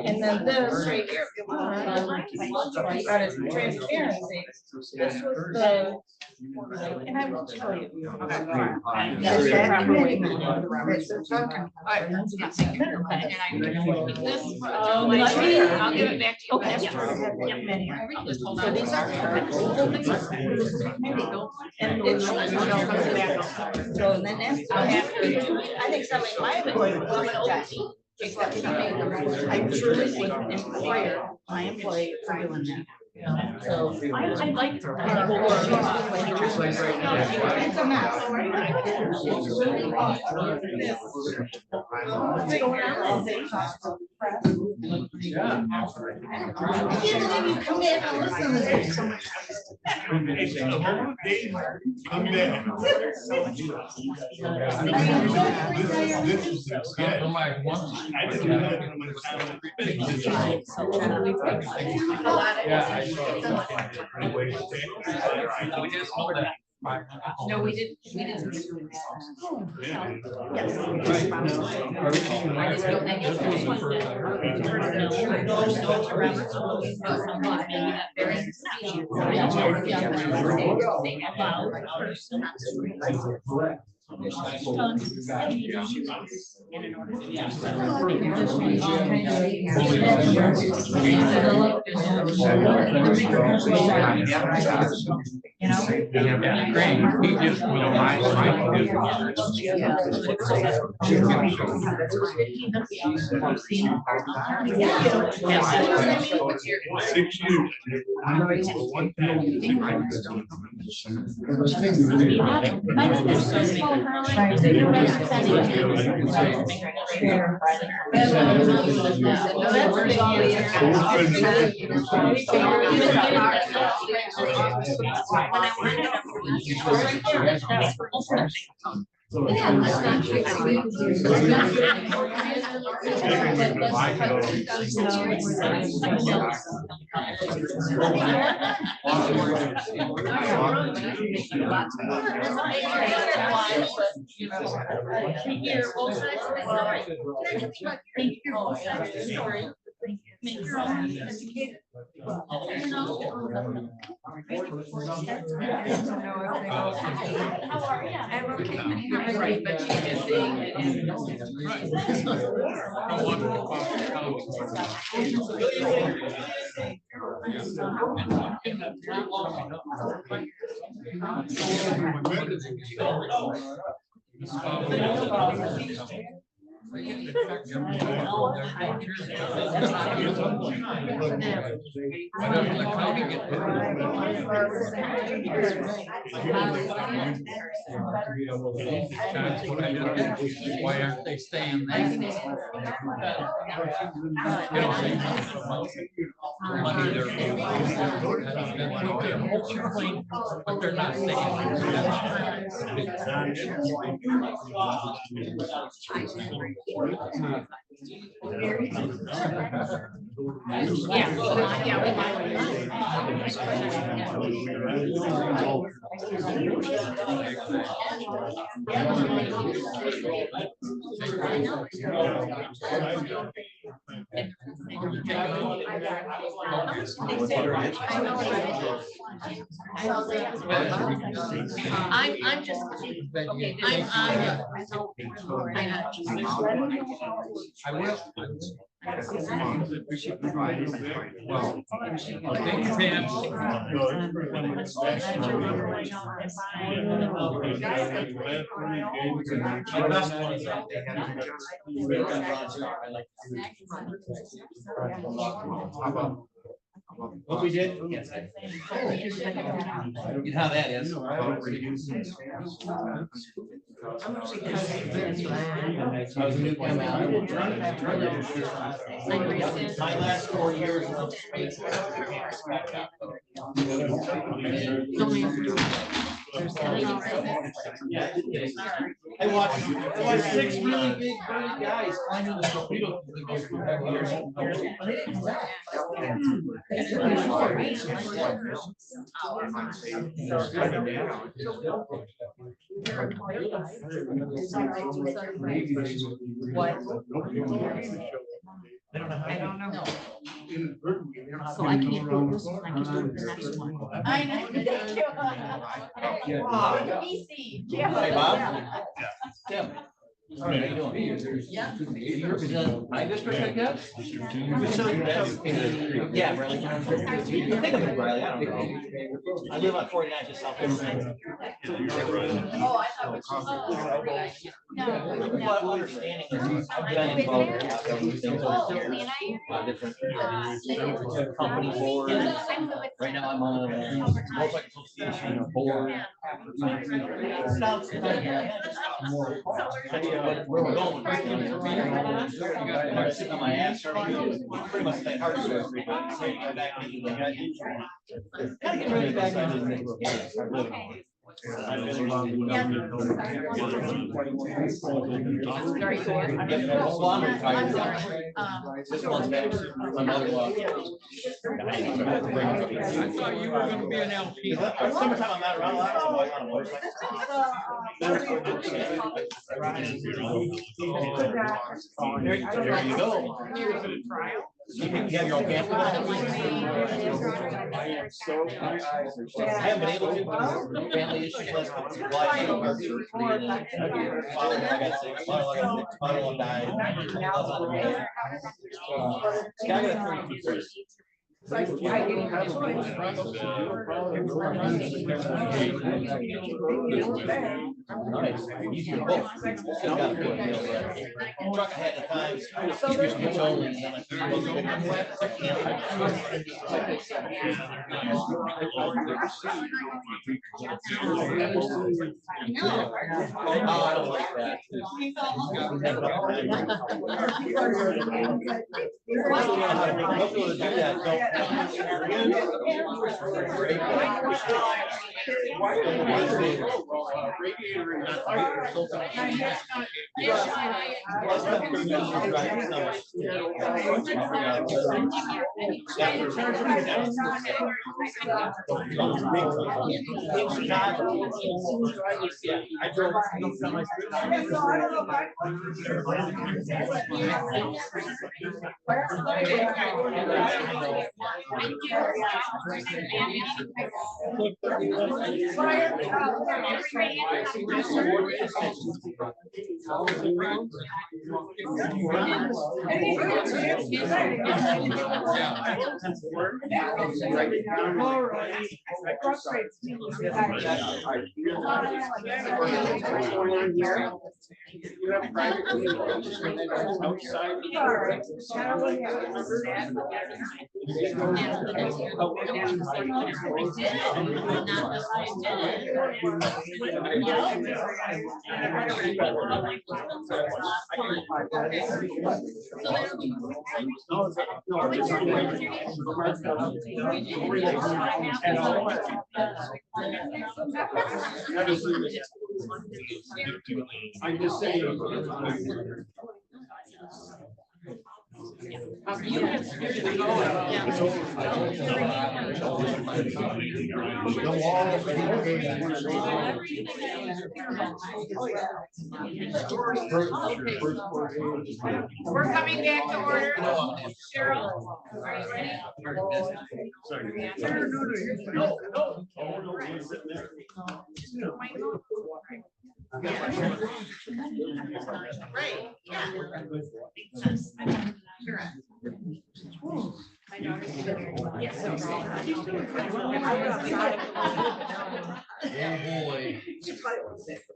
And then this right here, about his transparency, this was the, and I will show you. That's the proper way. That's what I'm talking I'll give it back to you. Okay. Just hold So on. these are cards. And so then after, I think something my employee would have done, except something, I truly would employer my employee for doing that. So I like her. it's a mess. What's going on? I can't believe you come in and listen to this. Come down. No, we didn't. Yeah. I just don't think Make your own educated. How are you? I'm okay. Right, but she's just saying Why aren't they staying there? Money they're paying. But they're not I'm just, okay, I will. Well, thank you, What we did? You know how that is. I was new come out. My last 4 years. I watched 6 really big burly guys climbing the torpedo. What? I don't know. So I can't do this one, I can do the next one. I know. Thank you. BC. Hey, Bob. Tim. How are you doing? Yeah. You represent my district, I guess? Yeah, Bradley. I think I'm in Bradley, I don't know. I live on 49 just south of. Oh, I thought it was. No. But understanding is I've been involved in different company boards. Right now I'm on a motorcycle association board. Where we're going. I'm sitting on my ass, pretty much that hard surgery, but I'm back into the kind of get ready back into the. Well, I'm retired now. This one's back. My mother-in-law. I thought you were gonna be an LP. Summertime, I'm not around a lot, so I'm always on a motorcycle. There you go. You have your own camper? I haven't been able to, but family issues last couple of lives. Father-in-law died. I got a 32. Nice. Easier to both. Still got a good deal, but truck ahead of time. Used to be totally, and then oh, I don't like that. Most people that do that I'm just saying. We're coming back to order. Cheryl, are you ready? Right, yeah. Oh, boy.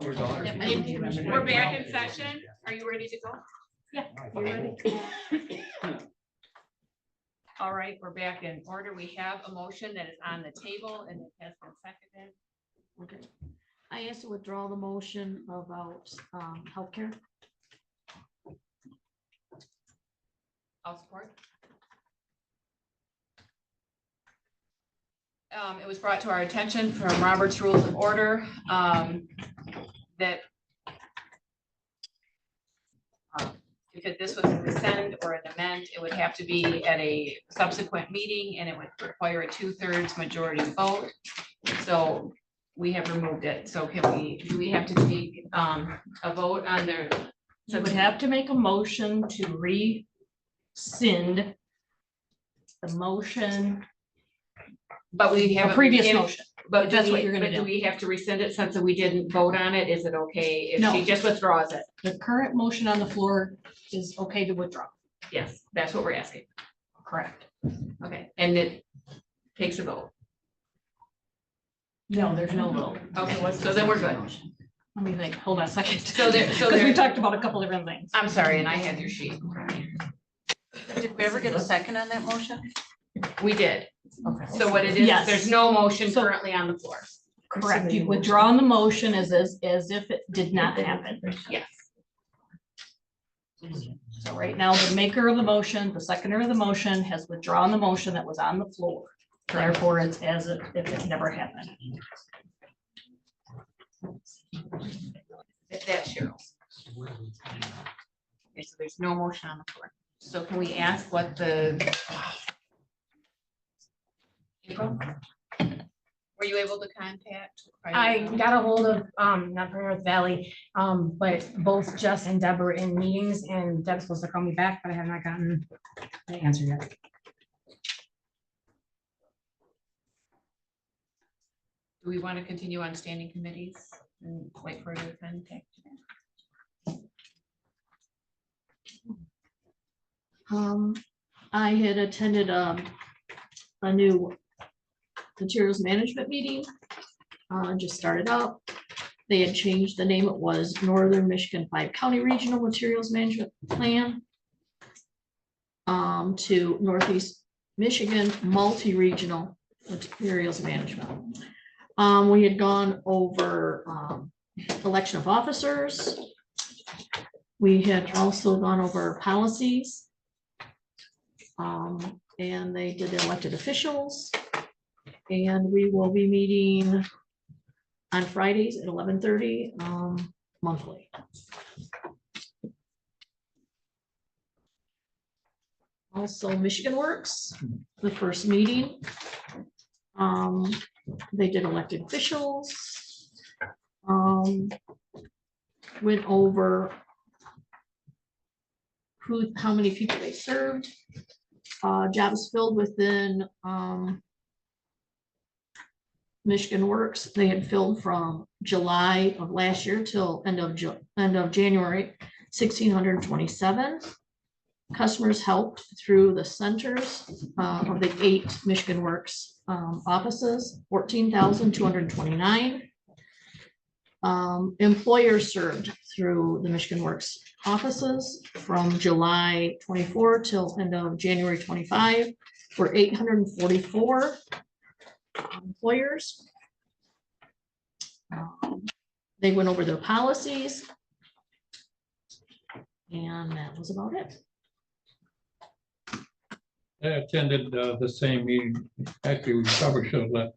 We're back in session. Are you ready to go? Yeah. You ready? All right, we're back in order. We have a motion that is on the table and it has been seconded. Okay. I asked to withdraw the motion about healthcare. I'll support. It was brought to our attention from Robert's Rules of Order that if this was a rescind or an amend, it would have to be at a subsequent meeting and it would require a 2/3 majority vote. So we have removed it. So do we have to take a vote on there? So would have to make a motion to rescind the motion. But we have A previous motion. But That's what you're gonna do do. we have to rescind it since we didn't vote on it? Is it okay if No. she just withdraws it? The current motion on the floor is okay to withdraw. Yes, that's what we're asking. Correct. Okay, and it takes a vote. No, there's no vote. Okay, so then we're good. Let me think, hold on a second. So Because we talked about a couple different things. I'm sorry, and I had your sheet. Did we ever get a second on that motion? We did. Okay. So what it is, Yes. there's no motion So- currently on the floor. Correct. You withdraw the motion as if it did not happen. Yes. So right now, the maker of the motion, the seconder of the motion has withdrawn the motion that was on the floor. Therefore, it's as if it never happened. That's Cheryl's. Okay, so there's no motion on the floor. So can we ask what the April? Were you able to contact? I got a hold of, not for North Valley, but both Jess and Deb were in meetings, and Deb's supposed to call me back, but I have not gotten the answer yet. Do we want to continue on standing committees and wait for your contact? I had attended a new materials management meeting. Just started up. They had changed the name. It was Northern Michigan 5-County Regional Materials Management Plan to Northeast Michigan Multi-Regional Materials Management. We had gone over election of officers. We had also gone over policies. And they did the elected officials. And we will be meeting on Fridays at 11:30 monthly. Also, Michigan Works, the first meeting. They did elected officials. Went over how many people they served. Jobs filled within Michigan Works. They had filled from July of last year till end of January, 1,627. Customers helped through the centers of the 8 Michigan Works offices, 14,229. Employers served through the Michigan Works offices from July 24 till end of January 25 were 844 employers. They went over their policies. And that was about it. I attended the same meeting. Actually, we probably should have let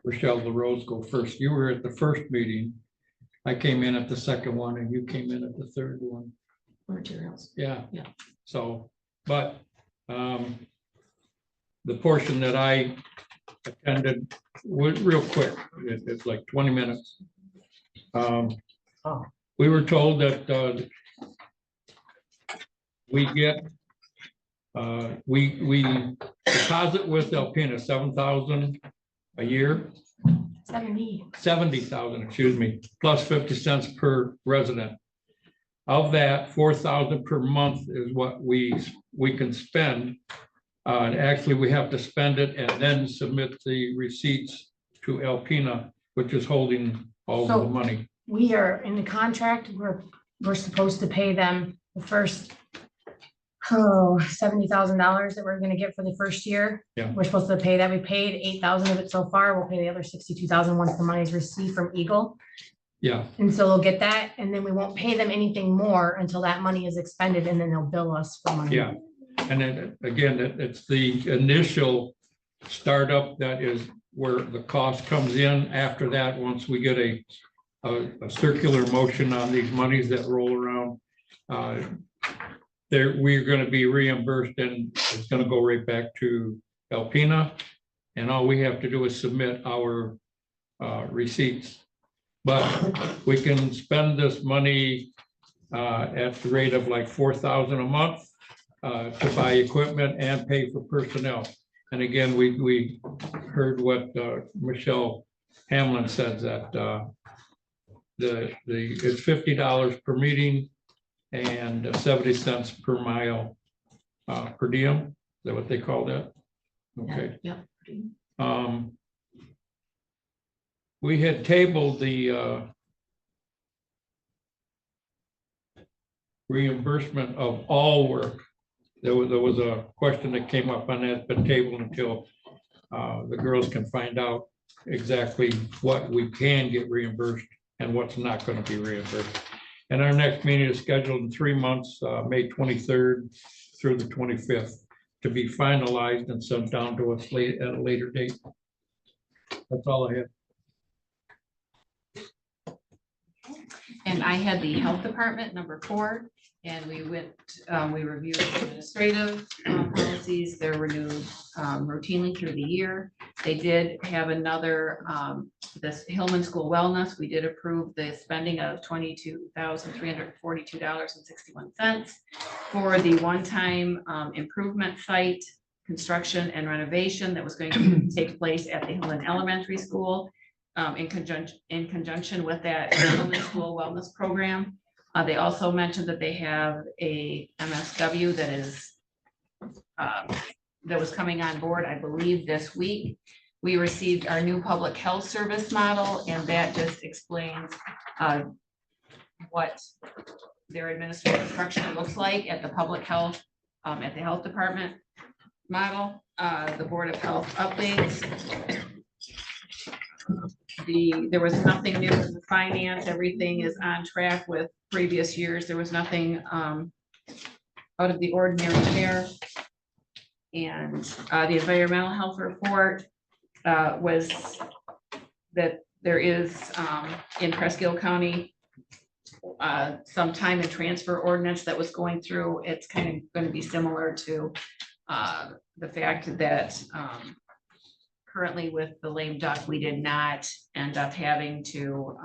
Rochelle LaRose go first. You were at the first meeting. I came in at the second one and you came in at the third one. Materials. Yeah. Yeah. So, but the portion that I attended was real quick. It's like 20 minutes. We were told that we get we deposit with Alpena 7,000 a year. 70,000, excuse me, plus 50 cents per resident. Of that, 4,000 per month is what we can spend. And actually, we have to spend it and then submit the receipts to Alpena, which is holding all of the money. We are in the contract, we're supposed to pay them the first $70,000 that we're gonna get for the first year. Yeah. We're supposed to pay that. We paid 8,000 of it so far. We'll pay the other 62,000 once the money is received from Eagle. Yeah. And so they'll get that, and then we won't pay them anything more until that money is expended, and then they'll bill us for money. Yeah. And then again, it's the initial startup that is where the cost comes in. After that, once we get a circular motion on these monies that roll around, we're going to be reimbursed, and it's going to go right back to Alpena. And all we have to do is submit our receipts. But we can spend this money at the rate of like 4,000 a month to buy equipment and pay for personnel. And again, we heard what Michelle Hamlin said, that it's $50 per meeting and 70 cents per mile per diem. Is that what they call that? Okay. Yeah. We had tabled the reimbursement of all work. There was a question that came up on that, but tabled until the girls can find out exactly what we can get reimbursed and what's not going to be reimbursed. And our next meeting is scheduled in 3 months, May 23rd through the 25th, to be finalized and sent down to us at a later date. That's all I have. And I had the health department, number 4, and we reviewed administrative policies. They're renewed routinely through the year. They did have another, this Hillman School Wellness, we did approve the spending of $22,342.61 for the one-time improvement site construction and renovation that was going to take place at the Hillman Elementary School in conjunction with that Hillman School Wellness Program. They also mentioned that they have a MSW that is that was coming on board, I believe, this week. We received our new public health service model, and that just explains what their administrative structure looks like at the public health, at the health department model, the Board of Health updates. There was nothing new in the finance. Everything is on track with previous years. There was nothing out of the ordinary there. And the environmental health report was that there is in Presque Isle County some time and transfer ordinance that was going through. It's kind of going to be similar to the fact that currently with the lame duck, we did not end up having to,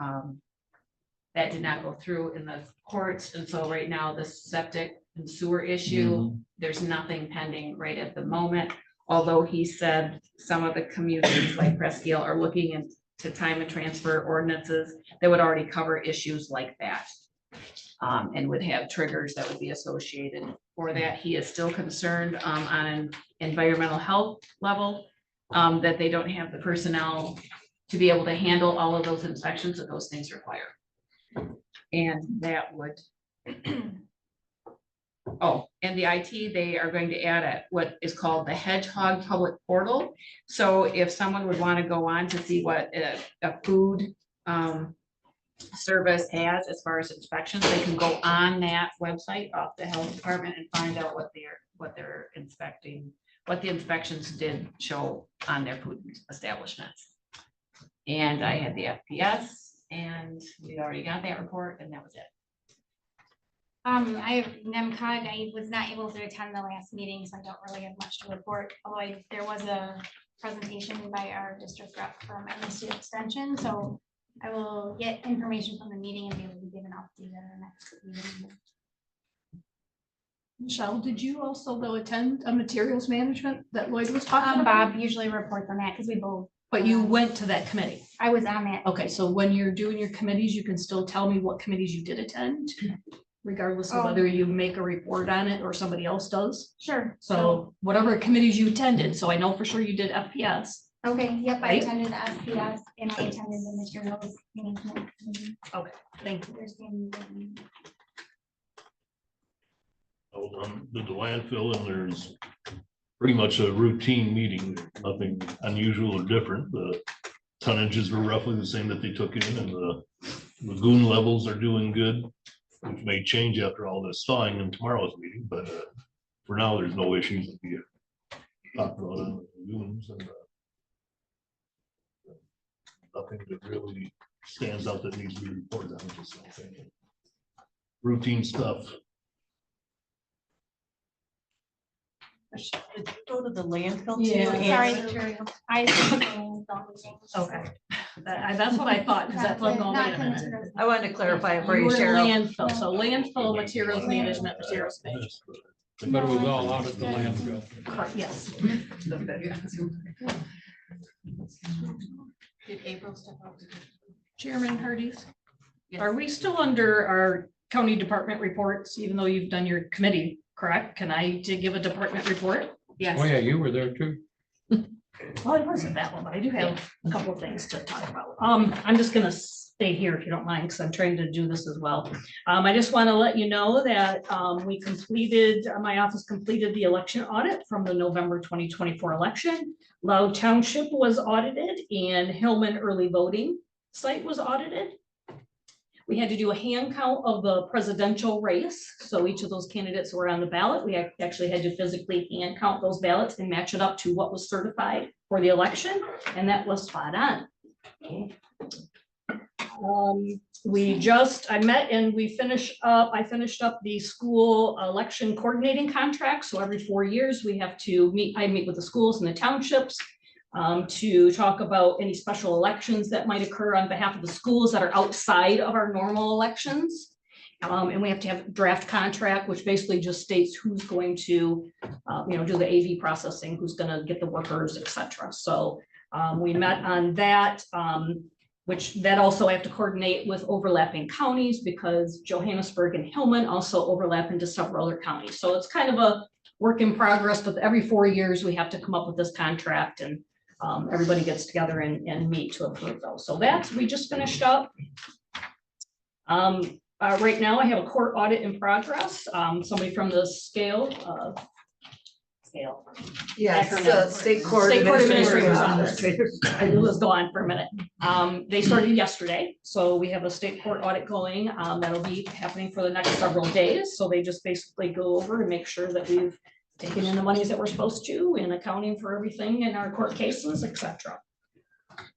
that did not go through in the courts. And so right now the septic and sewer issue, there's nothing pending right at the moment. Although he said some of the communities like Presque Isle are looking into time and transfer ordinances that would already cover issues like that. And would have triggers that would be associated for that. He is still concerned on an environmental health level, that they don't have the personnel to be able to handle all of those inspections that those things require. And that would, oh, and the IT, they are going to add what is called the Hedgehog Public Portal. So if someone would want to go on to see what a food service has as far as inspections, they can go on that website of the health department and find out what they're inspecting, what the inspections did show on their food establishments. And I had the FPS, and we already got that report, and that was it. I have NEMCOG. I was not able to attend the last meeting, so I don't really have much to report. Although there was a presentation by our district rep from MSU Extension, so I will get information from the meeting and be able to give an update at our next meeting. Michelle, did you also though attend a materials management that Lloyd was talking about? Bob usually reports on that because we both. But you went to that committee. I was on that. Okay, so when you're doing your committees, you can still tell me what committees you did attend, regardless of whether you make a report on it or somebody else does. Sure. So whatever committees you attended, so I know for sure you did FPS. Okay, yep, I Right? attended the SPS and I attended the materials management. Okay, thank you. Did the landfill, and there's pretty much a routine meeting, nothing unusual or different. The tonnages were roughly the same that they took in, and the lagoon levels are doing good, which may change after all this thawing in tomorrow's meeting, but for now, there's no issues that we talked about on the lagoons, and nothing that really stands out that needs to be reported on, just something routine stuff. Did you go to the landfill too? Yeah. Sorry, And- material. Okay, that's what I thought, because that's what I'm going, wait a minute. I wanted to clarify it for You you, were in Cheryl. landfill, so landfill materials management, materials management. But it was all out at the landfill. Correct, yes. Did April step up? Chairman Hardee's, Yes. are we still under our county department reports, even though you've done your committee, correct? Can I give a department report? Yes. Oh, yeah, you were there too. Well, it wasn't that one, but I do have a couple of things to talk about. I'm just gonna stay here if you don't mind, because I'm trying to do this as well. I just want to let you know that we completed, my office completed the election audit from the November 2024 election. Loud Township was audited and Hillman early voting site was audited. We had to do a hand count of the presidential race. So each of those candidates were on the ballot. We actually had to physically hand count those ballots and match it up to what was certified for the election. And that was spot on. I met and I finished up the school election coordinating contract. So every 4 years, we have to I meet with the schools and the townships to talk about any special elections that might occur on behalf of the schools that are outside of our normal elections. And we have to have a draft contract, which basically just states who's going to, do the AV processing, who's gonna get the workers, et cetera. So we met on that, which that also I have to coordinate with overlapping counties because Johannesburg and Hillman also overlap into several other counties. So it's kind of a work in progress, but every 4 years we have to come up with this contract and everybody gets together and meet to approve those. So we just finished up. Right now I have a court audit in progress. Somebody from the scale. Yes, Acronym. state court. State Court Administrator's Administrator's Office. I knew it was gone for a minute. They started yesterday, so we have a state court audit going. That'll be happening for the next several days. So they just basically go over and make sure that we've taken in the monies that we're supposed to and accounting for everything in our court cases, et cetera.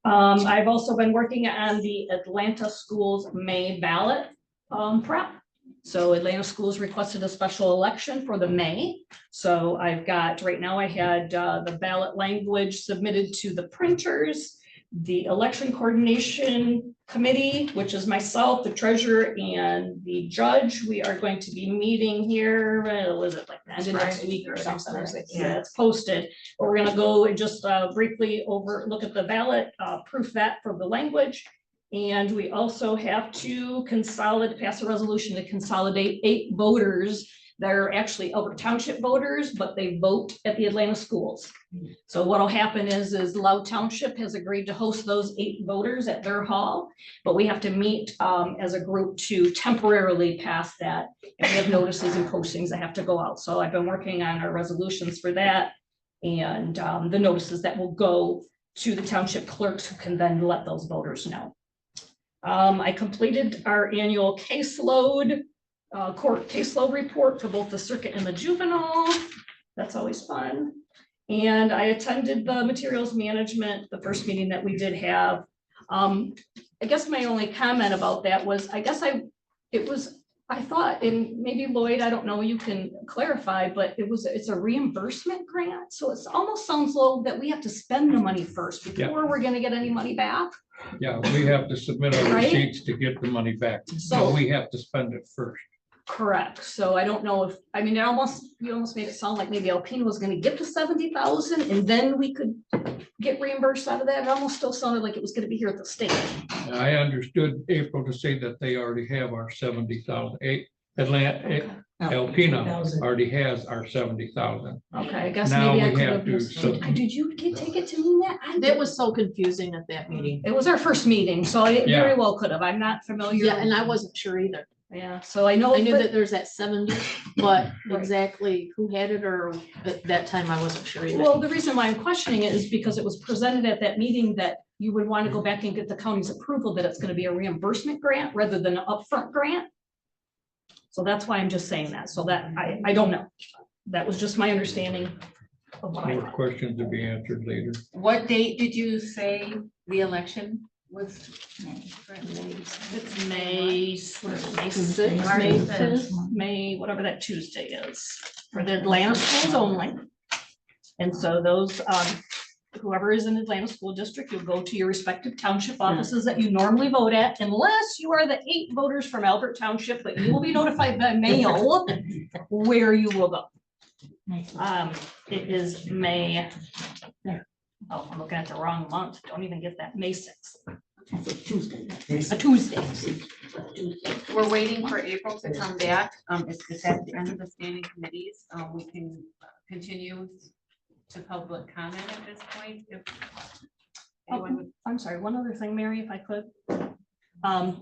I've also been working on the Atlanta Schools May ballot prep. So Atlanta Schools requested a special election for the May. So right now I had the ballot language submitted to the printers, the election coordination committee, which is myself, the treasurer, and the judge. We are going to be meeting here, was it like the end of next week or something? Yeah, it's posted. But we're gonna go and just briefly look at the ballot, proof that for the language. And we also have to pass a resolution to consolidate 8 voters that are actually Elbert Township voters, but they vote at the Atlanta schools. So what'll happen is Loud Township has agreed to host those 8 voters at their hall, but we have to meet as a group to temporarily pass that. And we have notices and postings that have to go out. So I've been working on our resolutions for that and the notices that will go to the township clerks who can then let those voters know. I completed our annual caseload, court caseload report for both the circuit and the juvenile. That's always fun. And I attended the materials management, the first meeting that we did have. I guess my only comment about that was, I thought, and maybe Lloyd, I don't know, you can clarify, but it's a reimbursement grant. So it almost sounds low that we have to spend the money first before we're gonna get any money back. Yeah, we have to submit our Right? receipts to get the money back, so So- we have to spend it first. Correct. So I don't know you almost made it sound like maybe Alpena was gonna get to 70,000 and then we could get reimbursed out of that. It almost still sounded like it was gonna be here at the state. I understood April to say that they already have our 70,000. Alpena already has our 70,000. Okay, I guess Now maybe I we could have have to missed. sub- Did you take it to me that? That was so confusing at that meeting. It was our first meeting, so I Yeah. very well could have. I'm not familiar. Yeah, and I wasn't sure either. Yeah, so I know. I knew but- that there's that 70, but Right. exactly who had it or at that time, I wasn't sure either. Well, the reason why I'm questioning it is because it was presented at that meeting that you would want to go back and get the county's approval that it's going to be a reimbursement grant rather than an upfront grant. So that's why I'm just saying that. So that I don't know. That was just my understanding of what I More thought. questions to be answered later. What date did you say the election was? It's May 6th, March May 5th. 5th, May, whatever that Tuesday is, for the Atlanta schools only. And so those, whoever is in the Atlanta School District, you'll go to your respective township offices that you normally vote at, unless you are the 8 voters from Albert Township, but you will be notified by mail where you will go. It is May. Oh, I'm looking at the wrong month. Don't even get that. May 6th. A Tuesday. We're waiting for April to come back. It's at the end of the standing committees. We can continue to public comment at this point. If anyone would- I'm sorry, one other thing, Mary, if I could.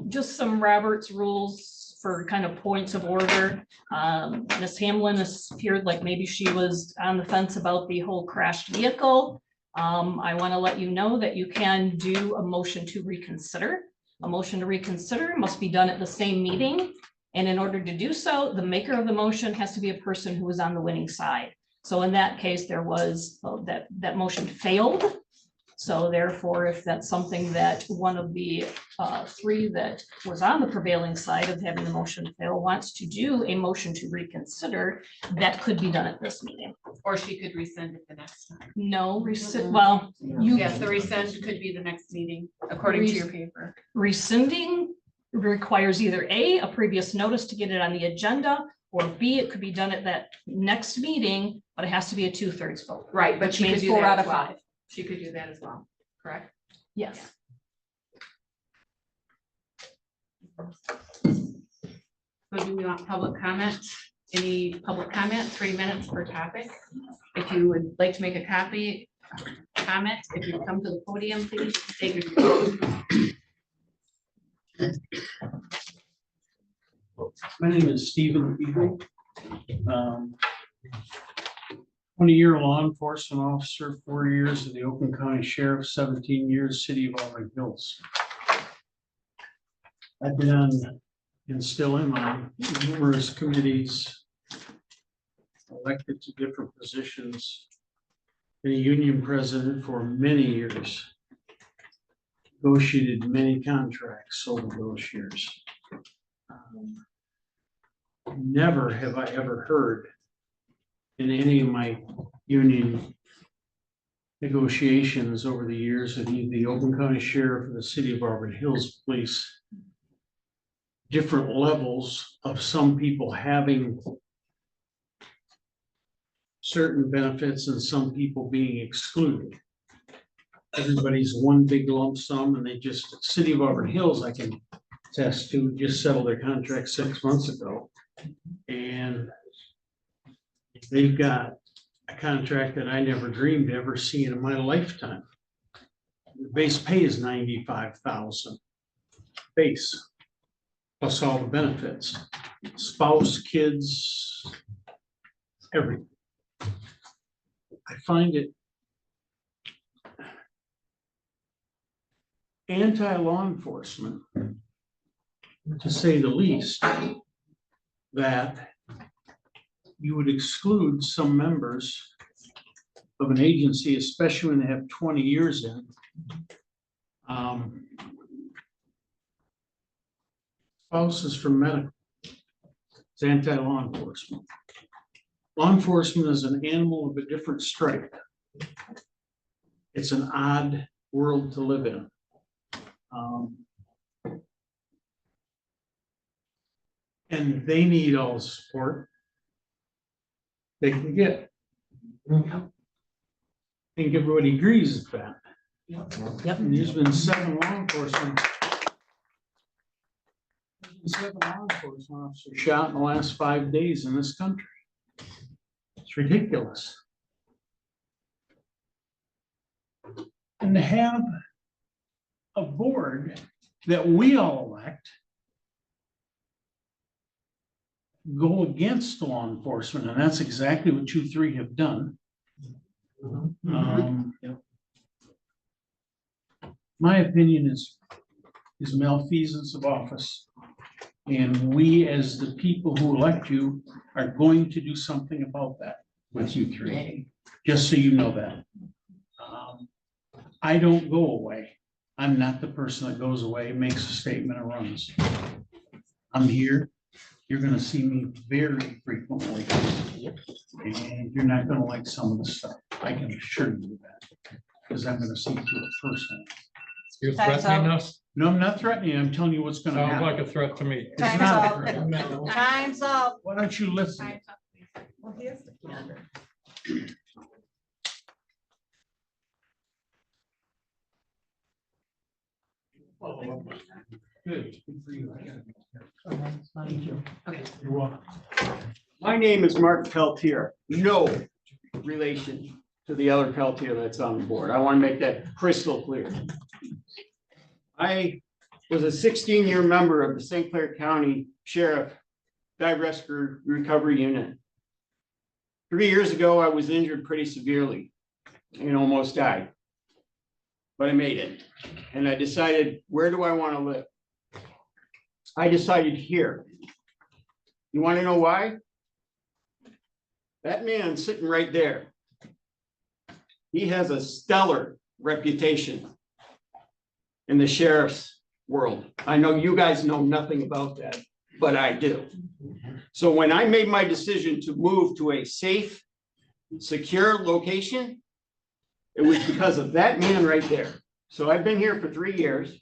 Just some Robert's rules for kind of points of order. Ms. Hamlin has appeared like maybe she was on the fence about the whole crashed vehicle. I want to let you know that you can do a motion to reconsider. A motion to reconsider must be done at the same meeting. And in order to do so, the maker of the motion has to be a person who is on the winning side. So in that case, there was, that motion failed. So therefore, if that's something that one of the three that was on the prevailing side of having the motion fail wants to do a motion to reconsider, that could be done at this meeting. Or she could rescind it the next time. No, rescind, well, you. Yes, the rescind could be the next meeting, according to your paper. Rescinding requires either A, a previous notice to get it on the agenda, or B, it could be done at that next meeting, but it has to be a 2/3 vote. Right, but Which she could means do 4 that out as of well. 5. She could do that as well, correct? Yes. So do we want public comment? Any public comment, 3 minutes per topic? If you would like to make a comment, if you come to the podium, please take your. My name is Stephen Eagle. 20-year law enforcement officer, 4 years of the Oakland County Sheriff, 17 years, City of Auburn Hills. I've been on and still am on numerous committees, elected to different positions, been a union president for many years, negotiated many contracts over those years. Never have I ever heard in any of my union negotiations over the years of either the Oakland County Sheriff or the City of Auburn Hills Police, different levels of some people having certain benefits and some people being excluded. Everybody's one big lump sum, and they just, City of Auburn Hills, I can attest to, just settled their contract 6 months ago. And they've got a contract that I never dreamed of ever seeing in my lifetime. The base pay is $95,000 base, plus all the benefits, spouse, kids, everything. I find it anti-law enforcement, to say the least, that you would exclude some members of an agency, especially when they have 20 years in. Spouses from medical. It's anti-law enforcement. Law enforcement is an animal of a different stripe. It's an odd world to live in. And they need all the support they can get. I think everybody agrees with that. Yep. And there's been 7 law enforcement. Seven law enforcement officers shot in the last 5 days in this country. It's ridiculous. And to have a board that we all elect go against law enforcement, and that's exactly what you 3 have done. My opinion is malfeasance of office. And we, as the people who elect you, are going to do something about that with you 3, just so you know that. I don't go away. I'm not the person that goes away, makes a statement and runs. I'm here. You're gonna see me very frequently. And you're not gonna like some of the stuff. I can assure you that, because I'm gonna see through it personally. You're threatening us? No, I'm not threatening you. I'm telling you what's gonna Sounds happen. like a threat to me. It's not a threat. Time's up. Why don't you listen? Well, here's the calendar. Good. Good for you. Okay. You're welcome. My name is Mark Peltier, no relation to the other Peltier that's on the board. I want to make that crystal clear. I was a 16-year member of the St. Clair County Sheriff Dive Rescue Recovery Unit. 3 years ago, I was injured pretty severely and almost died. But I made it. And I decided, where do I want to live? I decided here. You want to know why? That man sitting right there. He has a stellar reputation in the sheriff's world. I know you guys know nothing about that, but I do. So when I made my decision to move to a safe, secure location, it was because of that man right there. So I've been here for 3 years,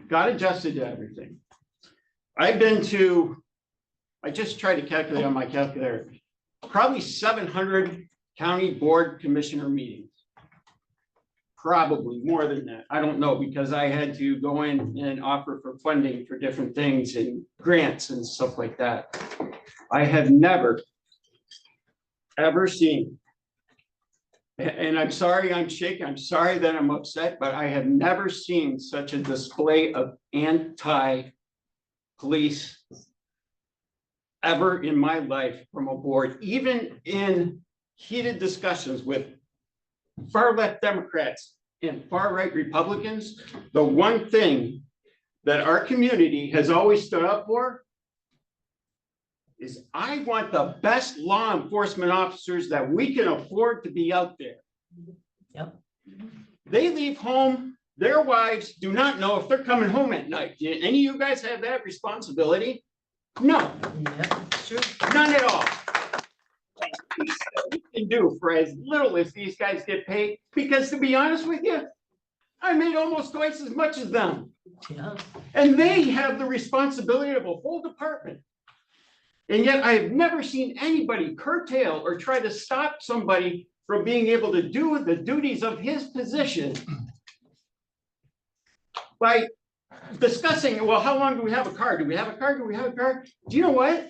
got adjusted to everything. I've been to, I just tried to calculate on my calculator, probably 700 county board commissioner meetings. Probably more than that. I don't know, because I had to go in and offer for funding for different things and grants and stuff like that. I have never, ever seen, and I'm sorry I'm shaking, I'm sorry that I'm upset, but I have never seen such a display of anti-police ever in my life from a board, even in heated discussions with far left Democrats and far right Republicans. The one thing that our community has always stood up for is I want the best law enforcement officers that we can afford to be out there. Yep. They leave home, their wives do not know if they're coming home at night. Do any of you guys have that responsibility? No. None at all. You can do for as little as these guys get paid, because to be honest with you, I made almost twice as much as them. Yeah. And they have the responsibility of a whole department. And yet I have never seen anybody curtail or try to stop somebody from being able to do the duties of his position by discussing, well, how long do we have a car? Do we have a car? Do we have a car? Do you know what?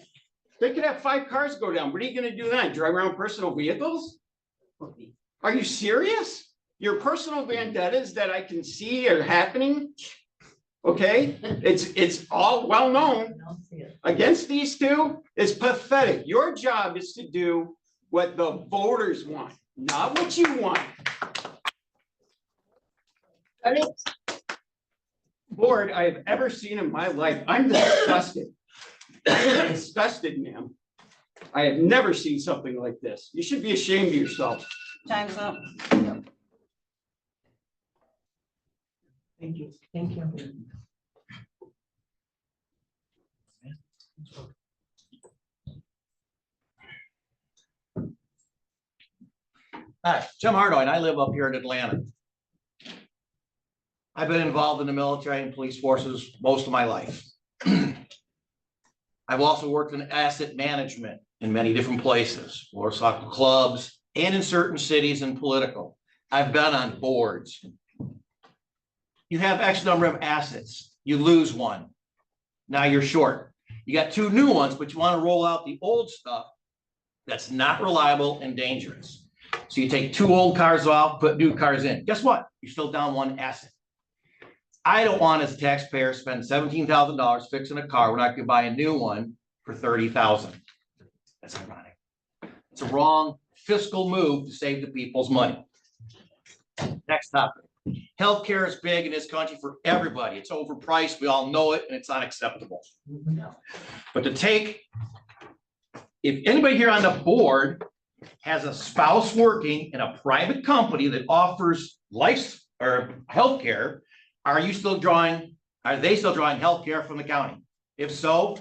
They could have 5 cars go down. What are you going to do then? Drive around personal vehicles? Are you serious? Your personal vendettas that I can see are happening? Okay, it's all well known against these two. It's pathetic. Your job is to do what the voters want, not what you want. Board I have ever seen in my life. I'm disgusted. I'm disgusted, ma'am. I have never seen something like this. You should be ashamed of yourself. Time's up. Thank you. Thank you. Hi, Jim Hardoy, and I live up here in Atlanta. I've been involved in the military and police forces most of my life. I've also worked in asset management in many different places, motorcycle clubs, and in certain cities and political. I've been on boards. You have X number of assets, you lose one. Now you're short. You got 2 new ones, but you want to roll out the old stuff that's not reliable and dangerous. So you take 2 old cars off, put new cars in. Guess what? You're still down 1 asset. I don't want, as a taxpayer, spend $17,000 fixing a car when I could buy a new one for $30,000. That's ironic. It's a wrong fiscal move to save the people's money. Next topic. Healthcare is big in this country for everybody. It's overpriced. We all know it, and it's unacceptable. But to take, if anybody here on the board has a spouse working in a private company that offers life or healthcare, are they still drawing healthcare from the county? If so,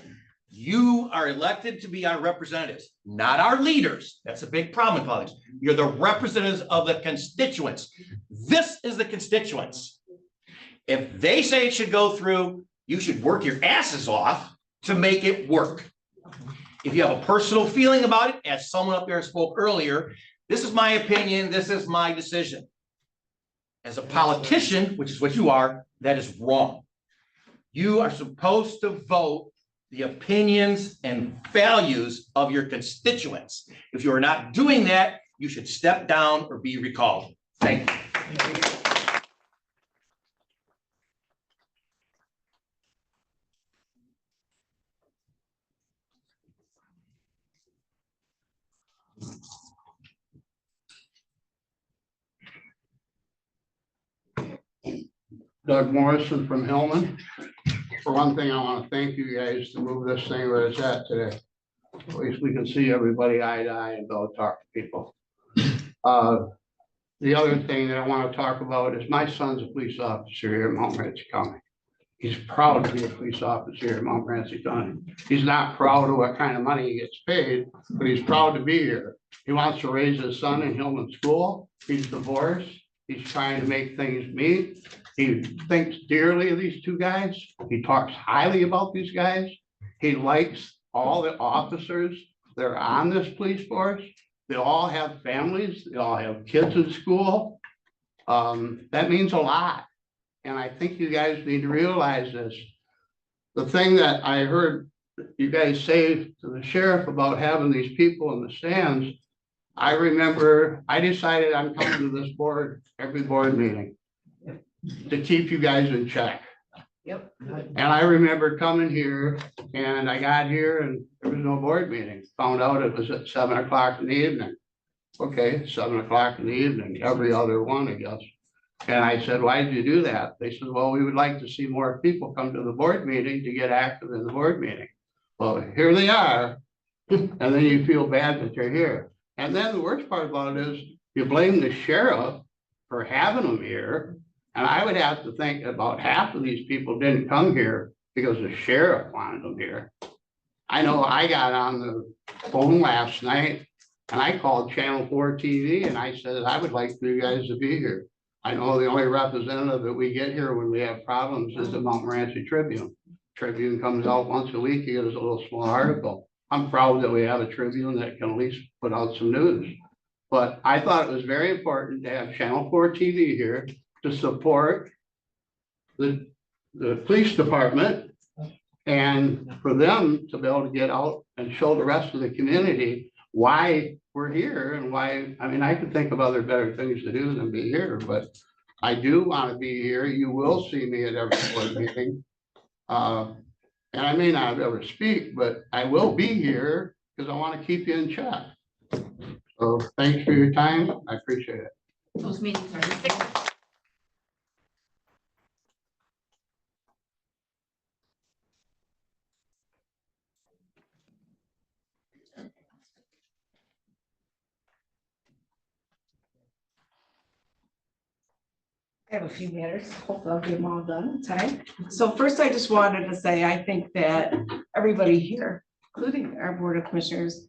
you are elected to be our representatives, not our leaders. That's a big problem in politics. You're the representatives of the constituents. This is the constituents. If they say it should go through, you should work your asses off to make it work. If you have a personal feeling about it, as someone up there spoke earlier, this is my opinion, this is my decision. As a politician, which is what you are, that is wrong. You are supposed to vote the opinions and values of your constituents. If you are not doing that, you should step down or be recalled. Thank you. Doug Morrison from Hillman. For one thing, I want to thank you guys to move this thing where it's at today. At least we can see everybody eye to eye and go talk to people. the other thing that I want to talk about is my son's a police officer here in Montmorency County. He's proud to be a police officer here in Montmorency County. He's not proud of what kind of money he gets paid, but he's proud to be here. He wants to raise his son in Hillman School. He's divorced. He's trying to make things meet. He thinks dearly of these two guys. He talks highly about these guys. He likes all the officers that are on this police force. They all have families. They all have kids in school. That means a lot. And I think you guys need to realize this. The thing that I heard you guys say to the sheriff about having these people in the stands, I remember I decided I'm coming to this board, every board meeting, to keep you guys in check. Yep. And I remember coming here and I got here and there was no board meeting. Found out it was at 7 o'clock in the evening. Okay, 7 o'clock in the evening, every other one, I guess. And I said, why did you do that? They said, well, we would like to see more people come to the board meeting to get active in the board meeting. Well, here they are. And then you feel bad that they're here. And then the worst part about it is you blame the sheriff for having them here. And I would have to think about half of these people didn't come here because the sheriff wanted them here. I know I got on the phone last night and I called Channel 4 TV and I said, I would like for you guys to be here. I know the only representative that we get here when we have problems is the Montmorency Tribune. Tribune comes out once a week, he gives a little small article. I'm proud that we have a Tribune that can at least put out some news. But I thought it was very important to have Channel 4 TV here to support the police department and for them to be able to get out and show the rest of the community why we're here and why, I mean, I could think of other better things to do than be here, but I do want to be here. You will see me at every board meeting. And I may not ever speak, but I will be here because I want to keep you in check. So thanks for your time. I appreciate it. Those meetings are fixed. I have a few matters. Hopefully I'll get them all done in time. So first, I just wanted to say, I think that everybody here, including our Board of Commissioners,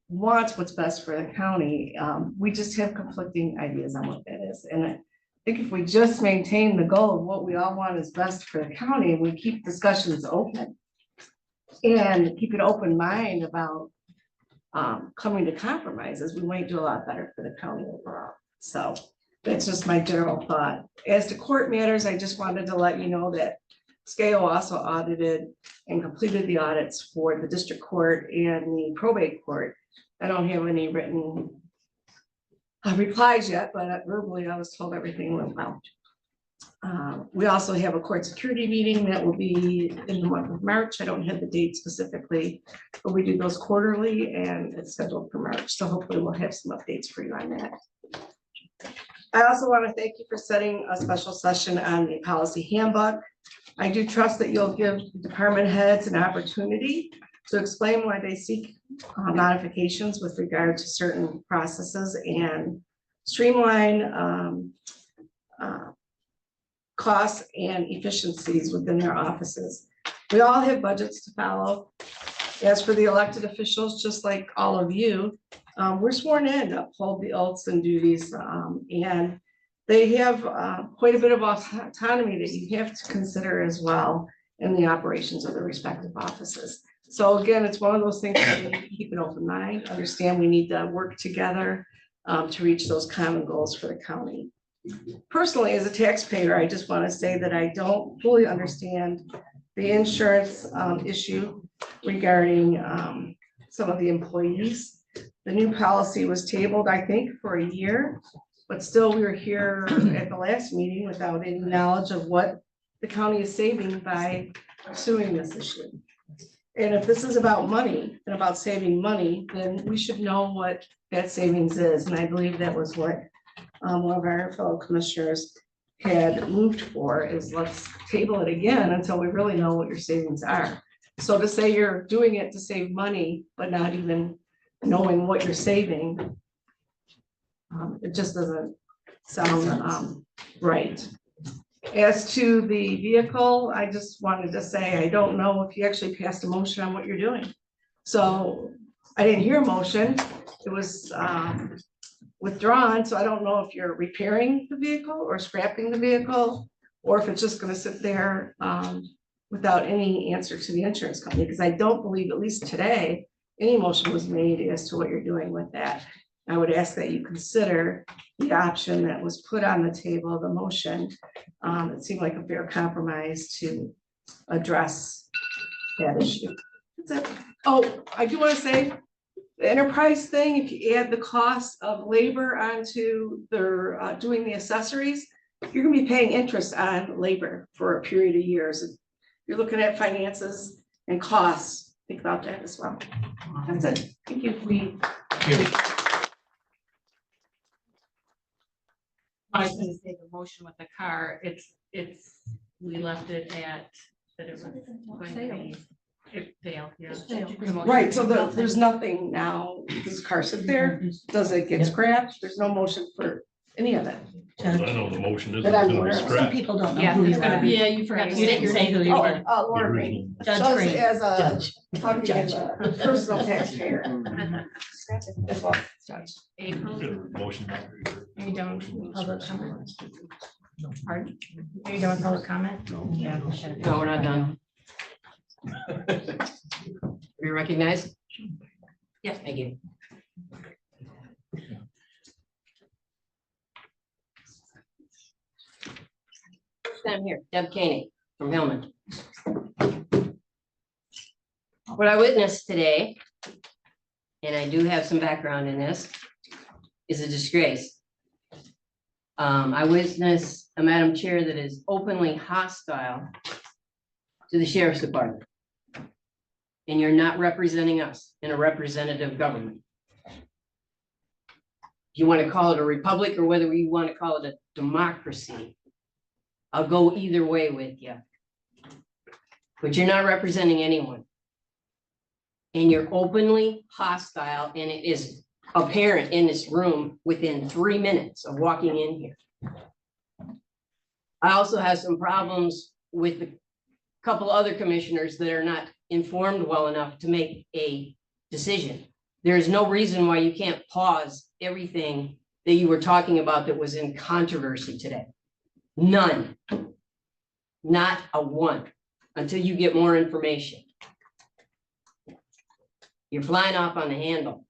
wants what's best for the county. We just have conflicting ideas on what that is. And I think if we just maintain the goal of what we all want is best for the county, and we keep discussions open and keep an open mind about coming to compromises, we might do a lot better for the county overall. So that's just my general thought. As to court matters, I just wanted to let you know that SCAO also audited and completed the audits for the district court and the probate court. I don't have any written replies yet, but verbally I was told everything went well. We also have a court security meeting that will be in the month of March. I don't have the date specifically, but we do those quarterly and it's scheduled for March. So hopefully we'll have some updates for you on that. I also want to thank you for setting a special session on the policy handbook. I do trust that you'll give department heads an opportunity to explain why they seek modifications with regard to certain processes and streamline costs and efficiencies within their offices. We all have budgets to follow. As for the elected officials, just like all of you, we're sworn in to uphold the oaths and duties, and they have quite a bit of autonomy that you have to consider as well in the operations of the respective offices. So again, it's one of those things that we need to keep an open mind, understand we need to work together to reach those common goals for the county. Personally, as a taxpayer, I just want to say that I don't fully understand the insurance issue regarding some of the employees. The new policy was tabled, I think, for a year, but still we were here at the last meeting without any knowledge of what the county is saving by pursuing this issue. And if this is about money and about saving money, then we should know what that savings is. And I believe that was what one of our fellow commissioners had moved for, is let's table it again until we really know what your savings are. So to say you're doing it to save money, but not even knowing what you're saving, it just doesn't sound right. As to the vehicle, I just wanted to say, I don't know if you actually passed a motion on what you're doing. So I didn't hear a motion. It was withdrawn, so I don't know if you're repairing the vehicle or scrapping the vehicle, or if it's just gonna sit there without any answer to the insurance company, because I don't believe, at least today, any motion was made as to what you're doing with that. I would ask that you consider the option that was put on the table, the motion. It seemed like a fair compromise to address that issue. That's it. Oh, I do want to say, the enterprise thing, if you add the cost of labor onto their doing the accessories, you're gonna be paying interest on labor for a period of years. You're looking at finances and costs, think about that as well. That's it. Thank you. I was gonna say the motion with the car, we left it at, that it was going to be, it failed, yeah. The motion Right, so failed. there's nothing now, does the car sit there, does it get scratched, there's no motion for any of it. I know the motion isn't That I'm gonna aware be of. Some scrapped. people don't know Yeah, who it's you gonna are. be. Yeah, you forgot to You didn't say who you were. Laura Green. Just as a, talking as a personal taxpayer. As well, Judge. April, Motion. Are you done with public comment? Pardon? Are you done with public comment? Yeah. No, we're not done. Be recognized? Yes. Thank you. Stand here, Deb Koenig from Hillman. What I witnessed today, and I do have some background in this, is a disgrace. I witnessed a Madam Chair that is openly hostile to the Sheriff's Department. And you're not representing us in a representative government. You want to call it a republic or whether you want to call it a democracy, I'll go either way with you. But you're not representing anyone. And you're openly hostile, and it is apparent in this room within 3 minutes of walking in here. I also have some problems with a couple other commissioners that are not informed well enough to make a decision. There is no reason why you can't pause everything that you were talking about that was in controversy today. None. Not a one, until you get more information. You're flying off on the handle.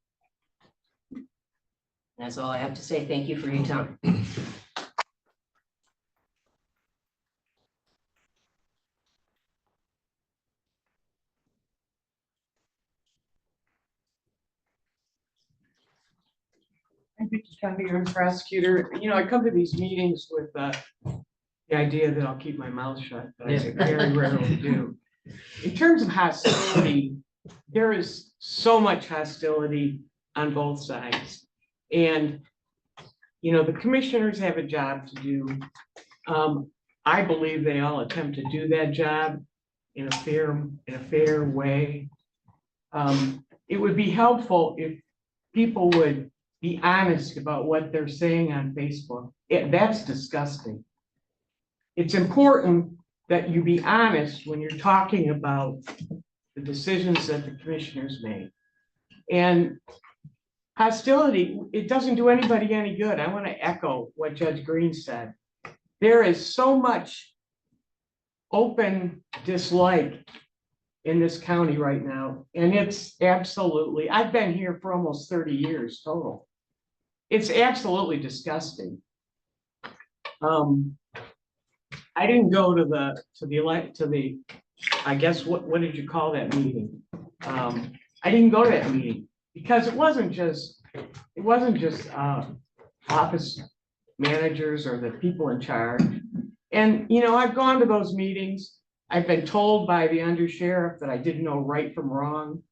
That's all I have to say. Thank you for your time. I think you can be your own prosecutor. You know, I come to these meetings with the idea that I'll keep my mouth shut, but I very rarely do. In terms of hostility, there is so much hostility on both sides. And, you know, the commissioners have a job to do. I believe they all attempt to do that job in a fair way. It would be helpful if people would be honest about what they're saying on Facebook. That's disgusting. It's important that you be honest when you're talking about the decisions that the commissioners made. And hostility, it doesn't do anybody any good. I want to echo what Judge Green said. There is so much open dislike in this county right now. And it's absolutely, I've been here for almost 30 years total. It's absolutely disgusting. I didn't go to the I guess what did you call that meeting? I didn't go to that meeting because it wasn't just office managers or the people in charge. And you know, I've gone to those meetings. I've been told by the undersheriff that I didn't know right from wrong.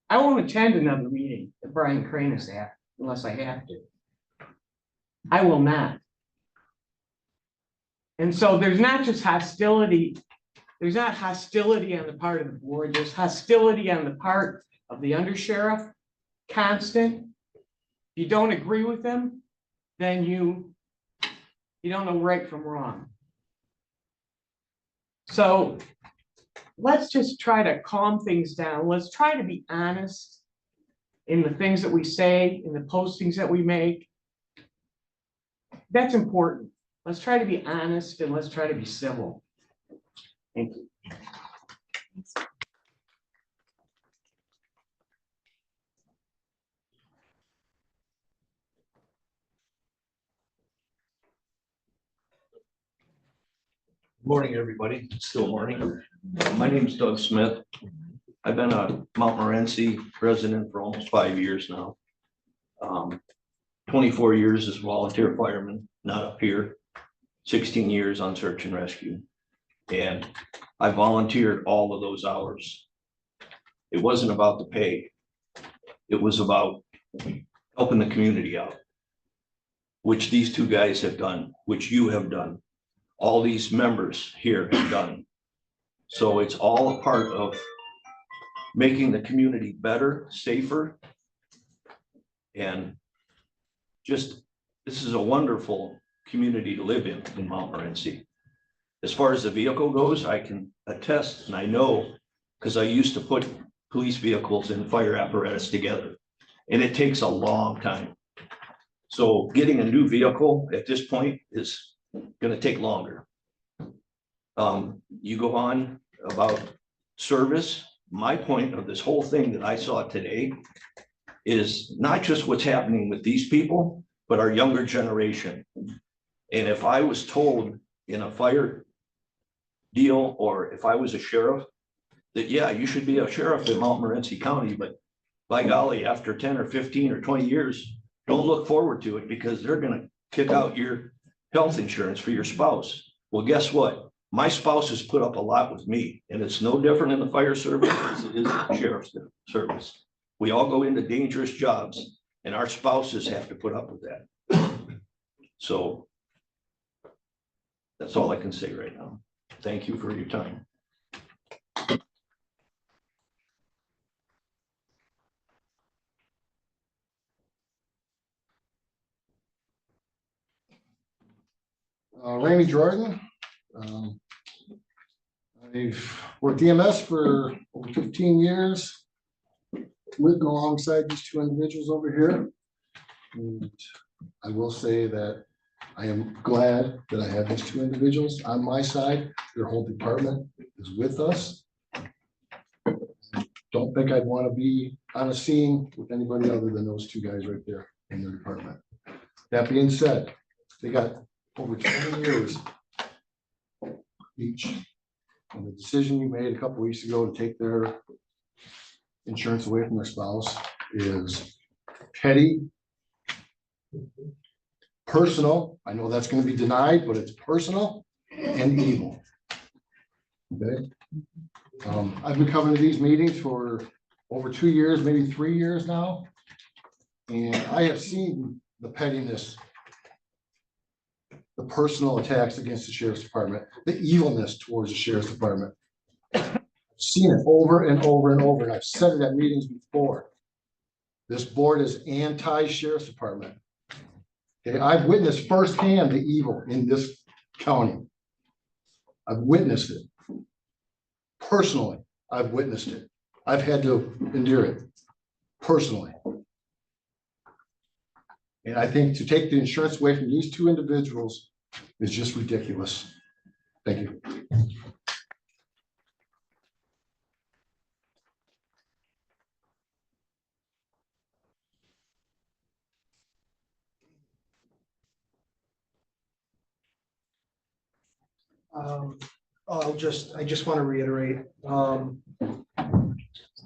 I won't attend another meeting that Brian Crane is at unless I have to. I will not. And so there's not just hostility. There's not hostility on the part of the board. There's hostility on the part of the undersheriff, constant. If you don't agree with them, then you You don't know right from wrong. So let's just try to calm things down. Let's try to be honest in the things that we say, in the postings that we make. That's important. Let's try to be honest and let's try to be civil. Thank you. Morning, everybody. It's still morning. My name is Doug Smith. I've been a Montmorency resident for almost 5 years now. 24 years as volunteer fireman, not up here. 16 years on search and rescue. And I volunteered all of those hours. It wasn't about the pay. It was about helping the community out, which these two guys have done, which you have done. All these members here have done. So it's all a part of making the community better, safer. And just, this is a wonderful community to live in Montmorency. As far as the vehicle goes, I can attest, and I know, because I used to put police vehicles and fire apparatus together, and it takes a long time. So getting a new vehicle at this point is gonna take longer. You go on about service. My point of this whole thing that I saw today is not just what's happening with these people, but our younger generation. And if I was told in a fire deal, or if I was a sheriff, that, yeah, you should be a sheriff in Montmorency County, but by golly, after 10 or 15 or 20 years, don't look forward to it because they're gonna kick out your health insurance for your spouse. Well, guess what? My spouse has put up a lot with me, and it's no different in the fire service as it is in the sheriff's service. We all go into dangerous jobs, and our spouses have to put up with that. So that's all I can say right now. Thank you for your time. Randy Jordan. I've worked EMS for over 15 years, lived alongside these two individuals over here. And I will say that I am glad that I have these two individuals on my side. Their whole department is with us. Don't think I'd want to be on a scene with anybody other than those two guys right there in their department. That being said, they got over 20 years each. And the decision you made a couple weeks ago to take their insurance away from their spouse is petty, personal. I know that's going to be denied, but it's personal and evil. Okay. I've been coming to these meetings for over 2 years, maybe 3 years now. And I have seen the pettiness, the personal attacks against the sheriff's department, the evilness towards the sheriff's department. I've seen it over and over and over, and I've said it at meetings before. This board is anti-sheriff's department. Okay, I've witnessed firsthand the evil in this county. I've witnessed it. Personally, I've witnessed it. I've had to endure it personally. And I think to take the insurance away from these two individuals is just ridiculous. Thank you. I just want to reiterate,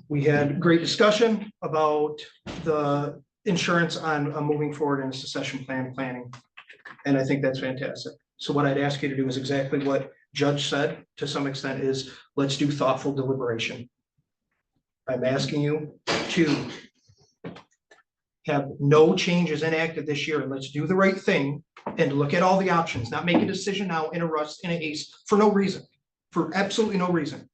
we had great discussion about the insurance on moving forward in succession planning. And I think that's fantastic. So what I'd ask you to do is exactly what Judge said to some extent is let's do thoughtful deliberation. I'm asking you to have no changes enacted this year, and let's do the right thing and look at all the options, not make a decision now in a rush, in a haste, for no reason, for absolutely no reason.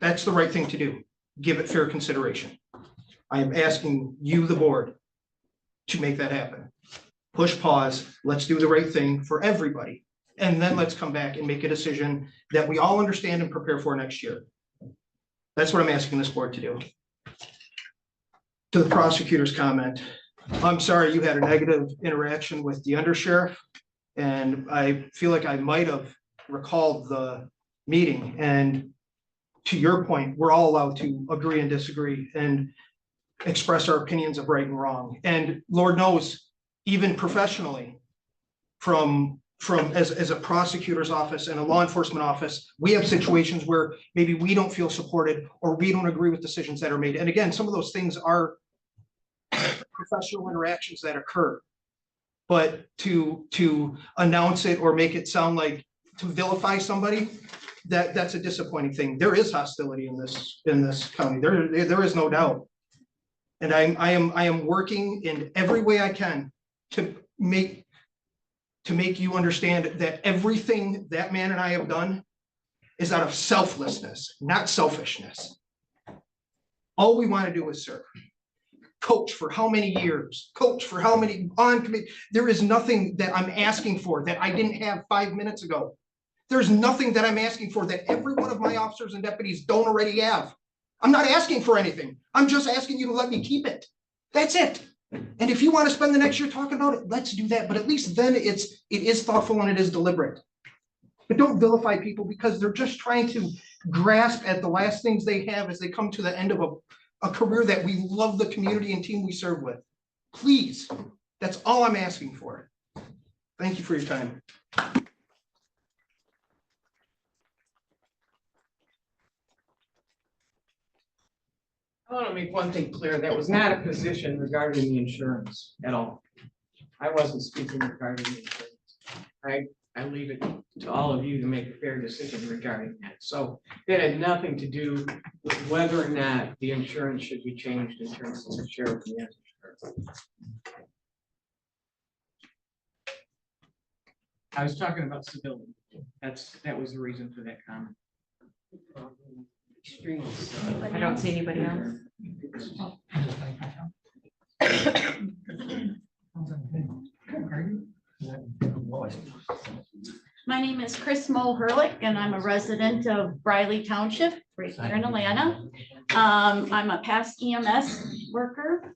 That's the right thing to do. Give it fair consideration. I am asking you, the board, to make that happen. push pause, let's do the right thing for everybody. And then let's come back and make a decision that we all understand and prepare for next year. That's what I'm asking this board to do. To the prosecutor's comment, I'm sorry you had a negative interaction with the undersheriff. And I feel like I might have recalled the meeting. And to your point, we're all allowed to agree and disagree and express our opinions of right and wrong. And Lord knows, even professionally, from as a prosecutor's office and a law enforcement office, we have situations where maybe we don't feel supported or we don't agree with decisions that are made. And again, some of those things are professional interactions that occur. But to announce it or make it sound like to vilify somebody, that's a disappointing thing. There is hostility in this county. There is no doubt. And I am working in every way I can to make you understand that everything that man and I have done is out of selflessness, not selfishness. All we want to do is serve. Coach for how many years? Coach for how many on committee? There is nothing that I'm asking for that I didn't have 5 minutes ago. There's nothing that I'm asking for that every one of my officers and deputies don't already have. I'm not asking for anything. I'm just asking you to let me keep it. That's it. And if you want to spend the next year talking about it, let's do that. But at least then it is thoughtful and it is deliberate. But don't vilify people because they're just trying to grasp at the last things they have as they come to the end of a career that we love the community and team we serve with. Please, that's all I'm asking for. Thank you for your time. I want to make one thing clear, that was not a position regarding the insurance at all. I wasn't speaking regarding the insurance. I leave it to all of you to make a fair decision regarding that. So that had nothing to do with whether or not the insurance should be changed in terms of the sheriff and the undersheriff. I was talking about civility. That was the reason for that comment. I don't see anybody else. My name is Chris Mulherlick, and I'm a resident of Briley Township, right here in Atlanta. I'm a past EMS worker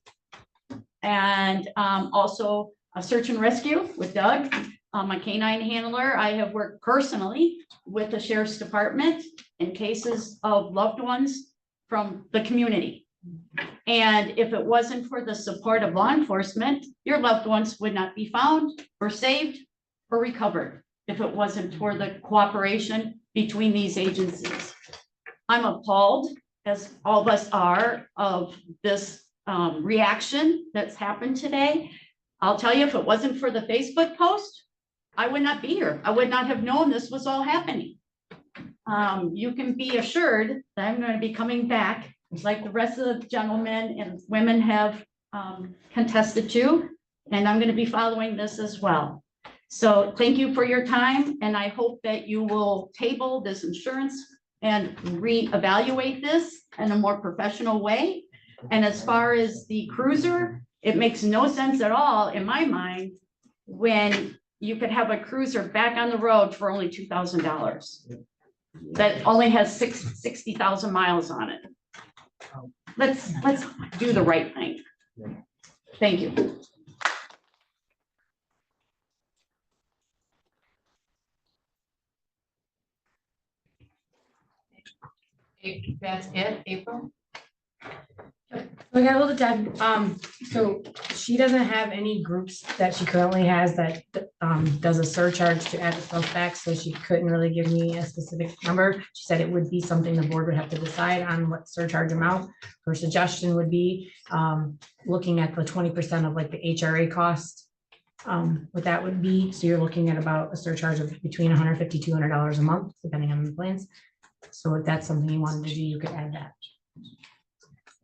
and also a search and rescue with Doug. I'm a canine handler. I have worked personally with the sheriff's department in cases of loved ones from the community. And if it wasn't for the support of law enforcement, your loved ones would not be found or saved or recovered if it wasn't for the cooperation between these agencies. I'm appalled, as all of us are, of this reaction that's happened today. I'll tell you, if it wasn't for the Facebook post, I would not be here. I would not have known this was all happening. You can be assured that I'm going to be coming back, like the rest of the gentlemen and women have contested to, and I'm going to be following this as well. So thank you for your time, and I hope that you will table this insurance and reevaluate this in a more professional way. And as far as the cruiser, it makes no sense at all in my mind when you could have a cruiser back on the road for only $2,000 that only has 60,000 miles on it. Let's do the right thing. Thank you. That's it, April? We got a little Deb, so she doesn't have any groups that she currently has that does a surcharge to add stuff back, so she couldn't really give me a specific number. She said it would be something the board would have to decide on what surcharge amount. Her suggestion would be looking at the 20% of like the HRA cost. What that would be, so you're looking at about a surcharge of between $150 to $200 a month, depending on the plans. So if that's something you wanted to do, you could add that.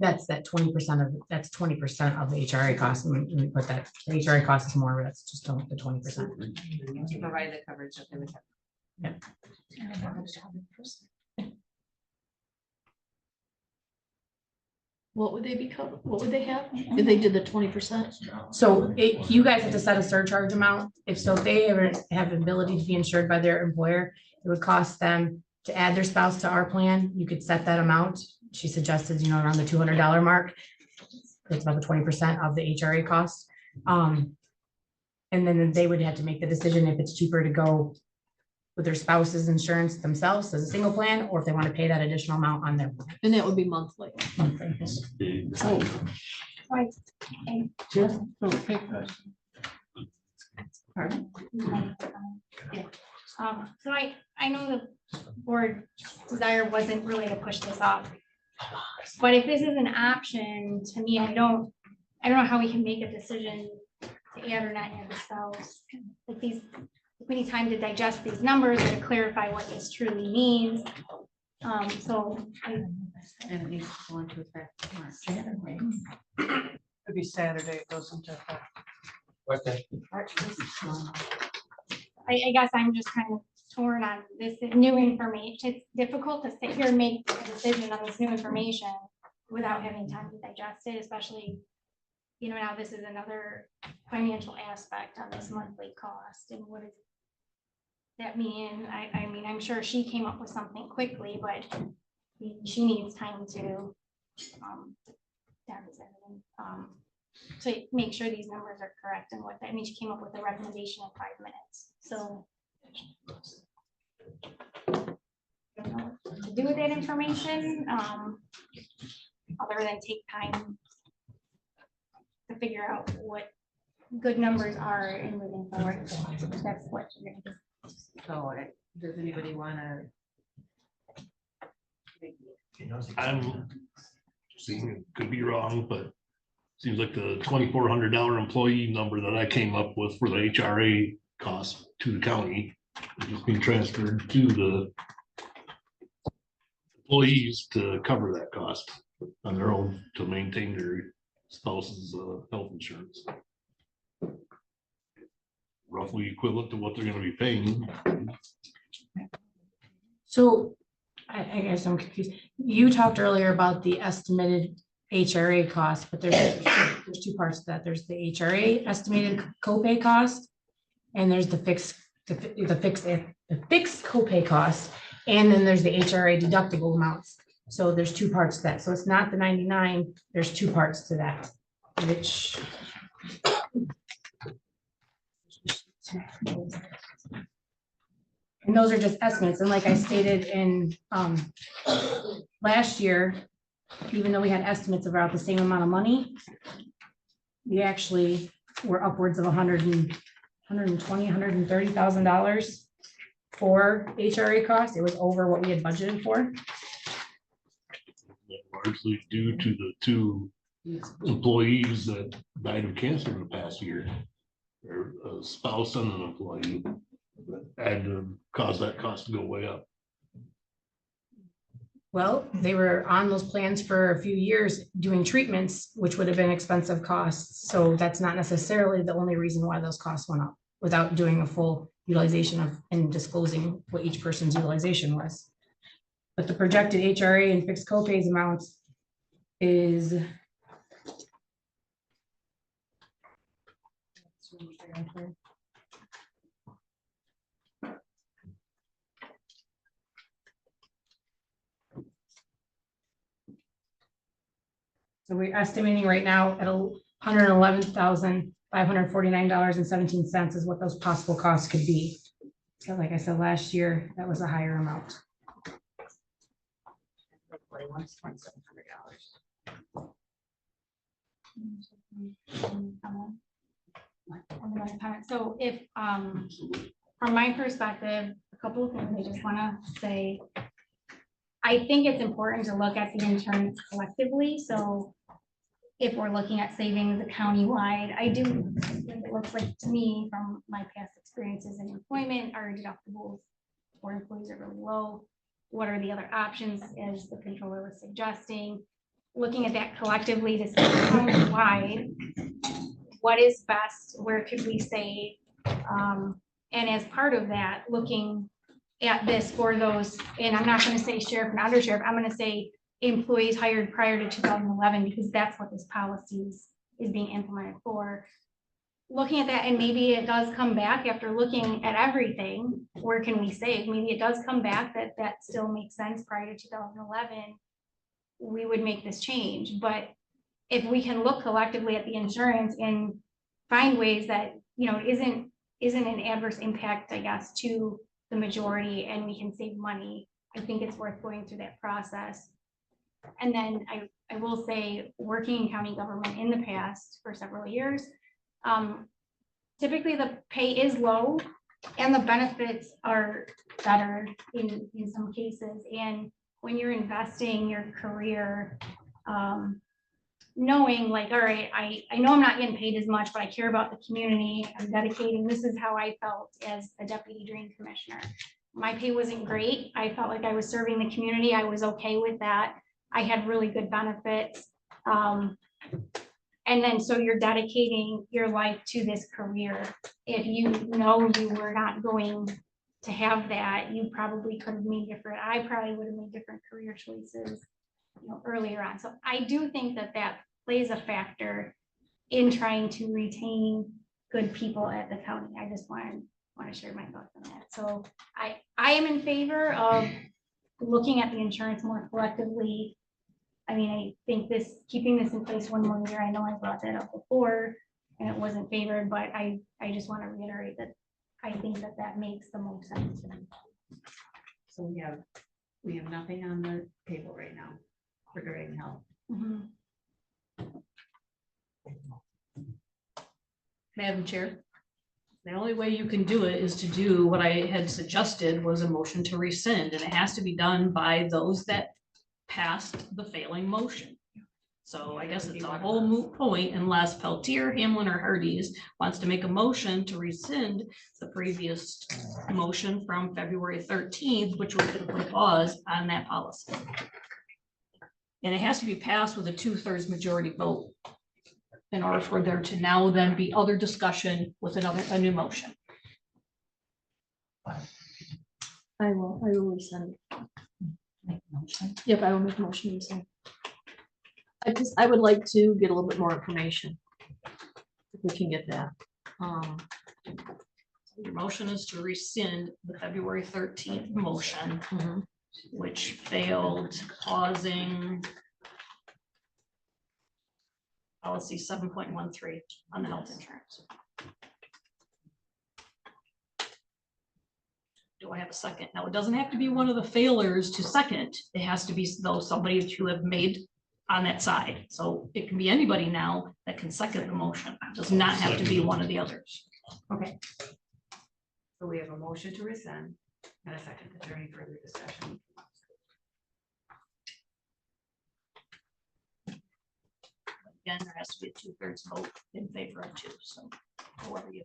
That's that 20% of, that's 20% of the HRA cost. And we put that, the HRA cost is more, but that's just the 20%. To provide the coverage that they would have. Yeah. What would they be covered? What would they have if they did the 20%? So you guys have to set a surcharge amount. If they ever have the ability to be insured by their employer, it would cost them to add their spouse to our plan. You could set that amount. She suggested, around the $200 mark. It's about the 20% of the HRA cost. And then they would have to make the decision if it's cheaper to go with their spouse's insurance themselves as a single plan, or if they want to pay that additional amount on their plan. And that would be monthly. So I, I know the board desire wasn't really to push this off. But if this is an option, to me, I don't know how we can make a decision to add or not add the spouse. Like we need time to digest these numbers and to clarify what this truly means. And it needs to go into effect March. It'd be Saturday, it goes into effect. Okay. I guess I'm just kind of torn on this new information. It's difficult to sit here and make a decision on this new information without having time to digest it, especially, now this is another financial aspect on this monthly cost. And what does that mean? I mean, I'm sure she came up with something quickly, but she needs time to to make sure these numbers are correct and what that means. She came up with a recommendation in 5 minutes. So I don't know what to do with that information, other than take time to figure out what good numbers are and moving forward. That's what you're gonna do. So does anybody want to? I'm seeing, it could be wrong, but seems like the $2,400 employee number that I came up with for the HRA cost to the county is just being transferred to the employees to cover that cost on their own to maintain their spouse's health insurance. Roughly equivalent to what they're going to be paying. So I guess I'm confused. You talked earlier about the estimated HRA cost, but there's two parts to that. There's the HRA estimated copay cost, and there's the fixed copay cost, and then there's the HRA deductible amounts. So there's two parts to that. So it's not the 99. There's two parts to that, which. And those are just estimates. And like I stated in last year, even though we had estimates of about the same amount of money, we actually were upwards of $120,000, $130,000 for HRA costs. It was over what we had budgeted for. Largely due to the two employees that died of cancer in the past year. Or a spouse and an employee had to cause that cost to go way up. Well, they were on those plans for a few years doing treatments, which would have been expensive costs. So that's not necessarily the only reason why those costs went up without doing a full utilization of and disclosing what each person's utilization was. But the projected HRA and fixed copays amounts is so we're estimating right now at $111,549.17 is what those possible costs could be. So like I said, last year, that was a higher amount. So if, from my perspective, a couple of things I just want to say. I think it's important to look at the insurance collectively. So if we're looking at savings countywide, I do think it looks like to me from my past experiences in employment, our deductibles for employees are really low. What are the other options, as the controller was suggesting? Looking at that collectively to see countywide, what is best, where could we save? And as part of that, looking at this for those, and I'm not going to say sheriff and undersheriff, I'm going to say employees hired prior to 2011, because that's what this policy is being implemented for. Looking at that, and maybe it does come back after looking at everything, where can we save? Maybe it does come back that still makes sense prior to 2011. We would make this change, but if we can look collectively at the insurance and find ways that, isn't an adverse impact, I guess, to the majority, and we can save money, I think it's worth going through that process. And then I will say, working in county government in the past for several years, typically the pay is low and the benefits are better in some cases. And when you're investing your career, knowing like, all right, I know I'm not getting paid as much, but I care about the community, I'm dedicating. This is how I felt as a deputy drain commissioner. My pay wasn't great. I felt like I was serving the community. I was okay with that. I had really good benefits. And then, so you're dedicating your life to this career. If you know you were not going to have that, you probably could have made different, I probably would have made different career choices, earlier on. So I do think that plays a factor in trying to retain good people at the county. I just want to share my thoughts on that. So I am in favor of looking at the insurance more collectively. I mean, I think keeping this in place one more year, I know I brought that up before and it wasn't favored, but I just want to reiterate that I think that makes the most sense. So we have nothing on the table right now regarding health. Madam Chair, the only way you can do it is to do what I had suggested, was a motion to rescind, and it has to be done by those that passed the failing motion. So I guess it's a whole moot point unless Peltier, Hamlin, or Hardee's wants to make a motion to rescind the previous motion from February 13th, which was going to put a pause on that policy. And it has to be passed with a 2/3 majority vote in order for there to now then be other discussion with a new motion. I will resend. Yep, I will make a motion to rescind. I would like to get a little bit more information. If we can get that. Your motion is to rescind the February 13th motion, which failed, pausing policy 7.13 on the health insurance. Do I have a second? Now, it doesn't have to be one of the failures to second. It has to be somebody who have made on that side. So it can be anybody now that can second the motion. It does not have to be one of the others. Okay. So we have a motion to rescind and a second. Is there any further discussion? Again, there has to be a 2/3 vote in favor of two, so however you.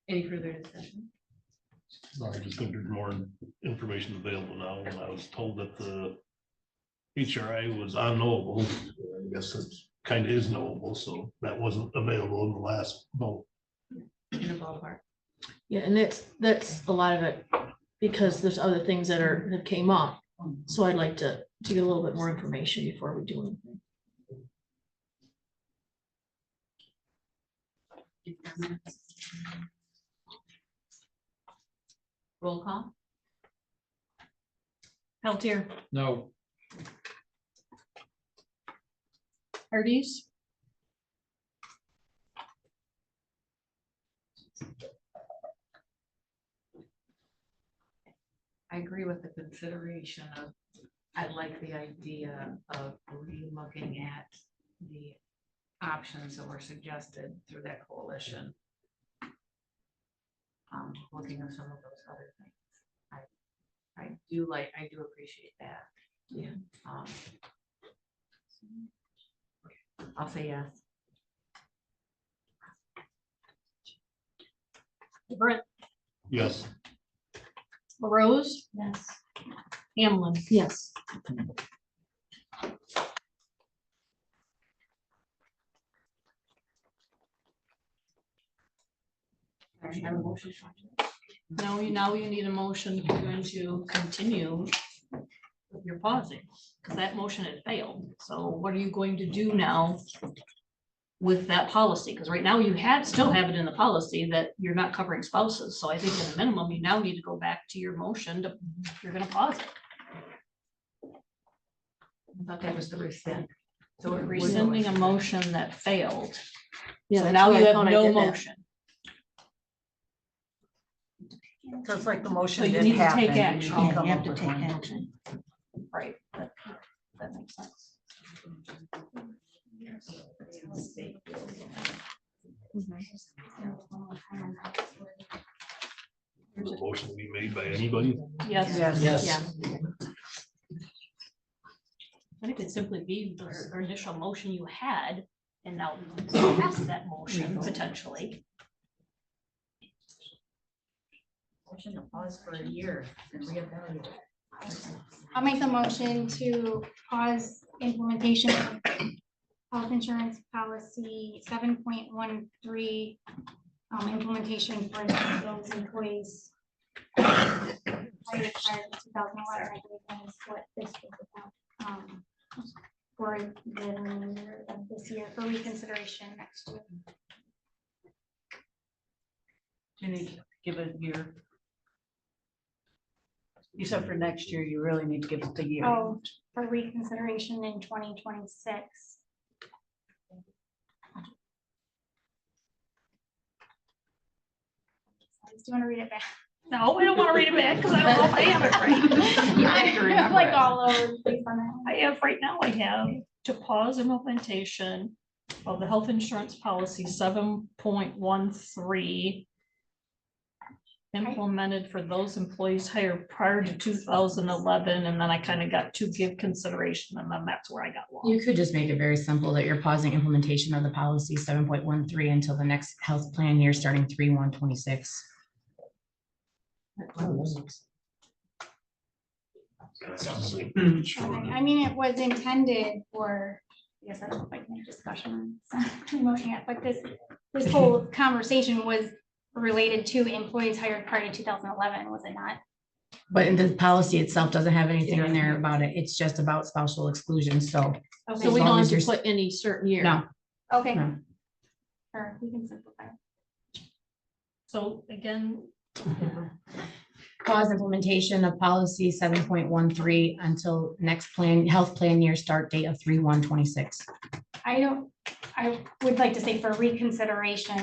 Any further discussion? No, I just think there's more information available now, when I was told that the HRI was unknowable. I guess it's kind of is knowable, so that wasn't available in the last vote. In the ballpark. Yeah, and that's a lot of it, because there's other things that came up. So I'd like to get a little bit more information before we do anything. Roll call. Peltier, No. Hardee's, I agree with the consideration of, I like the idea of re-looking at the options that were suggested through that coalition. Looking at some of those other things. I do appreciate that. Yeah. I'll say yes. Brent, Yes. LaRose, Yes. Hamlin. Yes. I have a motion. No, now you need a motion if you're going to continue with your pausing, because that motion had failed. So what are you going to do now with that policy? Because right now you still have it in the policy that you're not covering spouses. So I think at a minimum, you now need to go back to your motion to, you're gonna pause it. I thought that was the rescind. So we're rescinding a motion that failed. Yeah, So that's now why you I have thought I no did that. motion. So it's like the So motion you didn't need to happen. take you action. can You come have up to with take one. action. Right. That makes sense. There's a motion to be made by anybody. Yes. Yes. Yeah. I think it'd simply be the initial motion you had, and now pass that motion potentially. Motion to pause for a year and reevaluate. I'll make the motion to pause implementation of health insurance policy 7.13, implementation for those employees. Prior to 2011, I believe that is what this was about, for the remainder of this year for reconsideration next year. You need to give it a year. You said for next year, you really need to give it the year. Oh, for reconsideration in 2026. Do you want to read it back? No, we don't want to read it back because I don't know if I have it right. Yeah, I'm like all over the place on that one. I have, right now I have to pause implementation of the health insurance policy 7.13 implemented for those employees hired prior to 2011, and then I kind of got to give consideration, and then that's where I got lost. You could just make it very simple that you're pausing implementation of the policy 7.13 until the next health plan year starting 3/1/26. Okay, I mean, it was intended for, I guess I don't know if I can make discussion on emotion yet, but this whole conversation was related to employees hired prior to 2011, was it not? But in the policy itself doesn't have anything in there about it. It's just about spousal exclusion, so. Okay. So we as long don't as have to you're- put any certain year. No, Okay. no. Sure, we can simplify. So again, Pause implementation of policy 7.13 until next health plan year start date of 3/1/26. I would like to say for reconsideration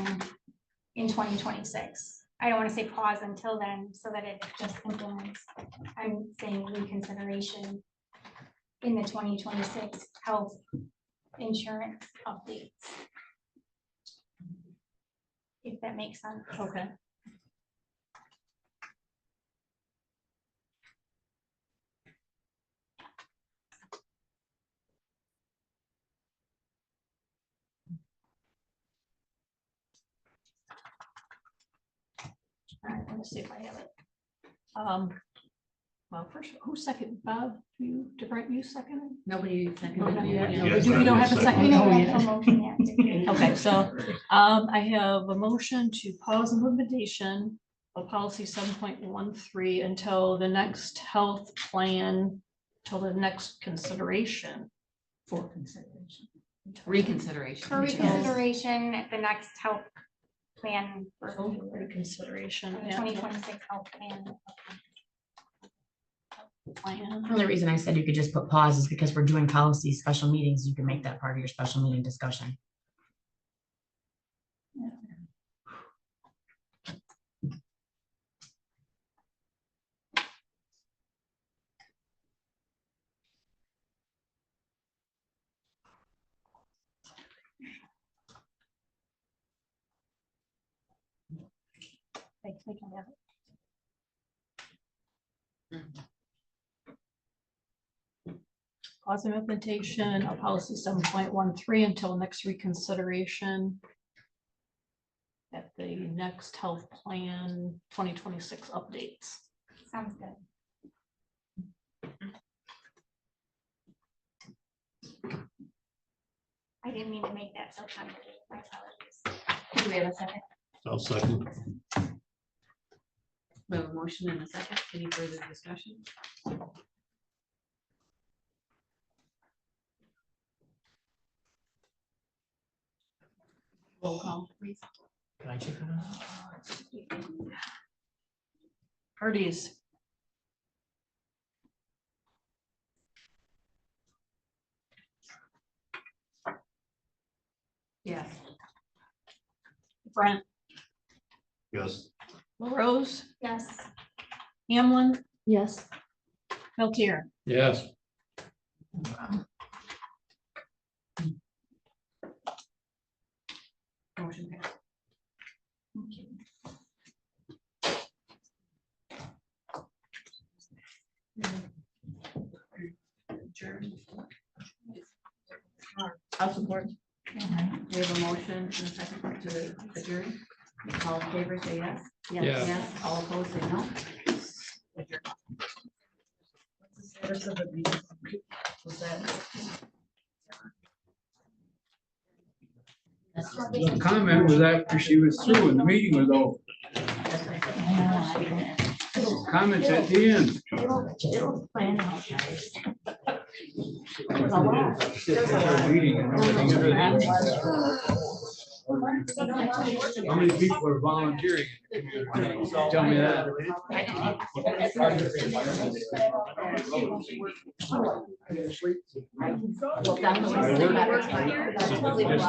in 2026. I don't want to say pause until then, so that it just implements. I'm saying reconsideration in the 2026 health insurance updates. If that makes sense. okay. All right, let me see if I have it. Well, first, who seconded? Bob, you, Brent, you seconded? Nobody Oh, seconded. not yet. Yeah, We don't have a second. We don't Oh, have yeah. a motion yet. Okay, so I have a motion to pause implementation of policy 7.13 until the next health plan, till the next consideration. For consideration. Reconsideration. For reconsideration at the next health plan for Reconsideration. the 2026 health plan. Plan. The only reason I said you could just put pause is because we're doing policy special meetings. You can make that part of your special meeting discussion. I think I have it. Pause implementation of policy 7.13 until next reconsideration at the next health plan 2026 updates. Sounds good. I didn't mean to make that so complicated. My apologies. Do we have a second? I'll second. We have a motion and a second. Any further discussion? Roll call, please. Can I check it out? Hardee's. Yes. Brent, Yes. LaRose, Yes. Hamlin, Yes. Peltier. Yes. Motion passed. I'll support. We have a motion and a second to adjourn. All in favor, say yes. Yes. Yes, all opposed, say no. Adjourn. Status of the meeting. Was that? The comment was after she was through and the meeting was over. Comments at the end. Meeting and nobody How many people are volunteering? Tell me that. Well, definitely.